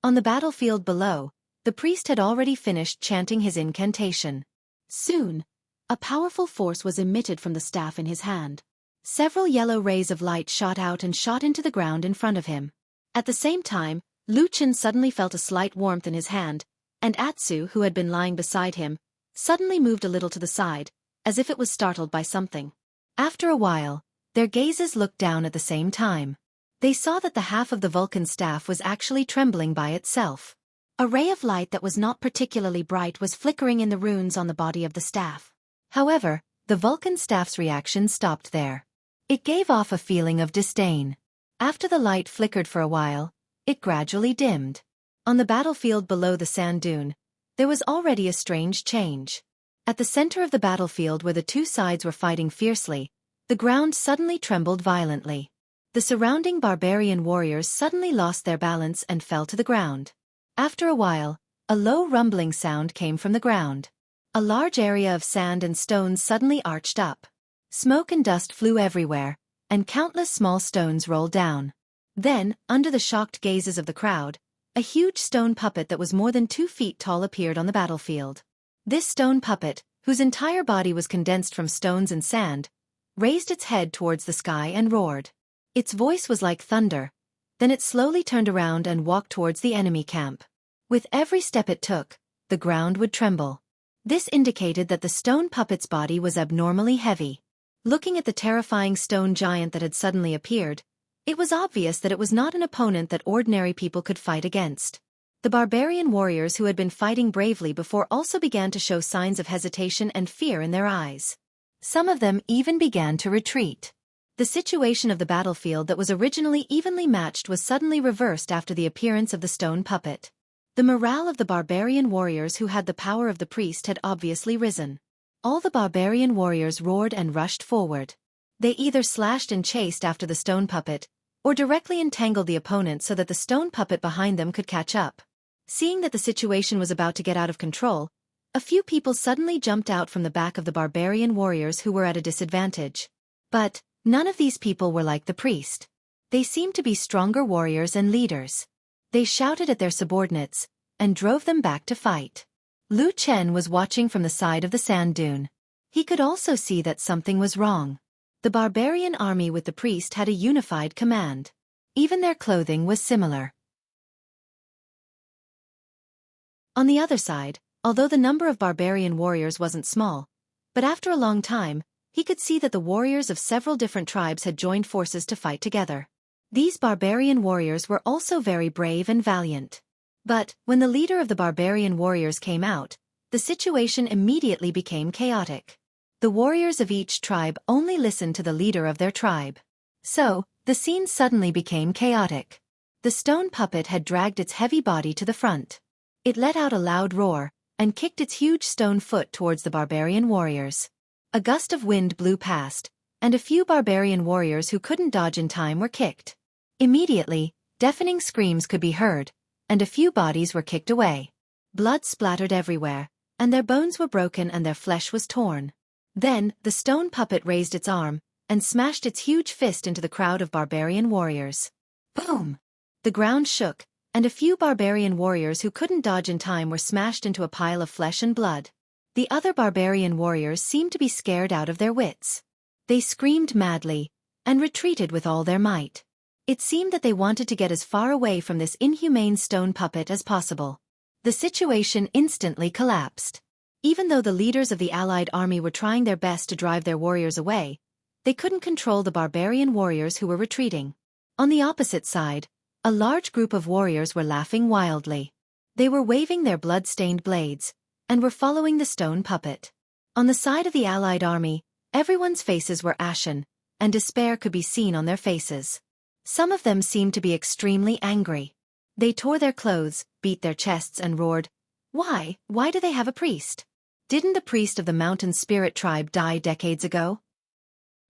On the battlefield below, the priest had already finished chanting his incantation. Soon, a powerful force was emitted from the staff in his hand. Several yellow rays of light shot out and shot into the ground in front of him. At the same time, Lu Chen suddenly felt a slight warmth in his hand, and Atsu, who had been lying beside him, suddenly moved a little to the side, as if it was startled by something. After a while, their gazes looked down at the same time. They saw that the half of the Vulcan staff was actually trembling by itself. A ray of light that was not particularly bright was flickering in the runes on the body of the staff. However, the Vulcan staff's reaction stopped there. It gave off a feeling of disdain. After the light flickered for a while, it gradually dimmed. On the battlefield below the sand dune, there was already a strange change. At the center of the battlefield where the two sides were fighting fiercely, the ground suddenly trembled violently. The surrounding barbarian warriors suddenly lost their balance and fell to the ground. After a while, a low rumbling sound came from the ground. A large area of sand and stones suddenly arched up. Smoke and dust flew everywhere, and countless small stones rolled down. Then, under the shocked gazes of the crowd, a huge stone puppet that was more than 2 feet tall appeared on the battlefield. This stone puppet, whose entire body was condensed from stones and sand, raised its head towards the sky and roared. Its voice was like thunder. Then it slowly turned around and walked towards the enemy camp. With every step it took, the ground would tremble. This indicated that the stone puppet's body was abnormally heavy. Looking at the terrifying stone giant that had suddenly appeared, it was obvious that it was not an opponent that ordinary people could fight against. The barbarian warriors who had been fighting bravely before also began to show signs of hesitation and fear in their eyes. Some of them even began to retreat. The situation of the battlefield that was originally evenly matched was suddenly reversed after the appearance of the stone puppet. The morale of the barbarian warriors who had the power of the priest had obviously risen. All the barbarian warriors roared and rushed forward. They either slashed and chased after the stone puppet, or directly entangled the opponent so that the stone puppet behind them could catch up. Seeing that the situation was about to get out of control, a few people suddenly jumped out from the back of the barbarian warriors who were at a disadvantage. But none of these people were like the priest. They seemed to be stronger warriors and leaders. They shouted at their subordinates, and drove them back to fight. Lu Chen was watching from the side of the sand dune. He could also see that something was wrong. The barbarian army with the priest had a unified command. Even their clothing was similar. On the other side, although the number of barbarian warriors wasn't small, but after a long time, he could see that the warriors of several different tribes had joined forces to fight together. These barbarian warriors were also very brave and valiant. But, when the leader of the barbarian warriors came out, the situation immediately became chaotic. The warriors of each tribe only listened to the leader of their tribe. So, the scene suddenly became chaotic. The stone puppet had dragged its heavy body to the front. It let out a loud roar, and kicked its huge stone foot towards the barbarian warriors. A gust of wind blew past, and a few barbarian warriors who couldn't dodge in time were kicked. Immediately, deafening screams could be heard, and a few bodies were kicked away. Blood splattered everywhere, and their bones were broken and their flesh was torn. Then, the stone puppet raised its arm, and smashed its huge fist into the crowd of barbarian warriors. Boom! The ground shook, and a few barbarian warriors who couldn't dodge in time were smashed into a pile of flesh and blood. The other barbarian warriors seemed to be scared out of their wits. They screamed madly, and retreated with all their might. It seemed that they wanted to get as far away from this inhumane stone puppet as possible. The situation instantly collapsed. Even though the leaders of the allied army were trying their best to drive their warriors away, they couldn't control the barbarian warriors who were retreating. On the opposite side, a large group of warriors were laughing wildly. They were waving their blood-stained blades, and were following the stone puppet. On the side of the allied army, everyone's faces were ashen, and despair could be seen on their faces. Some of them seemed to be extremely angry. They tore their clothes, beat their chests and roared, "Why do they have a priest? Didn't the priest of the mountain spirit tribe die decades ago?"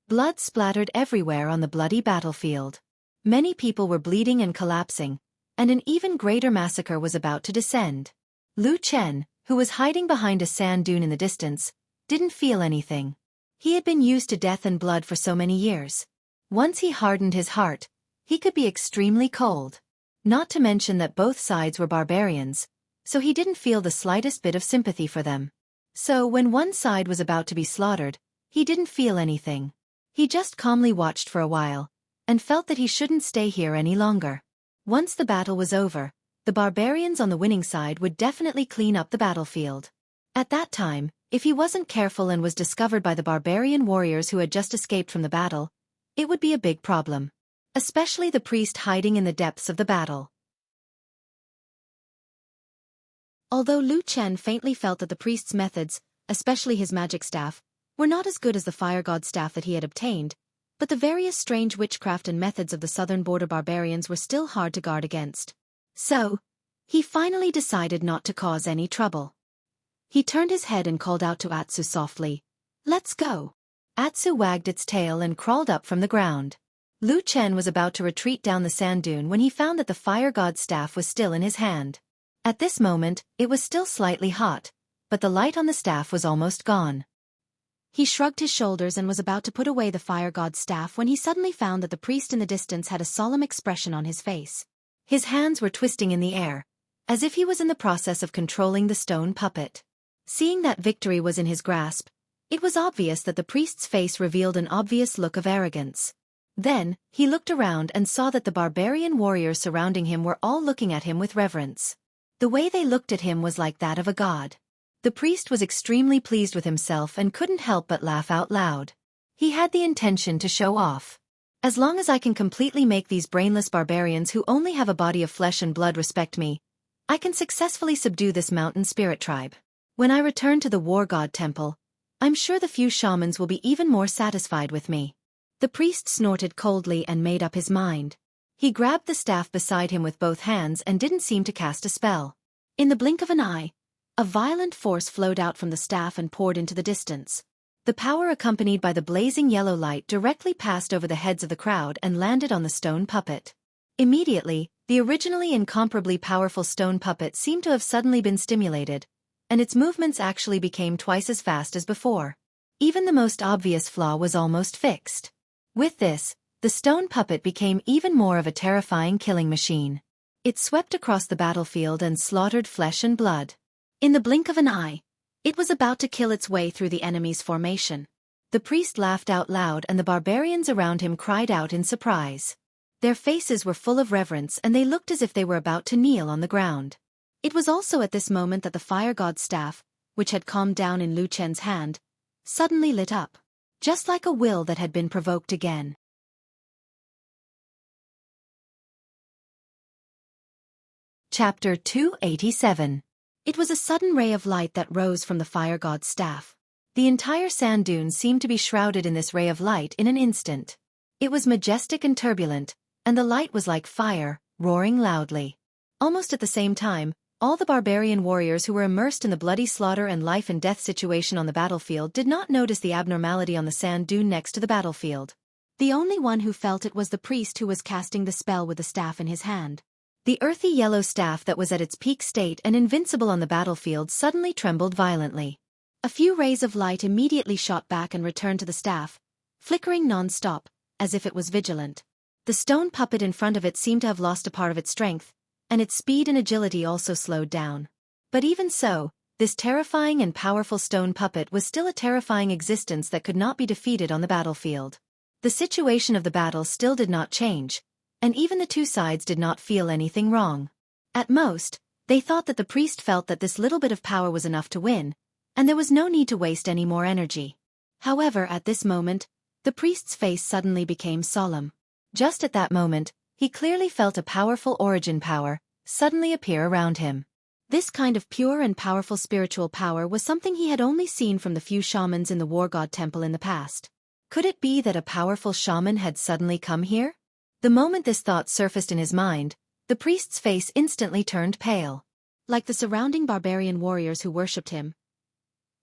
Blood splattered everywhere on the bloody battlefield. Many people were bleeding and collapsing, and an even greater massacre was about to descend. Lu Chen, who was hiding behind a sand dune in the distance, didn't feel anything. He had been used to death and blood for so many years. Once he hardened his heart, he could be extremely cold. Not to mention that both sides were barbarians, so he didn't feel the slightest bit of sympathy for them. So when one side was about to be slaughtered, he didn't feel anything. He just calmly watched for a while, and felt that he shouldn't stay here any longer. Once the battle was over, the barbarians on the winning side would definitely clean up the battlefield. At that time, if he wasn't careful and was discovered by the barbarian warriors who had just escaped from the battle, it would be a big problem. Especially the priest hiding in the depths of the battle. Although Lu Chen faintly felt that the priest's methods, especially his magic staff, were not as good as the fire god staff that he had obtained, but the various strange witchcraft and methods of the southern border barbarians were still hard to guard against. So, he finally decided not to cause any trouble. He turned his head and called out to Atsu softly, "Let's go." Atsu wagged its tail and crawled up from the ground. Lu Chen was about to retreat down the sand dune when he found that the fire god's staff was still in his hand. At this moment, it was still slightly hot, but the light on the staff was almost gone. He shrugged his shoulders and was about to put away the fire god's staff when he suddenly found that the priest in the distance had a solemn expression on his face. His hands were twisting in the air, as if he was in the process of controlling the stone puppet. Seeing that victory was in his grasp, it was obvious that the priest's face revealed an obvious look of arrogance. Then, he looked around and saw that the barbarian warriors surrounding him were all looking at him with reverence. The way they looked at him was like that of a god. The priest was extremely pleased with himself and couldn't help but laugh out loud. He had the intention to show off. As long as I can completely make these brainless barbarians who only have a body of flesh and blood respect me, I can successfully subdue this mountain spirit tribe. When I return to the war god temple, I'm sure the few shamans will be even more satisfied with me. The priest snorted coldly and made up his mind. He grabbed the staff beside him with both hands and didn't seem to cast a spell. In the blink of an eye, a violent force flowed out from the staff and poured into the distance. The power accompanied by the blazing yellow light directly passed over the heads of the crowd and landed on the stone puppet. Immediately, the originally incomparably powerful stone puppet seemed to have suddenly been stimulated, and its movements actually became twice as fast as before. Even the most obvious flaw was almost fixed. With this, the stone puppet became even more of a terrifying killing machine. It swept across the battlefield and slaughtered flesh and blood. In the blink of an eye, it was about to kill its way through the enemy's formation. The priest laughed out loud and the barbarians around him cried out in surprise. Their faces were full of reverence and they looked as if they were about to kneel on the ground. It was also at this moment that the fire god's staff, which had calmed down in Lu Chen's hand, suddenly lit up, just like a will that had been provoked again. Chapter 287. It was a sudden ray of light that rose from the fire god's staff. The entire sand dune seemed to be shrouded in this ray of light in an instant. It was majestic and turbulent, and the light was like fire, roaring loudly. Almost at the same time, all the barbarian warriors who were immersed in the bloody slaughter and life-and-death situation on the battlefield did not notice the abnormality on the sand dune next to the battlefield. The only one who felt it was the priest who was casting the spell with the staff in his hand. The earthy yellow staff that was at its peak state and invincible on the battlefield suddenly trembled violently. A few rays of light immediately shot back and returned to the staff, flickering non-stop, as if it was vigilant. The stone puppet in front of it seemed to have lost a part of its strength, and its speed and agility also slowed down. But even so, this terrifying and powerful stone puppet was still a terrifying existence that could not be defeated on the battlefield. The situation of the battle still did not change, and even the two sides did not feel anything wrong. At most, they thought that the priest felt that this little bit of power was enough to win, and there was no need to waste any more energy. However, at this moment, the priest's face suddenly became solemn. Just at that moment, he clearly felt a powerful origin power suddenly appear around him. This kind of pure and powerful spiritual power was something he had only seen from the few shamans in the war god temple in the past. Could it be that a powerful shaman had suddenly come here? The moment this thought surfaced in his mind, the priest's face instantly turned pale. Like the surrounding barbarian warriors who worshipped him,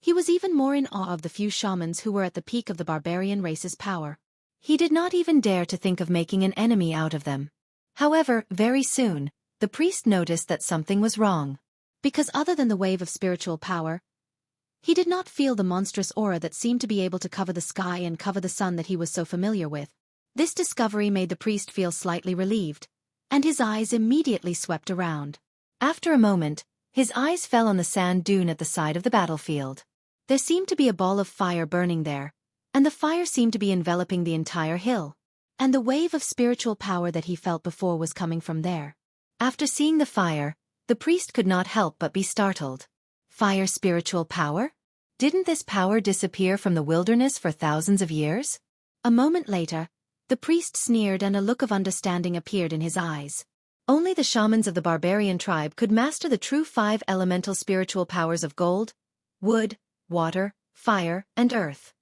he was even more in awe of the few shamans who were at the peak of the barbarian race's power. He did not even dare to think of making an enemy out of them. However, very soon, the priest noticed that something was wrong. Because other than the wave of spiritual power, he did not feel the monstrous aura that seemed to be able to cover the sky and cover the sun that he was so familiar with. This discovery made the priest feel slightly relieved, and his eyes immediately swept around. After a moment, his eyes fell on the sand dune at the side of the battlefield. There seemed to be a ball of fire burning there, and the fire seemed to be enveloping the entire hill. And the wave of spiritual power that he felt before was coming from there. After seeing the fire, the priest could not help but be startled. Fire spiritual power? Didn't this power disappear from the wilderness for thousands of years? A moment later, the priest sneered and a look of understanding appeared in his eyes. Only the shamans of the barbarian tribe could master the true 5 elemental spiritual powers of gold, wood, water, fire, and earth.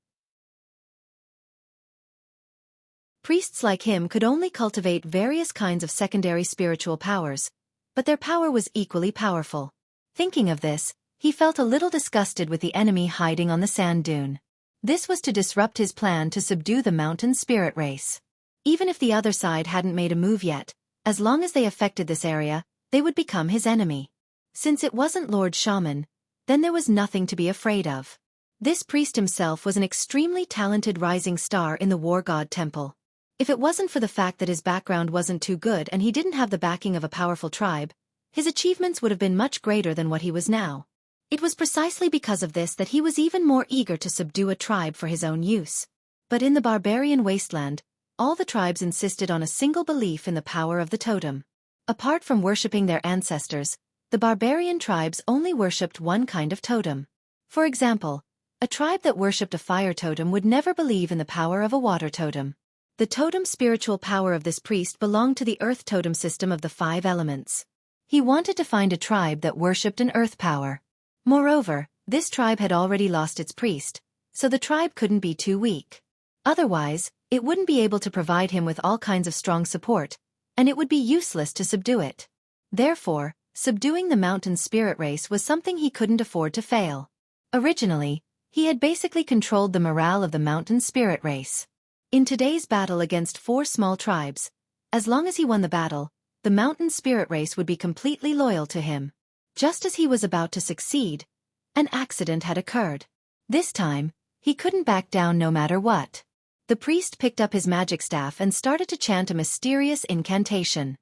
Priests like him could only cultivate various kinds of secondary spiritual powers, but their power was equally powerful. Thinking of this, he felt a little disgusted with the enemy hiding on the sand dune. This was to disrupt his plan to subdue the mountain spirit race. Even if the other side hadn't made a move yet, as long as they affected this area, they would become his enemy. Since it wasn't Lord Shaman, then there was nothing to be afraid of. This priest himself was an extremely talented rising star in the war god temple. If it wasn't for the fact that his background wasn't too good and he didn't have the backing of a powerful tribe, his achievements would have been much greater than what he was now. It was precisely because of this that he was even more eager to subdue a tribe for his own use. But in the barbarian wasteland, all the tribes insisted on a single belief in the power of the totem. Apart from worshipping their ancestors, the barbarian tribes only worshipped one kind of totem. For example, a tribe that worshipped a fire totem would never believe in the power of a water totem. The totem spiritual power of this priest belonged to the earth totem system of the 5 elements. He wanted to find a tribe that worshipped an earth power. Moreover, this tribe had already lost its priest, so the tribe couldn't be too weak. Otherwise, it wouldn't be able to provide him with all kinds of strong support, and it would be useless to subdue it. Therefore, subduing the mountain spirit race was something he couldn't afford to fail. Originally, he had basically controlled the morale of the mountain spirit race. In today's battle against 4 small tribes, as long as he won the battle, the mountain spirit race would be completely loyal to him. Just as he was about to succeed, an accident had occurred. This time, he couldn't back down no matter what. The priest picked up his magic staff and started to chant a mysterious incantation.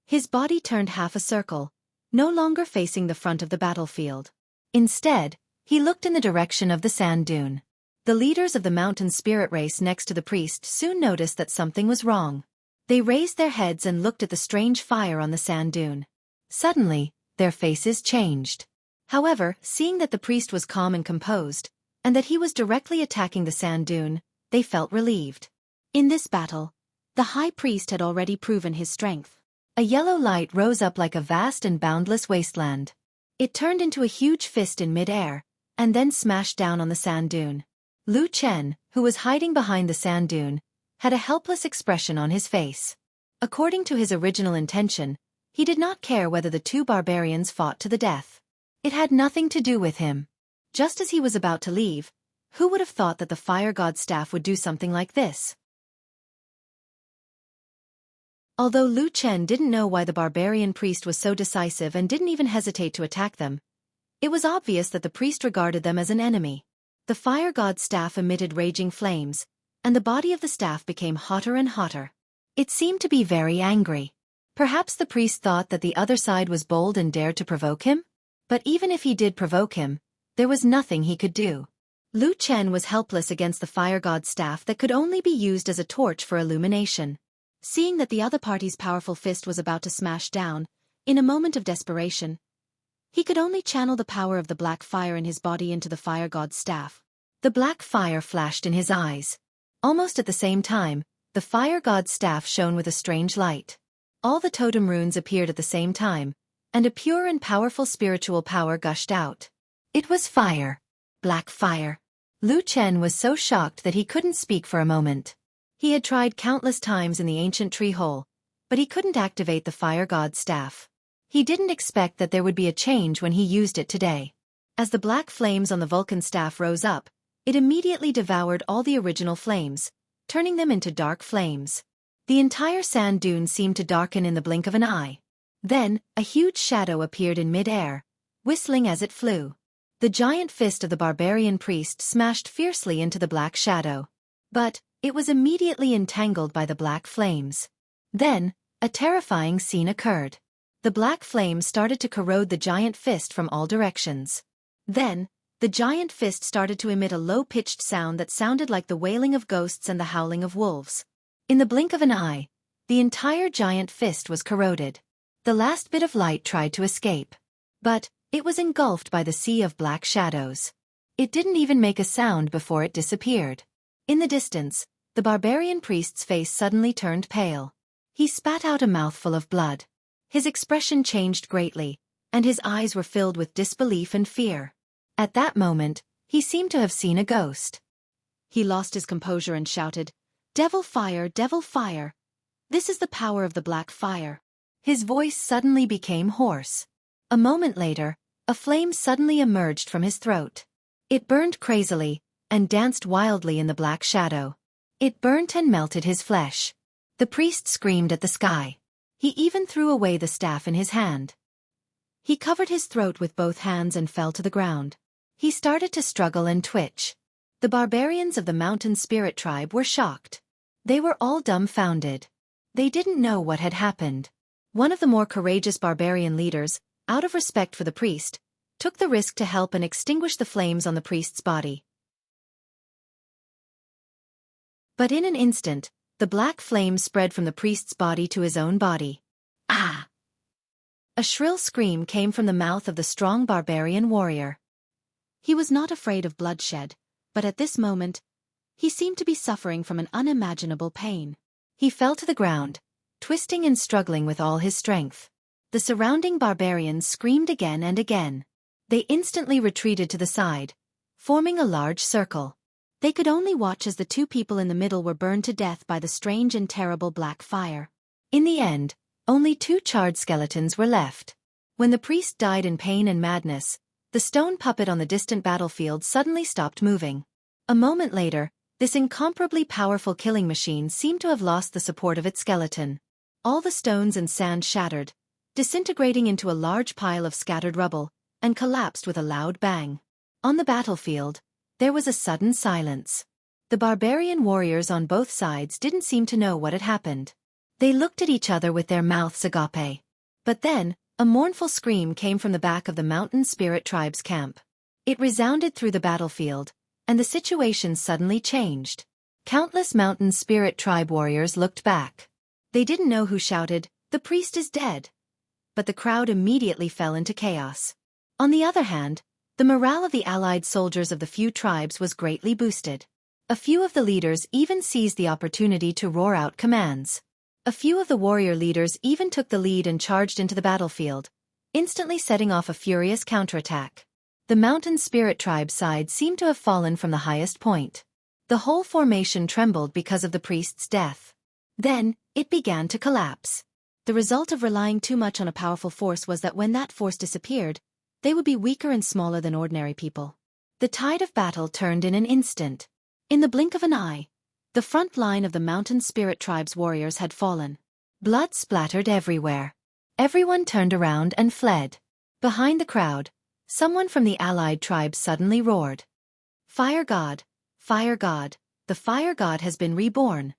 His body turned half a circle, no longer facing the front of the battlefield. Instead, he looked in the direction of the sand dune. The leaders of the mountain spirit race next to the priest soon noticed that something was wrong. They raised their heads and looked at the strange fire on the sand dune. Suddenly, their faces changed. However, seeing that the priest was calm and composed, and that he was directly attacking the sand dune, they felt relieved. In this battle, the high priest had already proven his strength. A yellow light rose up like a vast and boundless wasteland. It turned into a huge fist in mid-air, and then smashed down on the sand dune. Lu Chen, who was hiding behind the sand dune, had a helpless expression on his face. According to his original intention, he did not care whether the two barbarians fought to the death. It had nothing to do with him. Just as he was about to leave, who would have thought that the fire god's staff would do something like this? Although Lu Chen didn't know why the barbarian priest was so decisive and didn't even hesitate to attack them, it was obvious that the priest regarded them as an enemy. The fire god's staff emitted raging flames, and the body of the staff became hotter and hotter. It seemed to be very angry. Perhaps the priest thought that the other side was bold and dared to provoke him? But even if he did provoke him, there was nothing he could do. Lu Chen was helpless against the fire god's staff that could only be used as a torch for illumination. Seeing that the other party's powerful fist was about to smash down, in a moment of desperation, he could only channel the power of the black fire in his body into the fire god's staff. The black fire flashed in his eyes. Almost at the same time, the fire god's staff shone with a strange light. All the totem runes appeared at the same time, and a pure and powerful spiritual power gushed out. It was fire. Black fire. Lu Chen was so shocked that he couldn't speak for a moment. He had tried countless times in the ancient tree hole, but he couldn't activate the fire god's staff. He didn't expect that there would be a change when he used it today. As the black flames on the Vulcan staff rose up, it immediately devoured all the original flames, turning them into dark flames. The entire sand dune seemed to darken in the blink of an eye. Then, a huge shadow appeared in mid-air, whistling as it flew. The giant fist of the barbarian priest smashed fiercely into the black shadow. But it was immediately entangled by the black flames. Then, a terrifying scene occurred. The black flames started to corrode the giant fist from all directions. Then, the giant fist started to emit a low-pitched sound that sounded like the wailing of ghosts and the howling of wolves. In the blink of an eye, the entire giant fist was corroded. The last bit of light tried to escape. But it was engulfed by the sea of black shadows. It didn't even make a sound before it disappeared. In the distance, the barbarian priest's face suddenly turned pale. He spat out a mouthful of blood. His expression changed greatly, and his eyes were filled with disbelief and fear. At that moment, he seemed to have seen a ghost. He lost his composure and shouted, "Devil fire, devil fire! This is the power of the black fire." His voice suddenly became hoarse. A moment later, a flame suddenly emerged from his throat. It burned crazily, and danced wildly in the black shadow. It burnt and melted his flesh. The priest screamed at the sky. He even threw away the staff in his hand. He covered his throat with both hands and fell to the ground. He started to struggle and twitch. The barbarians of the mountain spirit tribe were shocked. They were all dumbfounded. They didn't know what had happened. One of the more courageous barbarian leaders, out of respect for the priest, took the risk to help and extinguish the flames on the priest's body. But in an instant, the black flame spread from the priest's body to his own body. Ah! A shrill scream came from the mouth of the strong barbarian warrior. He was not afraid of bloodshed, but at this moment, he seemed to be suffering from an unimaginable pain. He fell to the ground, twisting and struggling with all his strength. The surrounding barbarians screamed again and again. They instantly retreated to the side, forming a large circle. They could only watch as the two people in the middle were burned to death by the strange and terrible black fire. In the end, only 2 charred skeletons were left. When the priest died in pain and madness, the stone puppet on the distant battlefield suddenly stopped moving. A moment later, this incomparably powerful killing machine seemed to have lost the support of its skeleton. All the stones and sand shattered, disintegrating into a large pile of scattered rubble, and collapsed with a loud bang. On the battlefield, there was a sudden silence. The barbarian warriors on both sides didn't seem to know what had happened. They looked at each other with their mouths agape. But then, a mournful scream came from the back of the mountain spirit tribe's camp. It resounded through the battlefield, and the situation suddenly changed. Countless mountain spirit tribe warriors looked back. They didn't know who shouted, "The priest is dead!" But the crowd immediately fell into chaos. On the other hand, the morale of the allied soldiers of the few tribes was greatly boosted. A few of the leaders even seized the opportunity to roar out commands. A few of the warrior leaders even took the lead and charged into the battlefield, instantly setting off a furious counterattack. The mountain spirit tribe side seemed to have fallen from the highest point. The whole formation trembled because of the priest's death. Then, it began to collapse. The result of relying too much on a powerful force was that when that force disappeared, they would be weaker and smaller than ordinary people. The tide of battle turned in an instant. In the blink of an eye, the front line of the mountain spirit tribe's warriors had fallen. Blood splattered everywhere. Everyone turned around and fled. Behind the crowd, someone from the allied tribe suddenly roared. Fire God! Fire God! The fire god has been reborn!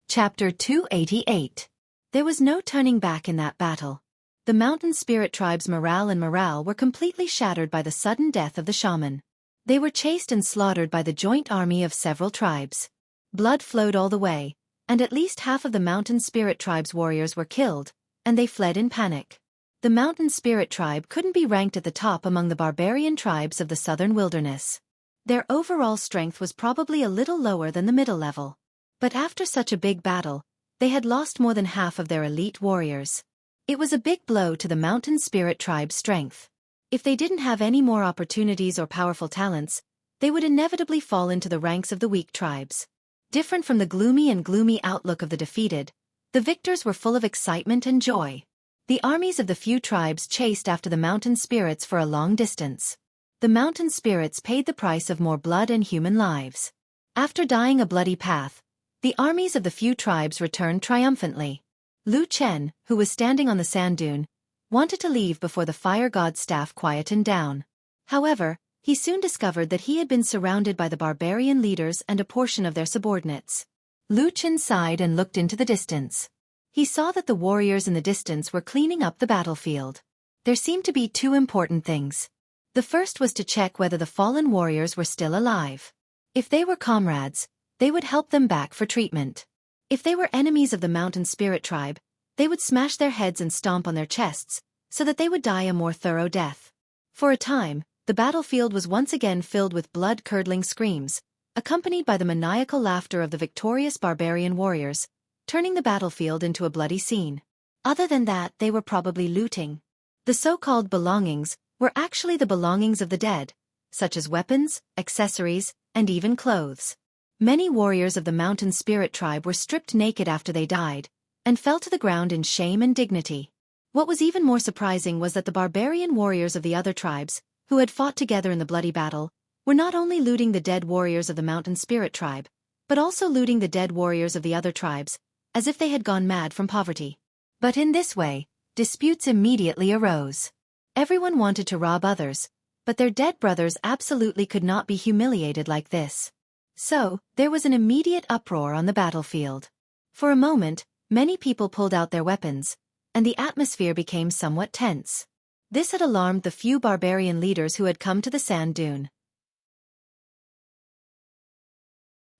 Chapter 288. There was no turning back in that battle. The mountain spirit tribe's morale were completely shattered by the sudden death of the shaman. They were chased and slaughtered by the joint army of several tribes. Blood flowed all the way, and at least half of the mountain spirit tribe's warriors were killed, and they fled in panic. The mountain spirit tribe couldn't be ranked at the top among the barbarian tribes of the southern wilderness. Their overall strength was probably a little lower than the middle level. But after such a big battle, they had lost more than half of their elite warriors. It was a big blow to the mountain spirit tribe's strength. If they didn't have any more opportunities or powerful talents, they would inevitably fall into the ranks of the weak tribes. Different from the gloomy outlook of the defeated, the victors were full of excitement and joy. The armies of the few tribes chased after the mountain spirits for a long distance. The mountain spirits paid the price of more blood and human lives. After dying a bloody path, the armies of the few tribes returned triumphantly. Lu Chen, who was standing on the sand dune, wanted to leave before the fire god's staff quietened down. However, he soon discovered that he had been surrounded by the barbarian leaders and a portion of their subordinates. Lu Chen sighed and looked into the distance. He saw that the warriors in the distance were cleaning up the battlefield. There seemed to be two important things. The first was to check whether the fallen warriors were still alive. If they were comrades, they would help them back for treatment. If they were enemies of the mountain spirit tribe, they would smash their heads and stomp on their chests, so that they would die a more thorough death. For a time, the battlefield was once again filled with blood-curdling screams, accompanied by the maniacal laughter of the victorious barbarian warriors, turning the battlefield into a bloody scene. Other than that, they were probably looting. The so-called belongings were actually the belongings of the dead, such as weapons, accessories, and even clothes. Many warriors of the mountain spirit tribe were stripped naked after they died, and fell to the ground in shame and dignity. What was even more surprising was that the barbarian warriors of the other tribes, who had fought together in the bloody battle, were not only looting the dead warriors of the mountain spirit tribe, but also looting the dead warriors of the other tribes, as if they had gone mad from poverty. But in this way, disputes immediately arose. Everyone wanted to rob others, but their dead brothers absolutely could not be humiliated like this. So, there was an immediate uproar on the battlefield. For a moment, many people pulled out their weapons, and the atmosphere became somewhat tense. This had alarmed the few barbarian leaders who had come to the sand dune.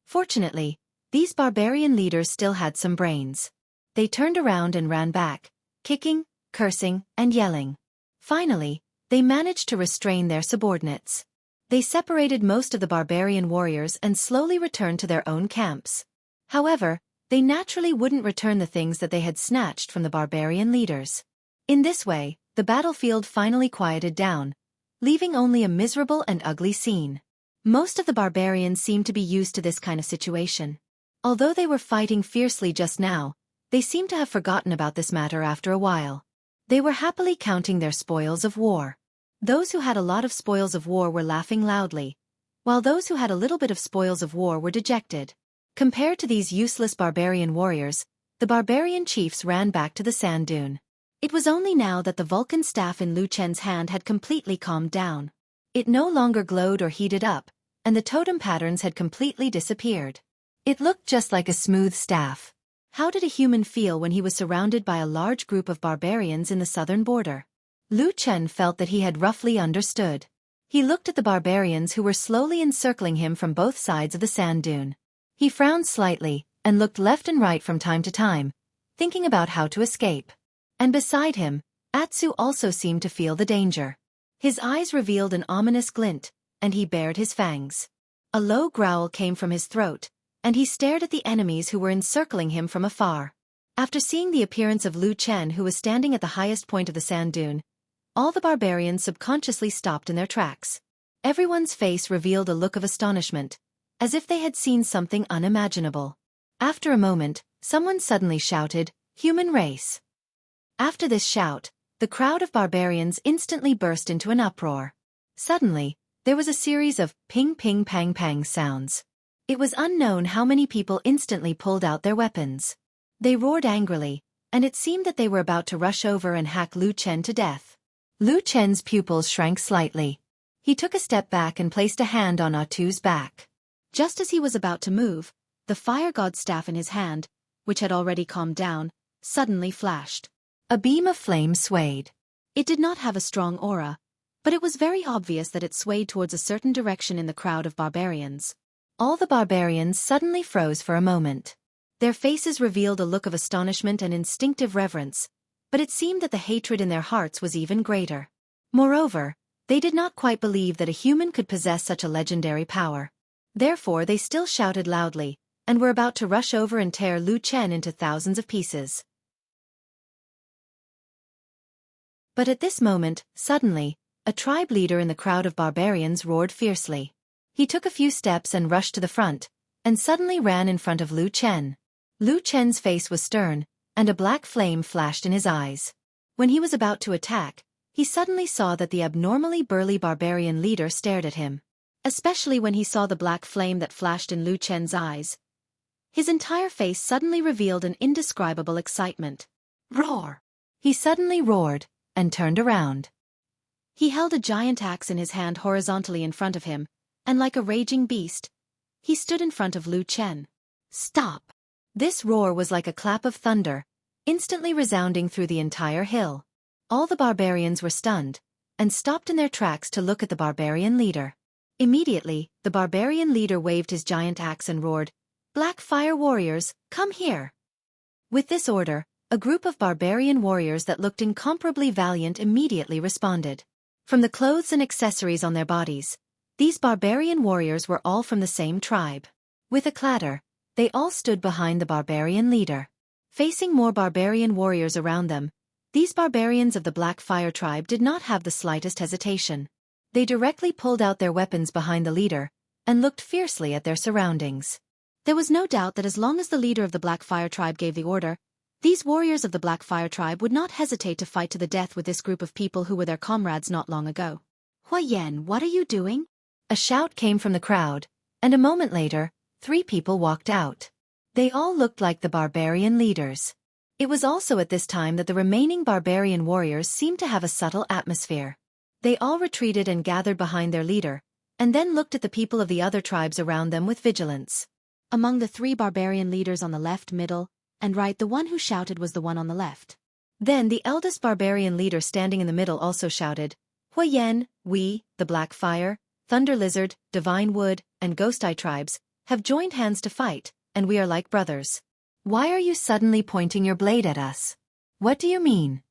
Fortunately, these barbarian leaders still had some brains. They turned around and ran back, kicking, cursing, and yelling. Finally, they managed to restrain their subordinates. They separated most of the barbarian warriors and slowly returned to their own camps. However, they naturally wouldn't return the things that they had snatched from the barbarian leaders. In this way, the battlefield finally quieted down, leaving only a miserable and ugly scene. Most of the barbarians seemed to be used to this kind of situation. Although they were fighting fiercely just now, they seemed to have forgotten about this matter after a while. They were happily counting their spoils of war. Those who had a lot of spoils of war were laughing loudly, while those who had a little bit of spoils of war were dejected. Compared to these useless barbarian warriors, the barbarian chiefs ran back to the sand dune. It was only now that the Vulcan staff in Lu Chen's hand had completely calmed down. It no longer glowed or heated up, and the totem patterns had completely disappeared. It looked just like a smooth staff. How did a human feel when he was surrounded by a large group of barbarians in the southern border? Lu Chen felt that he had roughly understood. He looked at the barbarians who were slowly encircling him from both sides of the sand dune. He frowned slightly, and looked left and right from time to time, thinking about how to escape. And beside him, Atsu also seemed to feel the danger. His eyes revealed an ominous glint, and he bared his fangs. A low growl came from his throat, and he stared at the enemies who were encircling him from afar. After seeing the appearance of Lu Chen, who was standing at the highest point of the sand dune, all the barbarians subconsciously stopped in their tracks. Everyone's face revealed a look of astonishment, as if they had seen something unimaginable. After a moment, someone suddenly shouted, "Human race!" After this shout, the crowd of barbarians instantly burst into an uproar. Suddenly, there was a series of ping-ping-pang-pang sounds. It was unknown how many people instantly pulled out their weapons. They roared angrily, and it seemed that they were about to rush over and hack Lu Chen to death. Lu Chen's pupils shrank slightly. He took a step back and placed a hand on Atu's back. Just as he was about to move, the fire god's staff in his hand, which had already calmed down, suddenly flashed. A beam of flame swayed. It did not have a strong aura, but it was very obvious that it swayed towards a certain direction in the crowd of barbarians. All the barbarians suddenly froze for a moment. Their faces revealed a look of astonishment and instinctive reverence, but it seemed that the hatred in their hearts was even greater. Moreover, they did not quite believe that a human could possess such a legendary power. Therefore they still shouted loudly, and were about to rush over and tear Lu Chen into thousands of pieces. But at this moment, suddenly, a tribe leader in the crowd of barbarians roared fiercely. He took a few steps and rushed to the front, and suddenly ran in front of Lu Chen. Lu Chen's face was stern, and a black flame flashed in his eyes. When he was about to attack, he suddenly saw that the abnormally burly barbarian leader stared at him. Especially when he saw the black flame that flashed in Lu Chen's eyes. His entire face suddenly revealed an indescribable excitement. Roar! He suddenly roared, and turned around. He held a giant axe in his hand horizontally in front of him, and like a raging beast, he stood in front of Lu Chen. Stop! This roar was like a clap of thunder, instantly resounding through the entire hill. All the barbarians were stunned, and stopped in their tracks to look at the barbarian leader. Immediately, the barbarian leader waved his giant axe and roared, "Black Fire Warriors, come here!" With this order, a group of barbarian warriors that looked incomparably valiant immediately responded. From the clothes and accessories on their bodies, these barbarian warriors were all from the same tribe. With a clatter, they all stood behind the barbarian leader. Facing more barbarian warriors around them, these barbarians of the Black Fire tribe did not have the slightest hesitation. They directly pulled out their weapons behind the leader, and looked fiercely at their surroundings. There was no doubt that as long as the leader of the Black Fire tribe gave the order, these warriors of the Black Fire tribe would not hesitate to fight to the death with this group of people who were their comrades not long ago. "Huayan, what are you doing?" A shout came from the crowd, and a moment later, 3 people walked out. They all looked like the barbarian leaders. It was also at this time that the remaining barbarian warriors seemed to have a subtle atmosphere. They all retreated and gathered behind their leader, and then looked at the people of the other tribes around them with vigilance. Among the 3 barbarian leaders on the left, middle, and right, the one who shouted was the one on the left. Then the eldest barbarian leader standing in the middle also shouted, "Huayan, we, the Black Fire, Thunder Lizard, Divine Wood, and Ghost Eye tribes, have joined hands to fight, and we are like brothers. Why are you suddenly pointing your blade at us? What do you mean?"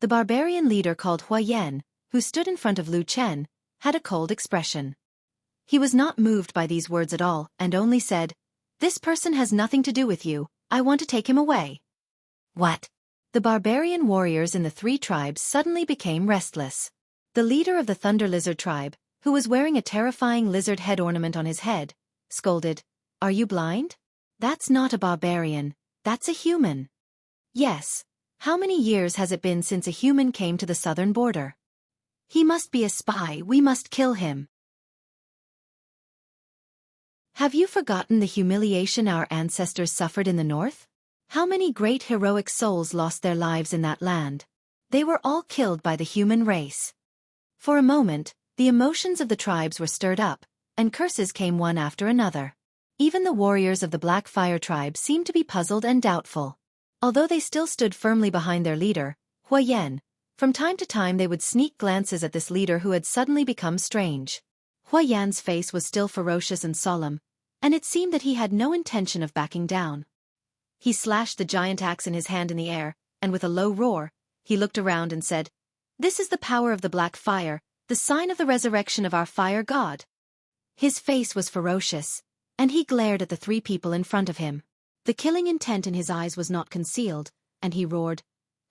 The barbarian leader called Huayan, who stood in front of Lu Chen, had a cold expression. He was not moved by these words at all, and only said, "This person has nothing to do with you, I want to take him away." What? The barbarian warriors in the 3 tribes suddenly became restless. The leader of the Thunder Lizard tribe, who was wearing a terrifying lizard head ornament on his head, scolded, "Are you blind? That's not a barbarian, that's a human." "Yes. How many years has it been since a human came to the southern border? He must be a spy, we must kill him." Have you forgotten the humiliation our ancestors suffered in the north? How many great heroic souls lost their lives in that land? They were all killed by the human race. For a moment, the emotions of the tribes were stirred up, and curses came one after another. Even the warriors of the Black Fire tribe seemed to be puzzled and doubtful. Although they still stood firmly behind their leader, Huayan, from time to time they would sneak glances at this leader who had suddenly become strange. Huayan's face was still ferocious and solemn, and it seemed that he had no intention of backing down. He slashed the giant axe in his hand in the air, and with a low roar, he looked around and said, "This is the power of the Black Fire, the sign of the resurrection of our fire god." His face was ferocious, and he glared at the three people in front of him. The killing intent in his eyes was not concealed, and he roared,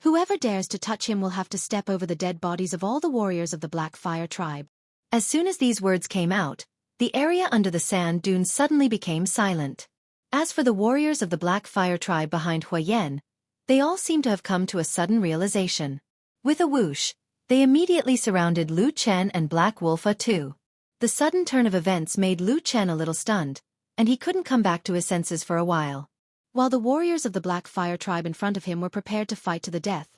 "Whoever dares to touch him will have to step over the dead bodies of all the warriors of the Black Fire tribe." As soon as these words came out, the area under the sand dunes suddenly became silent. As for the warriors of the Black Fire tribe behind Huayan, they all seemed to have come to a sudden realization. With a whoosh, they immediately surrounded Lu Chen and Black Wolfa too. The sudden turn of events made Lu Chen a little stunned, and he couldn't come back to his senses for a while. While the warriors of the Black Fire tribe in front of him were prepared to fight to the death,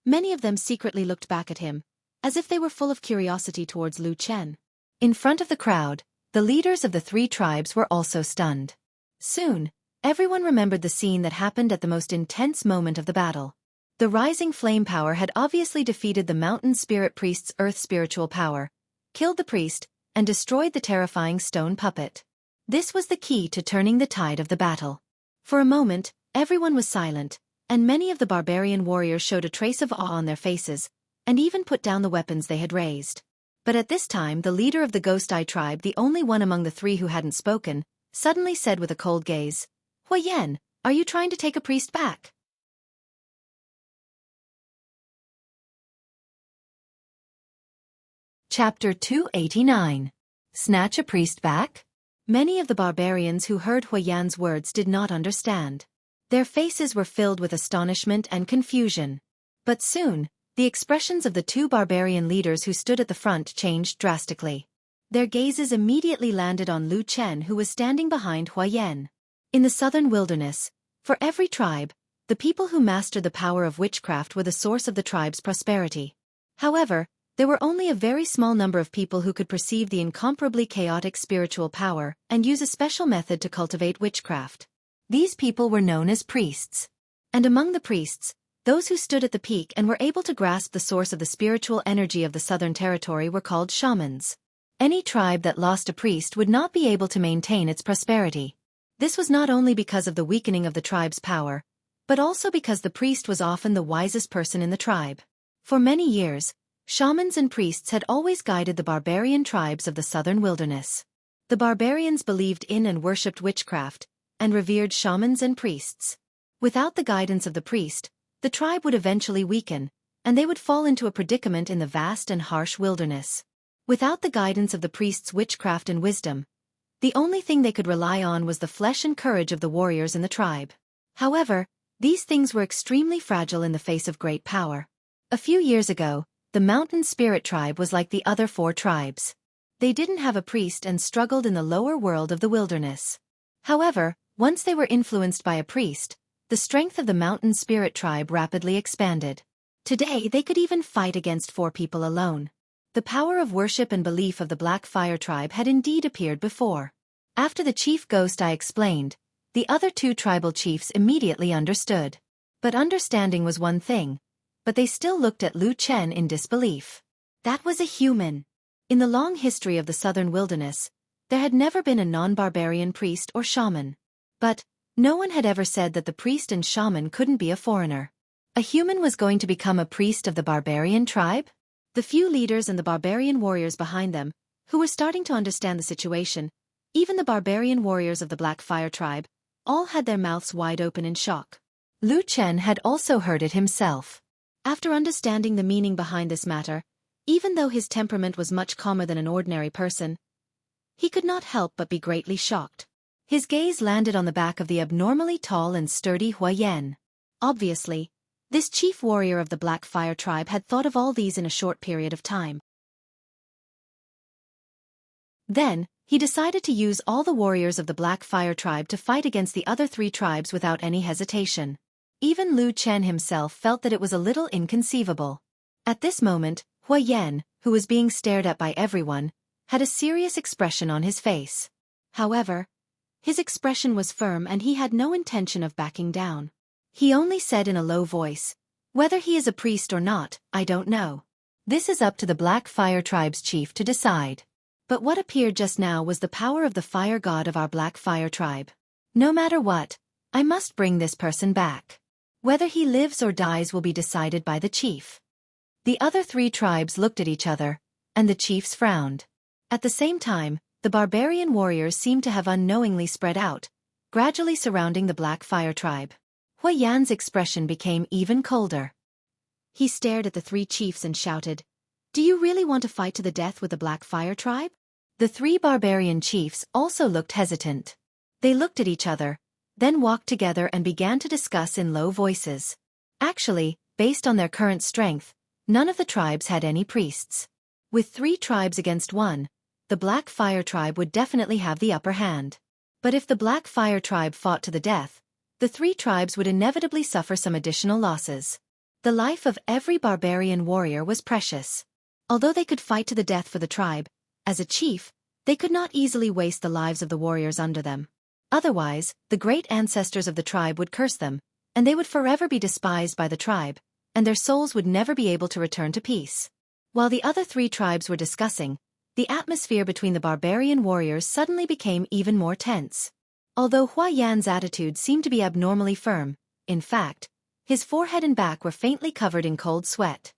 many of them secretly looked back at him, as if they were full of curiosity towards Lu Chen. In front of the crowd, the leaders of the three tribes were also stunned. Soon, everyone remembered the scene that happened at the most intense moment of the battle. The rising flame power had obviously defeated the mountain spirit priest's earth spiritual power, killed the priest, and destroyed the terrifying stone puppet. This was the key to turning the tide of the battle. For a moment, everyone was silent, and many of the barbarian warriors showed a trace of awe on their faces, and even put down the weapons they had raised. But at this time the leader of the Ghost Eye tribe, the only one among the three who hadn't spoken, suddenly said with a cold gaze, "Huayan, are you trying to take a priest back?" Chapter 289. Snatch a priest back? Many of the barbarians who heard Huayan's words did not understand. Their faces were filled with astonishment and confusion. But soon, the expressions of the two barbarian leaders who stood at the front changed drastically. Their gazes immediately landed on Lu Chen, who was standing behind Huayan. In the southern wilderness, for every tribe, the people who mastered the power of witchcraft were the source of the tribe's prosperity. However, there were only a very small number of people who could perceive the incomparably chaotic spiritual power and use a special method to cultivate witchcraft. These people were known as priests. And among the priests, those who stood at the peak and were able to grasp the source of the spiritual energy of the southern territory were called shamans. Any tribe that lost a priest would not be able to maintain its prosperity. This was not only because of the weakening of the tribe's power, but also because the priest was often the wisest person in the tribe. For many years, shamans and priests had always guided the barbarian tribes of the southern wilderness. The barbarians believed in and worshipped witchcraft, and revered shamans and priests. Without the guidance of the priest, the tribe would eventually weaken, and they would fall into a predicament in the vast and harsh wilderness. Without the guidance of the priest's witchcraft and wisdom, the only thing they could rely on was the flesh and courage of the warriors in the tribe. However, these things were extremely fragile in the face of great power. A few years ago, the mountain spirit tribe was like the other four tribes. They didn't have a priest and struggled in the lower world of the wilderness. However, once they were influenced by a priest, the strength of the mountain spirit tribe rapidly expanded. Today they could even fight against four people alone. The power of worship and belief of the Black Fire tribe had indeed appeared before. After the chief Ghost Eye explained, the other two tribal chiefs immediately understood. But understanding was one thing, but they still looked at Lu Chen in disbelief. That was a human. In the long history of the southern wilderness, there had never been a non-barbarian priest or shaman. But no one had ever said that the priest and shaman couldn't be a foreigner. A human was going to become a priest of the barbarian tribe? The few leaders and the barbarian warriors behind them, who were starting to understand the situation, even the barbarian warriors of the Black Fire tribe, all had their mouths wide open in shock. Lu Chen had also heard it himself. After understanding the meaning behind this matter, even though his temperament was much calmer than an ordinary person, he could not help but be greatly shocked. His gaze landed on the back of the abnormally tall and sturdy Huayan. Obviously, this chief warrior of the Black Fire tribe had thought of all these in a short period of time. Then, he decided to use all the warriors of the Black Fire tribe to fight against the other three tribes without any hesitation. Even Lu Chen himself felt that it was a little inconceivable. At this moment, Huayan, who was being stared at by everyone, had a serious expression on his face. However, his expression was firm and he had no intention of backing down. He only said in a low voice, "Whether he is a priest or not, I don't know. This is up to the Black Fire tribe's chief to decide." But what appeared just now was the power of the fire god of our Black Fire tribe. "No matter what, I must bring this person back. Whether he lives or dies will be decided by the chief." The other three tribes looked at each other, and the chiefs frowned. At the same time, the barbarian warriors seemed to have unknowingly spread out, gradually surrounding the Black Fire tribe. Hua Yan's expression became even colder. He stared at the three chiefs and shouted, "Do you really want to fight to the death with the Black Fire tribe?" The three barbarian chiefs also looked hesitant. They looked at each other, then walked together and began to discuss in low voices. Actually, based on their current strength, none of the tribes had any priests. With 3 tribes against 1, the Black Fire tribe would definitely have the upper hand. But if the Black Fire tribe fought to the death, the 3 tribes would inevitably suffer some additional losses. The life of every barbarian warrior was precious. Although they could fight to the death for the tribe, as a chief, they could not easily waste the lives of the warriors under them. Otherwise, the great ancestors of the tribe would curse them, and they would forever be despised by the tribe, and their souls would never be able to return to peace. While the other 3 tribes were discussing, the atmosphere between the barbarian warriors suddenly became even more tense. Although Hua Yan's attitude seemed to be abnormally firm, in fact, his forehead and back were faintly covered in cold sweat.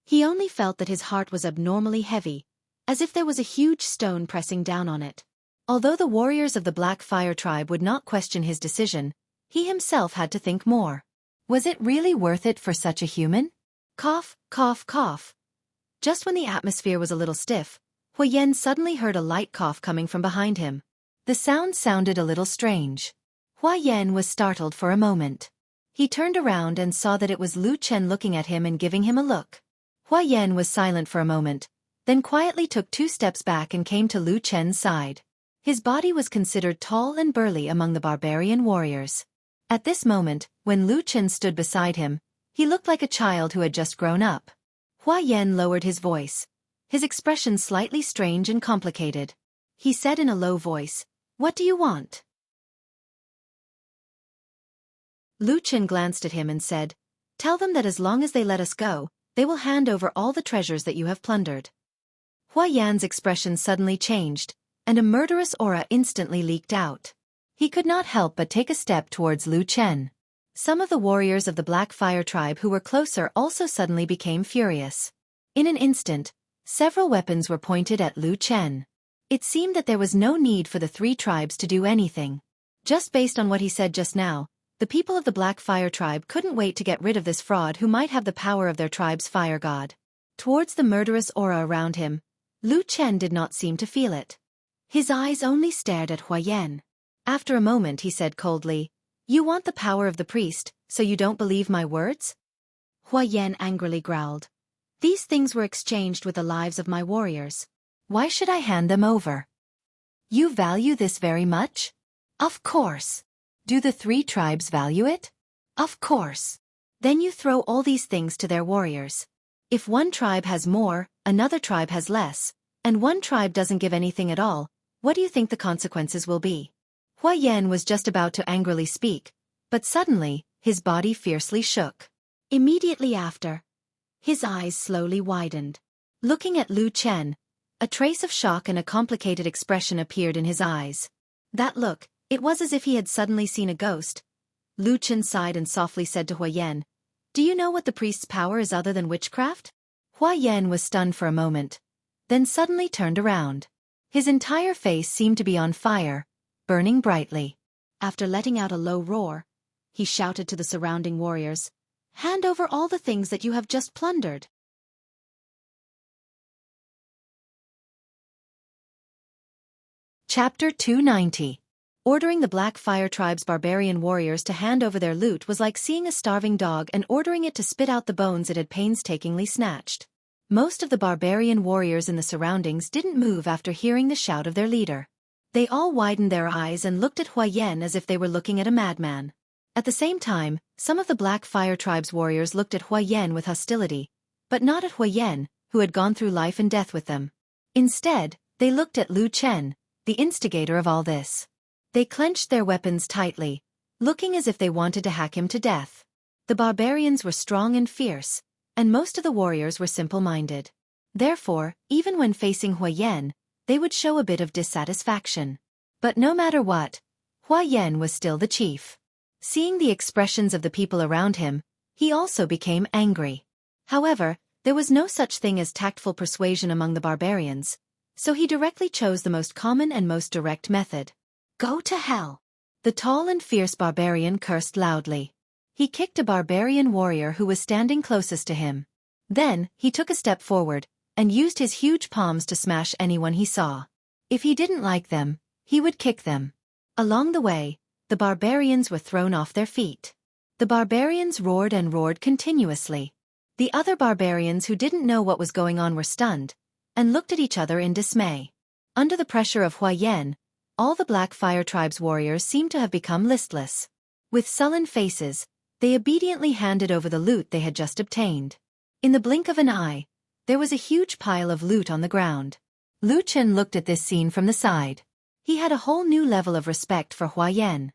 He only felt that his heart was abnormally heavy, as if there was a huge stone pressing down on it. Although the warriors of the Black Fire tribe would not question his decision, he himself had to think more. Was it really worth it for such a human? Cough, cough, cough. Just when the atmosphere was a little stiff, Hua Yan suddenly heard a light cough coming from behind him. The sound sounded a little strange. Hua Yan was startled for a moment. He turned around and saw that it was Lu Chen looking at him and giving him a look. Hua Yan was silent for a moment, then quietly took 2 steps back and came to Lu Chen's side. His body was considered tall and burly among the barbarian warriors. At this moment, when Lu Chen stood beside him, he looked like a child who had just grown up. Hua Yan lowered his voice, his expression slightly strange and complicated. He said in a low voice, "What do you want?" Lu Chen glanced at him and said, "Tell them that as long as they let us go, they will hand over all the treasures that you have plundered." Hua Yan's expression suddenly changed, and a murderous aura instantly leaked out. He could not help but take a step towards Lu Chen. Some of the warriors of the Black Fire tribe who were closer also suddenly became furious. In an instant, several weapons were pointed at Lu Chen. It seemed that there was no need for the 3 tribes to do anything. Just based on what he said just now, the people of the Black Fire tribe couldn't wait to get rid of this fraud who might have the power of their tribe's fire god. Towards the murderous aura around him, Lu Chen did not seem to feel it. His eyes only stared at Hua Yan. After a moment he said coldly, "You want the power of the priest, so you don't believe my words?" Hua Yan angrily growled, "These things were exchanged with the lives of my warriors. Why should I hand them over? You value this very much? Of course. Do the 3 tribes value it? Of course. Then you throw all these things to their warriors. If one tribe has more, another tribe has less, and one tribe doesn't give anything at all, what do you think the consequences will be?" Hua Yan was just about to angrily speak, but suddenly, his body fiercely shook. Immediately after, his eyes slowly widened. Looking at Lu Chen, a trace of shock and a complicated expression appeared in his eyes. That look, it was as if he had suddenly seen a ghost. Lu Chen sighed and softly said to Hua Yan, "Do you know what the priest's power is other than witchcraft?" Hua Yan was stunned for a moment, then suddenly turned around. His entire face seemed to be on fire, burning brightly. After letting out a low roar, he shouted to the surrounding warriors, "Hand over all the things that you have just plundered." Chapter 290. Ordering the Black Fire tribe's barbarian warriors to hand over their loot was like seeing a starving dog and ordering it to spit out the bones it had painstakingly snatched. Most of the barbarian warriors in the surroundings didn't move after hearing the shout of their leader. They all widened their eyes and looked at Hua Yan as if they were looking at a madman. At the same time, some of the Black Fire tribe's warriors looked at Hua Yan with hostility, but not at Hua Yan, who had gone through life and death with them. Instead, they looked at Lu Chen, the instigator of all this. They clenched their weapons tightly, looking as if they wanted to hack him to death. The barbarians were strong and fierce, and most of the warriors were simple-minded. Therefore, even when facing Hua Yan, they would show a bit of dissatisfaction. But no matter what, Hua Yan was still the chief. Seeing the expressions of the people around him, he also became angry. However, there was no such thing as tactful persuasion among the barbarians, So he directly chose the most common and most direct method. Go to hell! The tall and fierce barbarian cursed loudly. He kicked a barbarian warrior who was standing closest to him. Then, he took a step forward, and used his huge palms to smash anyone he saw. If he didn't like them, he would kick them. Along the way, the barbarians were thrown off their feet. The barbarians roared and roared continuously. The other barbarians who didn't know what was going on were stunned, and looked at each other in dismay. Under the pressure of Hua Yan, all the Black Fire Tribe's warriors seemed to have become listless. With sullen faces, they obediently handed over the loot they had just obtained. In the blink of an eye, there was a huge pile of loot on the ground. Lu Chen looked at this scene from the side. He had a whole new level of respect for Hua Yan.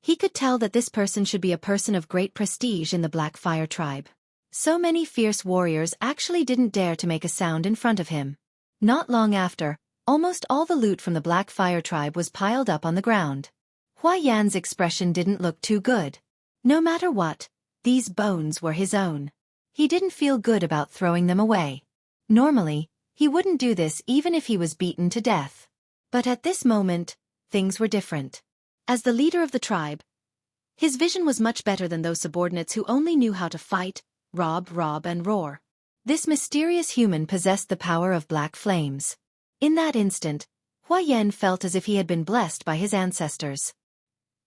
He could tell that this person should be a person of great prestige in the Black Fire Tribe. So many fierce warriors actually didn't dare to make a sound in front of him. Not long after, almost all the loot from the Black Fire Tribe was piled up on the ground. Hua Yan's expression didn't look too good. No matter what, these bones were his own. He didn't feel good about throwing them away. Normally, he wouldn't do this even if he was beaten to death. But at this moment, things were different. As the leader of the tribe, his vision was much better than those subordinates who only knew how to fight, rob, and roar. This mysterious human possessed the power of black flames. In that instant, Hua Yan felt as if he had been blessed by his ancestors.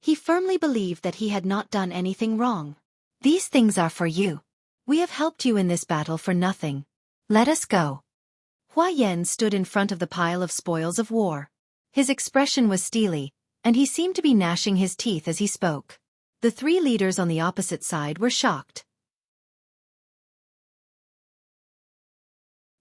He firmly believed that he had not done anything wrong. These things are for you. We have helped you in this battle for nothing. Let us go. Hua Yan stood in front of the pile of spoils of war. His expression was steely, and he seemed to be gnashing his teeth as he spoke. The three leaders on the opposite side were shocked.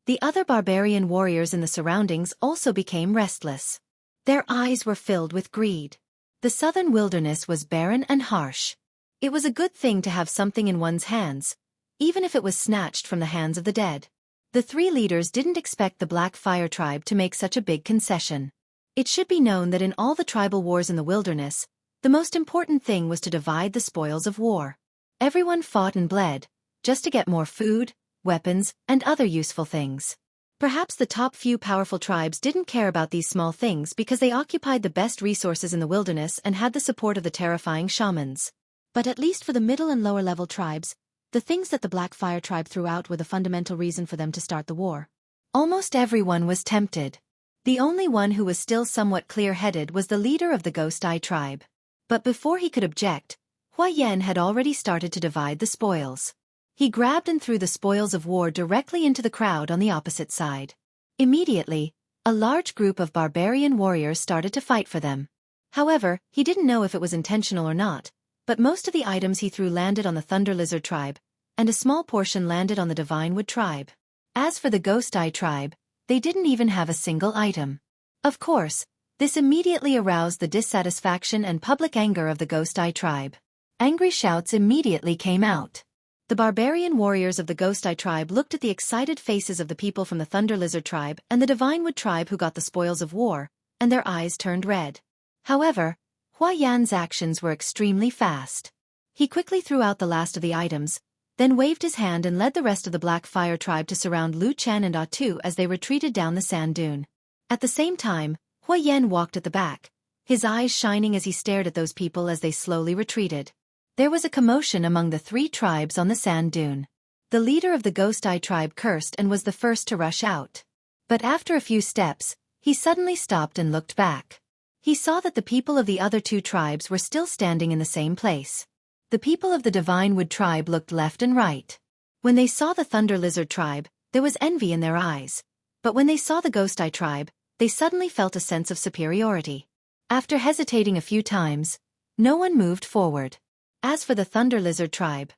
The other barbarian warriors in the surroundings also became restless. Their eyes were filled with greed. The southern wilderness was barren and harsh. It was a good thing to have something in one's hands, even if it was snatched from the hands of the dead. The three leaders didn't expect the Black Fire Tribe to make such a big concession. It should be known that in all the tribal wars in the wilderness, the most important thing was to divide the spoils of war. Everyone fought and bled, just to get more food, weapons, and other useful things. Perhaps the top few powerful tribes didn't care about these small things because they occupied the best resources in the wilderness and had the support of the terrifying shamans. But at least for the middle and lower level tribes, the things that the Black Fire Tribe threw out were the fundamental reason for them to start the war. Almost everyone was tempted. The only one who was still somewhat clear-headed was the leader of the Ghost Eye Tribe. But before he could object, Hua Yan had already started to divide the spoils. He grabbed and threw the spoils of war directly into the crowd on the opposite side. Immediately, a large group of barbarian warriors started to fight for them. However, he didn't know if it was intentional or not, but most of the items he threw landed on the Thunder Lizard Tribe, and a small portion landed on the Divine Wood Tribe. As for the Ghost Eye Tribe, they didn't even have a single item. Of course, this immediately aroused the dissatisfaction and public anger of the Ghost Eye Tribe. Angry shouts immediately came out. The barbarian warriors of the Ghost Eye Tribe looked at the excited faces of the people from the Thunder Lizard Tribe and the Divine Wood Tribe who got the spoils of war, and their eyes turned red. However, Hua Yan's actions were extremely fast. He quickly threw out the last of the items, then waved his hand and led the rest of the Black Fire Tribe to surround Lu Chen and Atu as they retreated down the sand dune. At the same time, Hua Yan walked at the back, his eyes shining as he stared at those people as they slowly retreated. There was a commotion among the three tribes on the sand dune. The leader of the Ghost Eye Tribe cursed and was the first to rush out. But after a few steps, he suddenly stopped and looked back. He saw that the people of the other two tribes were still standing in the same place. The people of the Divine Wood Tribe looked left and right. When they saw the Thunder Lizard Tribe, there was envy in their eyes. But when they saw the Ghost Eye Tribe, they suddenly felt a sense of superiority. After hesitating a few times, no one moved forward. As for the Thunder Lizard Tribe,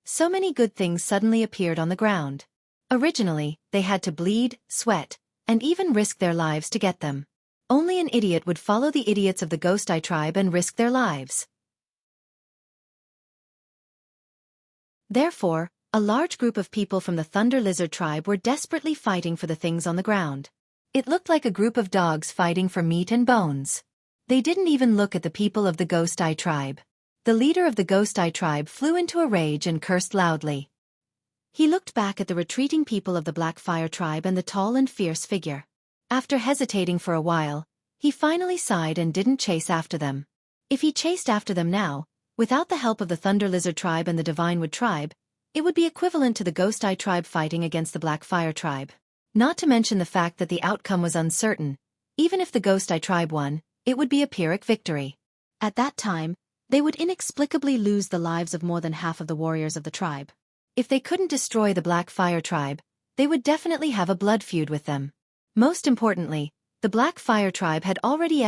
so many good things suddenly appeared on the ground. Originally, they had to bleed, sweat, and even risk their lives to get them. Only an idiot would follow the idiots of the Ghost Eye Tribe and risk their lives. Therefore, a large group of people from the Thunder Lizard Tribe were desperately fighting for the things on the ground. It looked like a group of dogs fighting for meat and bones. They didn't even look at the people of the Ghost Eye Tribe. The leader of the Ghost Eye Tribe flew into a rage and cursed loudly. He looked back at the retreating people of the Black Fire Tribe and the tall and fierce figure. After hesitating for a while, he finally sighed and didn't chase after them. If he chased after them now, without the help of the Thunder Lizard tribe and the Divine Wood tribe, it would be equivalent to the Ghost Eye tribe fighting against the Black Fire tribe. Not to mention the fact that the outcome was uncertain. Even if the Ghost Eye tribe won, it would be a Pyrrhic victory. At that time, they would inexplicably lose the lives of more than half of the warriors of the tribe. If they couldn't destroy the Black Fire tribe, they would definitely have a blood feud with them. Most importantly, the Black Fire tribe had already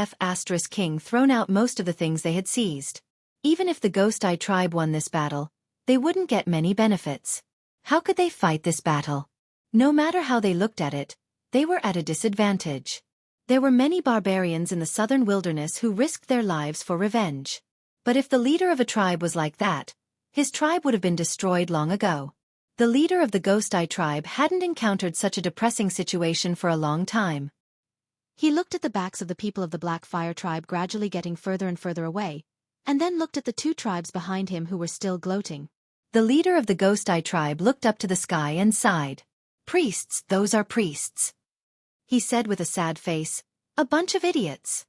King thrown out most of the things they had seized. Even if the Ghost Eye tribe won this battle, they wouldn't get many benefits. How could they fight this battle? No matter how they looked at it, they were at a disadvantage. There were many barbarians in the southern wilderness who risked their lives for revenge. But if the leader of a tribe was like that, his tribe would have been destroyed long ago. The leader of the Ghost Eye tribe hadn't encountered such a depressing situation for a long time. He looked at the backs of the people of the Black Fire tribe gradually getting further and further away, and then looked at the two tribes behind him who were still gloating. The leader of the Ghost Eye tribe looked up to the sky and sighed. "Priests, those are priests," he said with a sad face. "A bunch of idiots."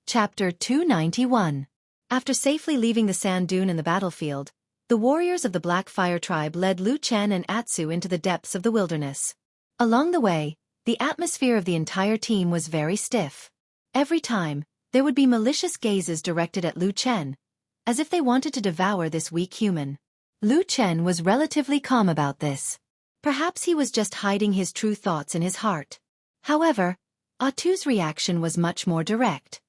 Chapter 291. After safely leaving the sand dune and the battlefield, the warriors of the Black Fire tribe led Lu Chen and Atsu into the depths of the wilderness. Along the way, the atmosphere of the entire team was very stiff. Every time, there would be malicious gazes directed at Lu Chen, as if they wanted to devour this weak human. Lu Chen was relatively calm about this. Perhaps he was just hiding his true thoughts in his heart. However, Atsu's reaction was much more direct.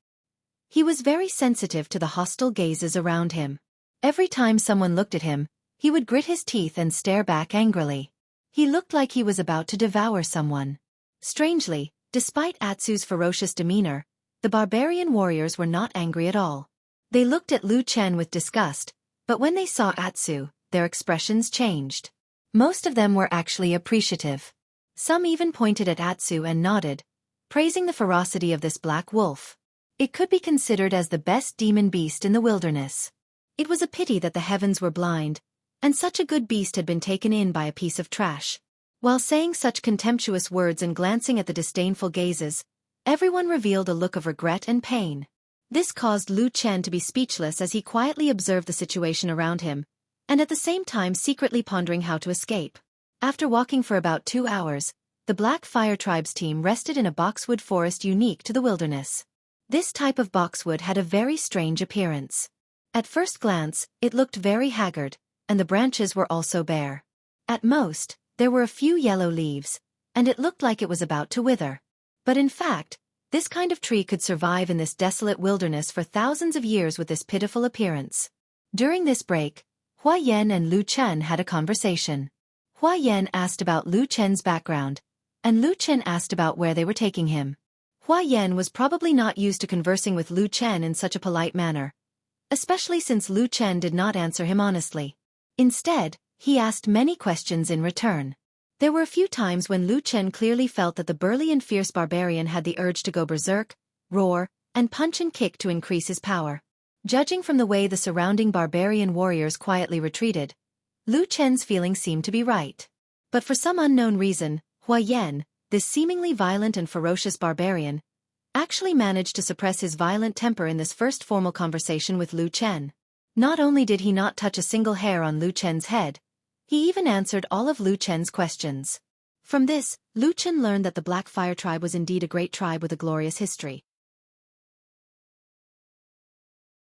He was very sensitive to the hostile gazes around him. Every time someone looked at him, he would grit his teeth and stare back angrily. He looked like he was about to devour someone. Strangely, despite Atsu's ferocious demeanor, the barbarian warriors were not angry at all. They looked at Lu Chen with disgust, but when they saw Atsu, their expressions changed. Most of them were actually appreciative. Some even pointed at Atsu and nodded, praising the ferocity of this black wolf. It could be considered as the best demon beast in the wilderness. It was a pity that the heavens were blind, and such a good beast had been taken in by a piece of trash. While saying such contemptuous words and glancing at the disdainful gazes, everyone revealed a look of regret and pain. This caused Lu Chen to be speechless as he quietly observed the situation around him, and at the same time secretly pondering how to escape. After walking for about 2 hours, the Black Fire tribe's team rested in a boxwood forest unique to the wilderness. This type of boxwood had a very strange appearance. At first glance, it looked very haggard, and the branches were also bare. At most, there were a few yellow leaves, and it looked like it was about to wither. But in fact, this kind of tree could survive in this desolate wilderness for thousands of years with this pitiful appearance. During this break, Hua Yan and Lu Chen had a conversation. Hua Yan asked about Lu Chen's background, and Lu Chen asked about where they were taking him. Hua Yan was probably not used to conversing with Lu Chen in such a polite manner, especially since Lu Chen did not answer him honestly. Instead, he asked many questions in return. There were a few times when Lu Chen clearly felt that the burly and fierce barbarian had the urge to go berserk, roar, and punch and kick to increase his power. Judging from the way the surrounding barbarian warriors quietly retreated, Lu Chen's feelings seemed to be right. But for some unknown reason, Hua Yan, this seemingly violent and ferocious barbarian, actually managed to suppress his violent temper in this first formal conversation with Lu Chen. Not only did he not touch a single hair on Lu Chen's head, he even answered all of Lu Chen's questions. From this, Lu Chen learned that the Black Fire tribe was indeed a great tribe with a glorious history.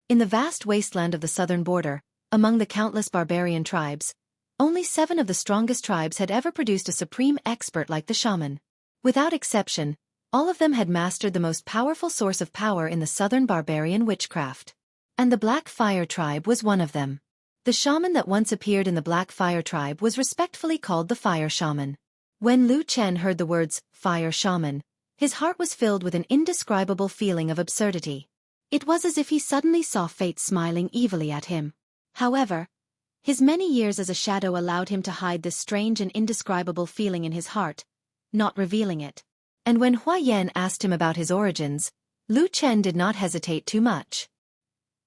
In the vast wasteland of the southern border, among the countless barbarian tribes, only 7 of the strongest tribes had ever produced a supreme expert like the shaman. Without exception, all of them had mastered the most powerful source of power in the southern barbarian witchcraft. And the Black Fire tribe was one of them. The shaman that once appeared in the Black Fire tribe was respectfully called the Fire Shaman. When Lu Chen heard the words, Fire Shaman, his heart was filled with an indescribable feeling of absurdity. It was as if he suddenly saw fate smiling evilly at him. However, his many years as a shadow allowed him to hide this strange and indescribable feeling in his heart, not revealing it. And when Hua Yan asked him about his origins, Lu Chen did not hesitate too much.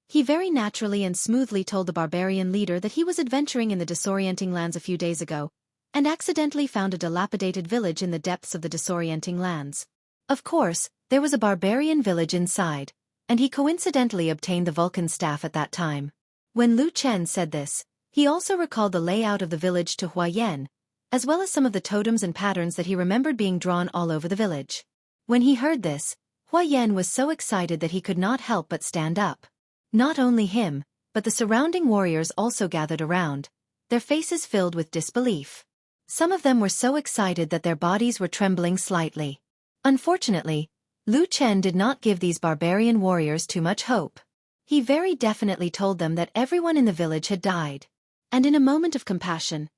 He very naturally and smoothly told the barbarian leader that he was adventuring in the disorienting lands a few days ago, and accidentally found a dilapidated village in the depths of the disorienting lands. Of course, there was a barbarian village inside, and he coincidentally obtained the Vulcan staff at that time. When Lu Chen said this, he also recalled the layout of the village to Hua Yan, as well as some of the totems and patterns that he remembered being drawn all over the village. When he heard this, Hua Yan was so excited that he could not help but stand up. Not only him, but the surrounding warriors also gathered around, their faces filled with disbelief. Some of them were so excited that their bodies were trembling slightly. Unfortunately, Lu Chen did not give these barbarian warriors too much hope. He very definitely told them that everyone in the village had died. And in a moment of compassion,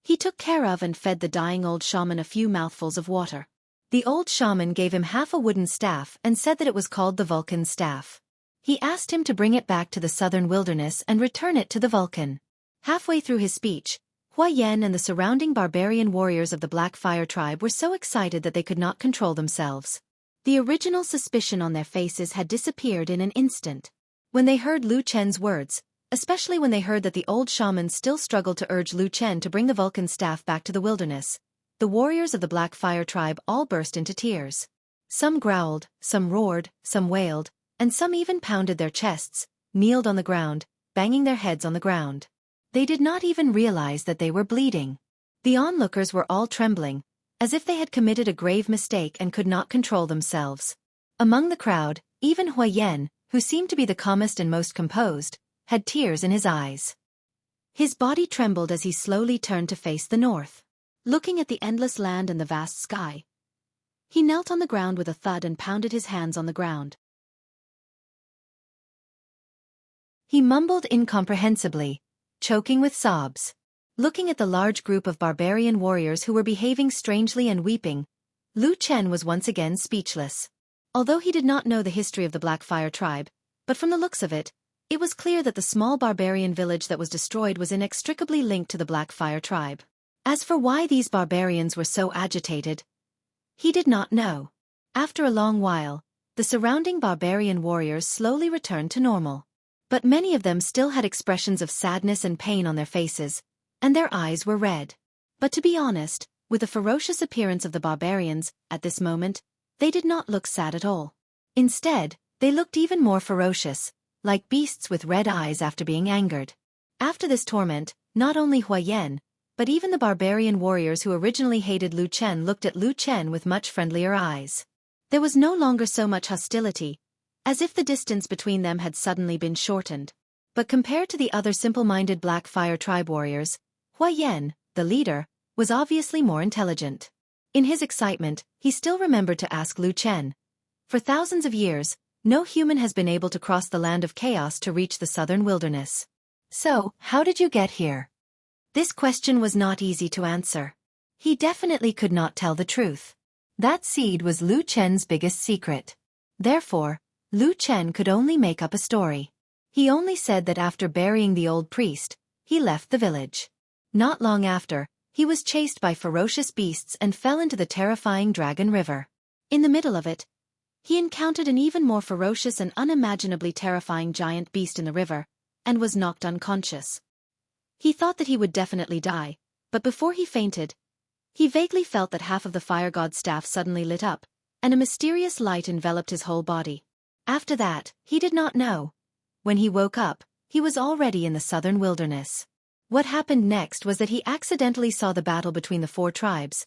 he took care of and fed the dying old shaman a few mouthfuls of water. The old shaman gave him half a wooden staff and said that it was called the Vulcan staff. He asked him to bring it back to the southern wilderness and return it to the Vulcan. Halfway through his speech, Hua Yan and the surrounding barbarian warriors of the Black Fire tribe were so excited that they could not control themselves. The original suspicion on their faces had disappeared in an instant. When they heard Lu Chen's words, especially when they heard that the old shaman still struggled to urge Lu Chen to bring the Vulcan staff back to the wilderness, the warriors of the Black Fire tribe all burst into tears. Some growled, some roared, some wailed, and some even pounded their chests, kneeled on the ground, banging their heads on the ground. They did not even realize that they were bleeding. The onlookers were all trembling, as if they had committed a grave mistake and could not control themselves. Among the crowd, even Hua Yan, who seemed to be the calmest and most composed, had tears in his eyes. His body trembled as he slowly turned to face the north. Looking at the endless land and the vast sky, he knelt on the ground with a thud and pounded his hands on the ground. He mumbled incomprehensibly, choking with sobs. Looking at the large group of barbarian warriors who were behaving strangely and weeping, Lu Chen was once again speechless. Although he did not know the history of the Black Fire tribe, but from the looks of it, it was clear that the small barbarian village that was destroyed was inextricably linked to the Black Fire tribe. As for why these barbarians were so agitated, he did not know. After a long while, the surrounding barbarian warriors slowly returned to normal. But many of them still had expressions of sadness and pain on their faces, and their eyes were red. But to be honest, with the ferocious appearance of the barbarians, at this moment, they did not look sad at all. Instead, they looked even more ferocious, like beasts with red eyes after being angered. After this torment, not only Hua Yan, but even the barbarian warriors who originally hated Lu Chen looked at Lu Chen with much friendlier eyes. There was no longer so much hostility, as if the distance between them had suddenly been shortened. But compared to the other simple-minded Black Fire tribe warriors, Hua Yan, the leader, was obviously more intelligent. In his excitement, he still remembered to ask Lu Chen. For thousands of years, no human has been able to cross the land of chaos to reach the southern wilderness. So, how did you get here? This question was not easy to answer. He definitely could not tell the truth. That seed was Lu Chen's biggest secret. Therefore, Lu Chen could only make up a story. He only said that after burying the old priest, he left the village. Not long after, he was chased by ferocious beasts and fell into the terrifying Dragon River. In the middle of it, he encountered an even more ferocious and unimaginably terrifying giant beast in the river, and was knocked unconscious. He thought that he would definitely die, but before he fainted, he vaguely felt that half of the fire god's staff suddenly lit up, and a mysterious light enveloped his whole body. After that, he did not know. When he woke up, he was already in the southern wilderness. What happened next was that he accidentally saw the battle between the four tribes.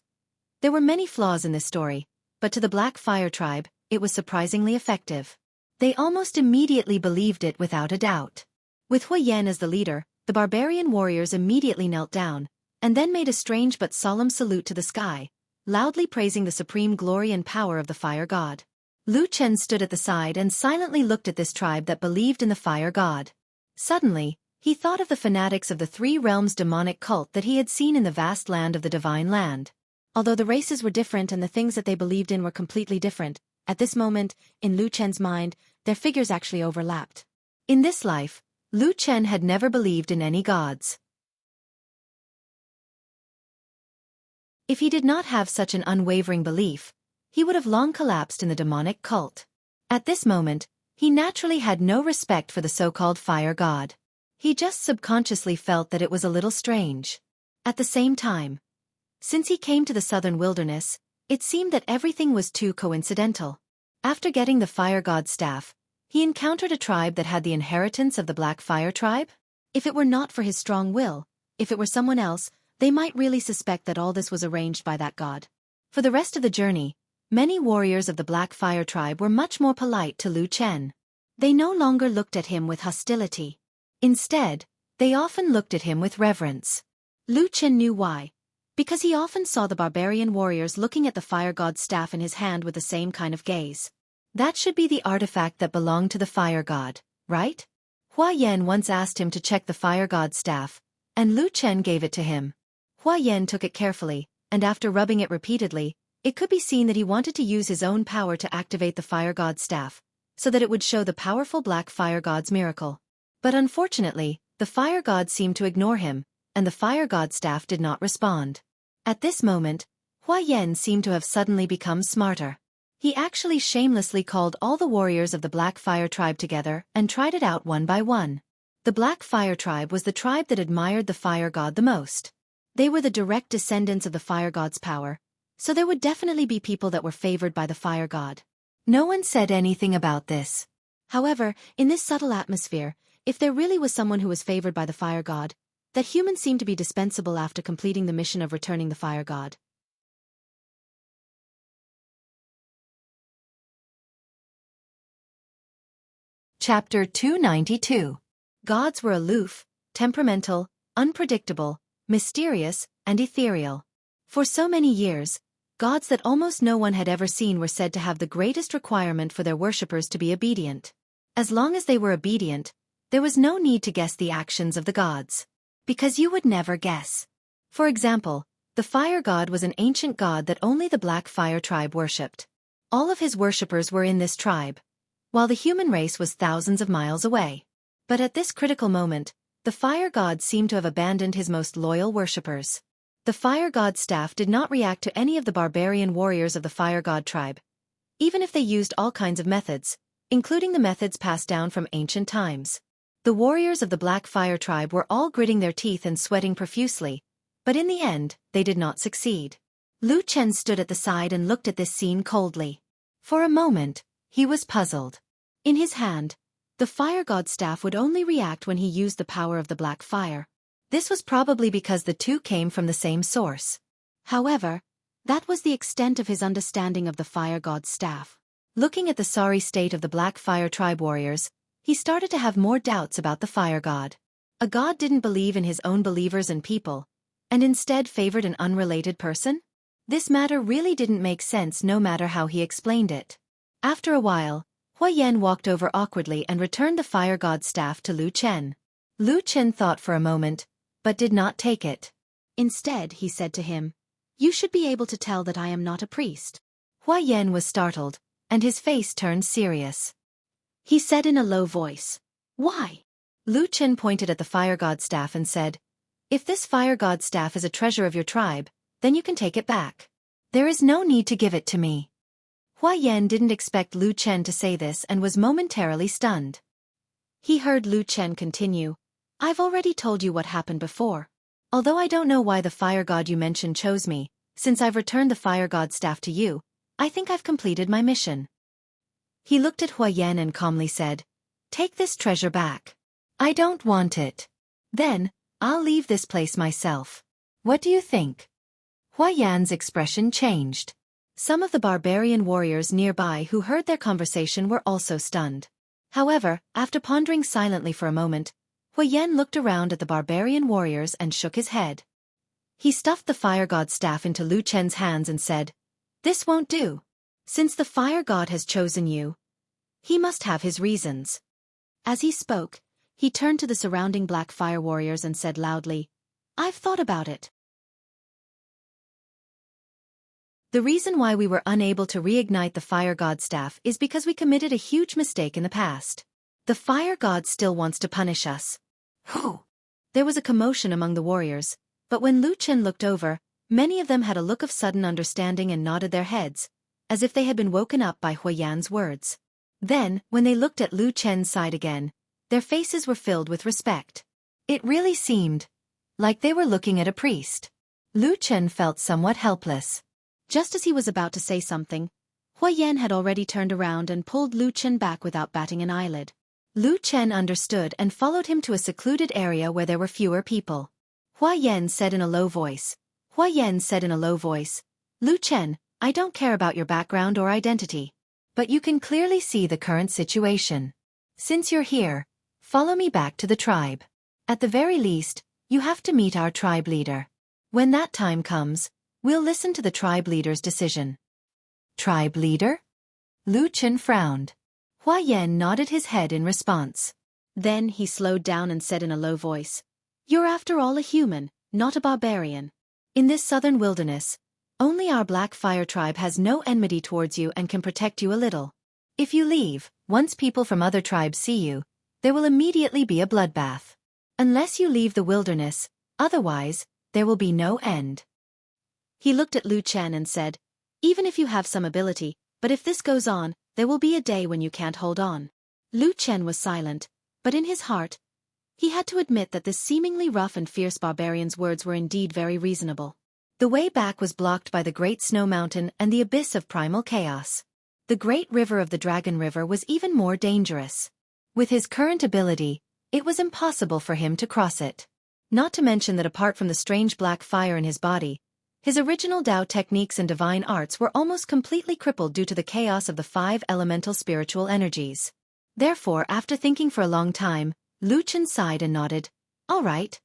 There were many flaws in this story, but to the Black Fire tribe, it was surprisingly effective. They almost immediately believed it without a doubt. With Hua Yan as the leader, the barbarian warriors immediately knelt down, and then made a strange but solemn salute to the sky, loudly praising the supreme glory and power of the fire god. Lu Chen stood at the side and silently looked at this tribe that believed in the fire god. Suddenly, he thought of the fanatics of the Three Realms demonic cult that he had seen in the vast land of the Divine Land. Although the races were different and the things that they believed in were completely different, at this moment, in Lu Chen's mind, their figures actually overlapped. In this life, Lu Chen had never believed in any gods. If he did not have such an unwavering belief, he would have long collapsed in the demonic cult. At this moment, He naturally had no respect for the so-called fire god. He just subconsciously felt that it was a little strange. At the same time, since he came to the southern wilderness, it seemed that everything was too coincidental. After getting the fire god's staff, he encountered a tribe that had the inheritance of the Black Fire tribe. If it were not for his strong will, if it were someone else, they might really suspect that all this was arranged by that god. For the rest of the journey, many warriors of the Black Fire tribe were much more polite to Lu Chen. They no longer looked at him with hostility. Instead, they often looked at him with reverence. Lu Chen knew why. Because he often saw the barbarian warriors looking at the fire god's staff in his hand with the same kind of gaze. That should be the artifact that belonged to the fire god, right? Hua Yan once asked him to check the fire god's staff, and Lu Chen gave it to him. Hua Yan took it carefully, and after rubbing it repeatedly, it could be seen that he wanted to use his own power to activate the fire god's staff, so that it would show the powerful black fire god's miracle. But unfortunately, the fire god seemed to ignore him, and the fire god's staff did not respond. At this moment, Hua Yan seemed to have suddenly become smarter. He actually shamelessly called all the warriors of the Black Fire tribe together and tried it out one by one. The Black Fire tribe was the tribe that admired the fire god the most. They were the direct descendants of the fire god's power, so there would definitely be people that were favored by the fire god. No one said anything about this. However, in this subtle atmosphere, if there really was someone who was favored by the fire god, that humans seemed to be dispensable after completing the mission of returning the fire god. Chapter 292. Gods were aloof, temperamental, unpredictable, mysterious, and ethereal. For so many years, gods that almost no one had ever seen were said to have the greatest requirement for their worshippers to be obedient. As long as they were obedient, there was no need to guess the actions of the gods. Because you would never guess. For example, the fire god was an ancient god that only the Black Fire tribe worshipped. All of his worshippers were in this tribe, while the human race was thousands of miles away. But at this critical moment, the fire god seemed to have abandoned his most loyal worshippers. The fire god's staff did not react to any of the barbarian warriors of the fire god tribe, even if they used all kinds of methods, including the methods passed down from ancient times. The warriors of the Black Fire tribe were all gritting their teeth and sweating profusely, but in the end, they did not succeed. Lu Chen stood at the side and looked at this scene coldly. For a moment, he was puzzled. In his hand, the fire god's staff would only react when he used the power of the black fire. This was probably because the two came from the same source. However, that was the extent of his understanding of the fire god's staff. Looking at the sorry state of the Black Fire tribe warriors, he started to have more doubts about the fire god. A god didn't believe in his own believers and people, and instead favored an unrelated person? This matter really didn't make sense no matter how he explained it. After a while, Hua Yan walked over awkwardly and returned the fire god's staff to Lu Chen. Lu Chen thought for a moment, but did not take it. Instead, he said to him, "You should be able to tell that I am not a priest." Hua Yan was startled, and his face turned serious. He said in a low voice, "Why?" Lu Chen pointed at the fire god's staff and said, "If this fire god's staff is a treasure of your tribe, then you can take it back. There is no need to give it to me." Hua Yan didn't expect Lu Chen to say this and was momentarily stunned. He heard Lu Chen continue, "I've already told you what happened before. Although I don't know why the fire god you mentioned chose me, since I've returned the fire god's staff to you, I think I've completed my mission." He looked at Hua Yan and calmly said, "Take this treasure back. I don't want it. Then, I'll leave this place myself. What do you think?" Hua Yan's expression changed. Some of the barbarian warriors nearby who heard their conversation were also stunned. However, after pondering silently for a moment, Hua Yan looked around at the barbarian warriors and shook his head. He stuffed the fire god's staff into Lu Chen's hands and said, "This won't do. Since the fire god has chosen you, he must have his reasons." As he spoke, he turned to the surrounding black fire warriors and said loudly, "I've thought about it. The reason why we were unable to reignite the fire god staff is because we committed a huge mistake in the past. The fire god still wants to punish us." Whew! There was a commotion among the warriors, but when Lu Chen looked over, many of them had a look of sudden understanding and nodded their heads, as if they had been woken up by Hua Yan's words. Then, when they looked at Lu Chen's side again, their faces were filled with respect. It really seemed like they were looking at a priest. Lu Chen felt somewhat helpless. Just as he was about to say something, Hua Yan had already turned around and pulled Lu Chen back without batting an eyelid. Lu Chen understood and followed him to a secluded area where there were fewer people. Hua Yan said in a low voice. Lu Chen, I don't care about your background or identity. But you can clearly see the current situation. Since you're here, follow me back to the tribe. At the very least, you have to meet our tribe leader. When that time comes, we'll listen to the tribe leader's decision. Tribe leader? Lu Chen frowned. Hua Yan nodded his head in response. Then he slowed down and said in a low voice, You're after all a human, not a barbarian. In this southern wilderness, only our Black Fire tribe has no enmity towards you and can protect you a little. If you leave, once people from other tribes see you, there will immediately be a bloodbath. Unless you leave the wilderness, otherwise, there will be no end. He looked at Lu Chen and said, Even if you have some ability, but if this goes on, there will be a day when you can't hold on. Lu Chen was silent, but in his heart, he had to admit that this seemingly rough and fierce barbarian's words were indeed very reasonable. The way back was blocked by the Great Snow Mountain and the abyss of primal chaos. The Great River of the Dragon River was even more dangerous. With his current ability, it was impossible for him to cross it. Not to mention that apart from the strange black fire in his body, his original Tao techniques and divine arts were almost completely crippled due to the chaos of the 5 elemental spiritual energies. Therefore, after thinking for a long time, Lu Chen sighed and nodded. All right.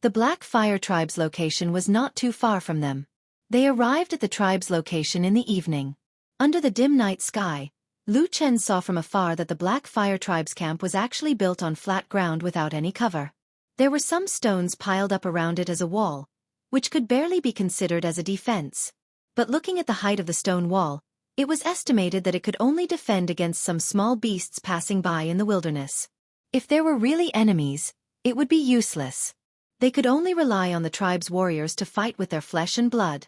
The Black Fire tribe's location was not too far from them. They arrived at the tribe's location in the evening. Under the dim night sky, Lu Chen saw from afar that the Black Fire tribe's camp was actually built on flat ground without any cover. There were some stones piled up around it as a wall, which could barely be considered as a defense. But looking at the height of the stone wall, it was estimated that it could only defend against some small beasts passing by in the wilderness. If there were really enemies, it would be useless. They could only rely on the tribe's warriors to fight with their flesh and blood.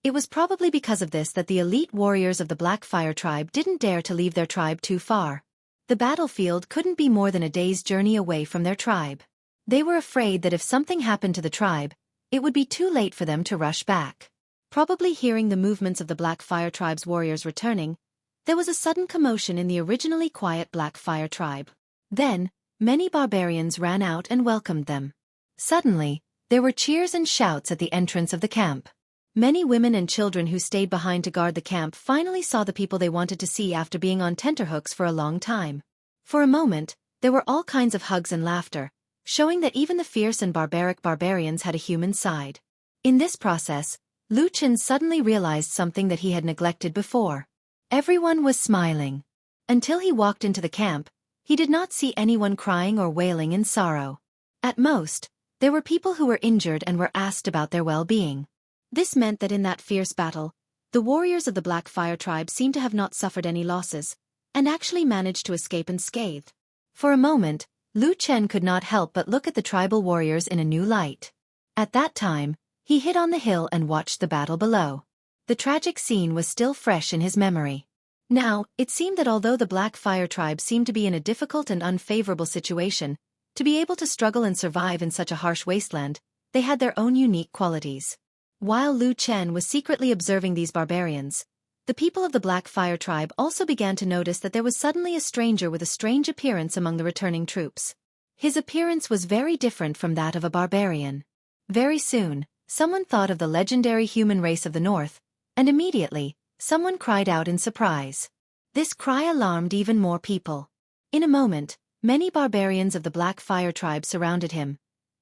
It was probably because of this that the elite warriors of the Black Fire tribe didn't dare to leave their tribe too far. The battlefield couldn't be more than a day's journey away from their tribe. They were afraid that if something happened to the tribe, it would be too late for them to rush back. Probably hearing the movements of the Black Fire tribe's warriors returning, there was a sudden commotion in the originally quiet Black Fire tribe. Then, many barbarians ran out and welcomed them. Suddenly, there were cheers and shouts at the entrance of the camp. Many women and children who stayed behind to guard the camp finally saw the people they wanted to see after being on tenterhooks for a long time. For a moment, there were all kinds of hugs and laughter, showing that even the fierce and barbaric barbarians had a human side. In this process, Lu Chen suddenly realized something that he had neglected before. Everyone was smiling. Until he walked into the camp, he did not see anyone crying or wailing in sorrow. At most, there were people who were injured and were asked about their well-being. This meant that in that fierce battle, the warriors of the Black Fire tribe seemed to have not suffered any losses, and actually managed to escape unscathed. For a moment, Lu Chen could not help but look at the tribal warriors in a new light. At that time, he hid on the hill and watched the battle below. The tragic scene was still fresh in his memory. Now, it seemed that although the Black Fire tribe seemed to be in a difficult and unfavorable situation, to be able to struggle and survive in such a harsh wasteland, they had their own unique qualities. While Lu Chen was secretly observing these barbarians, the people of the Black Fire tribe also began to notice that there was suddenly a stranger with a strange appearance among the returning troops. His appearance was very different from that of a barbarian. Very soon, someone thought of the legendary human race of the north, and immediately, someone cried out in surprise. This cry alarmed even more people. In a moment, many barbarians of the Black Fire tribe surrounded him.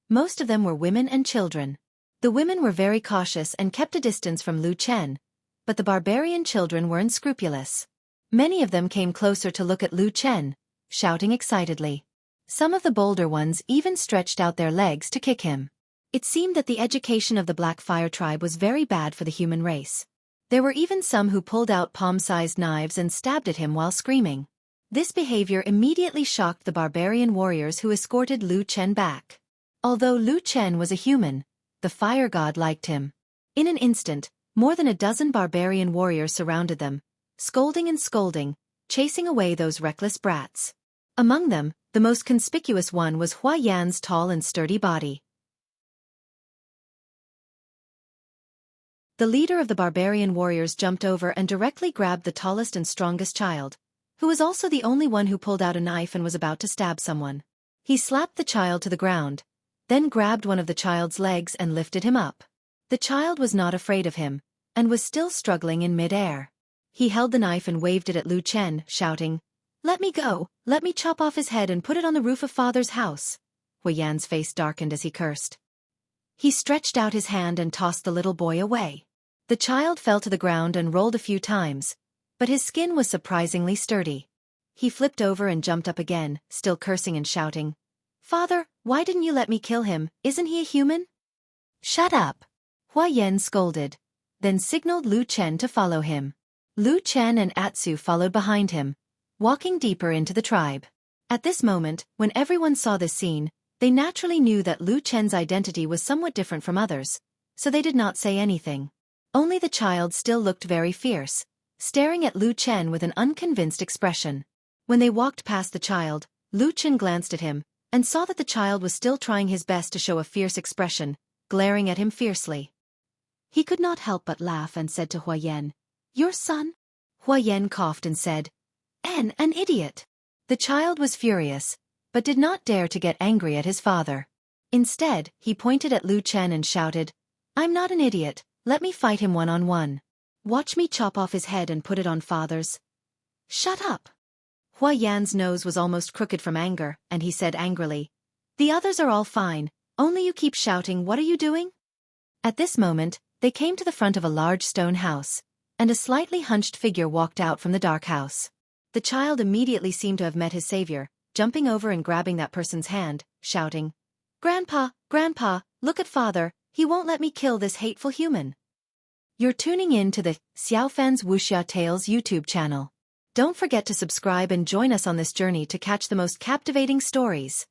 Most of them were women and children. The women were very cautious and kept a distance from Lu Chen, but the barbarian children were unscrupulous. Many of them came closer to look at Lu Chen, shouting excitedly. Some of the bolder ones even stretched out their legs to kick him. It seemed that the education of the Black Fire tribe was very bad for the human race. There were even some who pulled out palm-sized knives and stabbed at him while screaming. This behavior immediately shocked the barbarian warriors who escorted Lu Chen back. Although Lu Chen was a human, the fire god liked him. In an instant, More than a dozen barbarian warriors surrounded them, scolding and scolding, chasing away those reckless brats. Among them, the most conspicuous one was Hua Yan's tall and sturdy body. The leader of the barbarian warriors jumped over and directly grabbed the tallest and strongest child, who was also the only one who pulled out a knife and was about to stab someone. He slapped the child to the ground, then grabbed one of the child's legs and lifted him up. The child was not afraid of him, and was still struggling in mid-air. He held the knife and waved it at Lu Chen, shouting, "Let me go, let me chop off his head and put it on the roof of father's house." Hua Yan's face darkened as he cursed. He stretched out his hand and tossed the little boy away. The child fell to the ground and rolled a few times, but his skin was surprisingly sturdy. He flipped over and jumped up again, still cursing and shouting, "Father, why didn't you let me kill him? Isn't he a human?" "Shut up," Hua Yan scolded, then signaled Lu Chen to follow him. Lu Chen and Atsu followed behind him, walking deeper into the tribe. At this moment, when everyone saw this scene, they naturally knew that Lu Chen's identity was somewhat different from others, so they did not say anything. Only the child still looked very fierce, staring at Lu Chen with an unconvinced expression. When they walked past the child, Lu Chen glanced at him, and saw that the child was still trying his best to show a fierce expression, glaring at him fiercely. He could not help but laugh and said to Hua Yan, "Your son?" Hua Yan coughed and said, "An idiot." The child was furious, but did not dare to get angry at his father. Instead, he pointed at Lu Chen and shouted, "I'm not an idiot, let me fight him one-on-one. Watch me chop off his head and put it on father's." "Shut up." Hua Yan's nose was almost crooked from anger, and he said angrily, "The others are all fine, only you keep shouting, what are you doing?" At this moment, they came to the front of a large stone house, and a slightly hunched figure walked out from the dark house. The child immediately seemed to have met his savior, jumping over and grabbing that person's hand, shouting, "Grandpa, Grandpa, look at father, he won't let me kill this hateful human." You're tuning in to the Xiaofan's Wuxia Tales YouTube channel. Don't forget to subscribe and join us on this journey to catch the most captivating stories.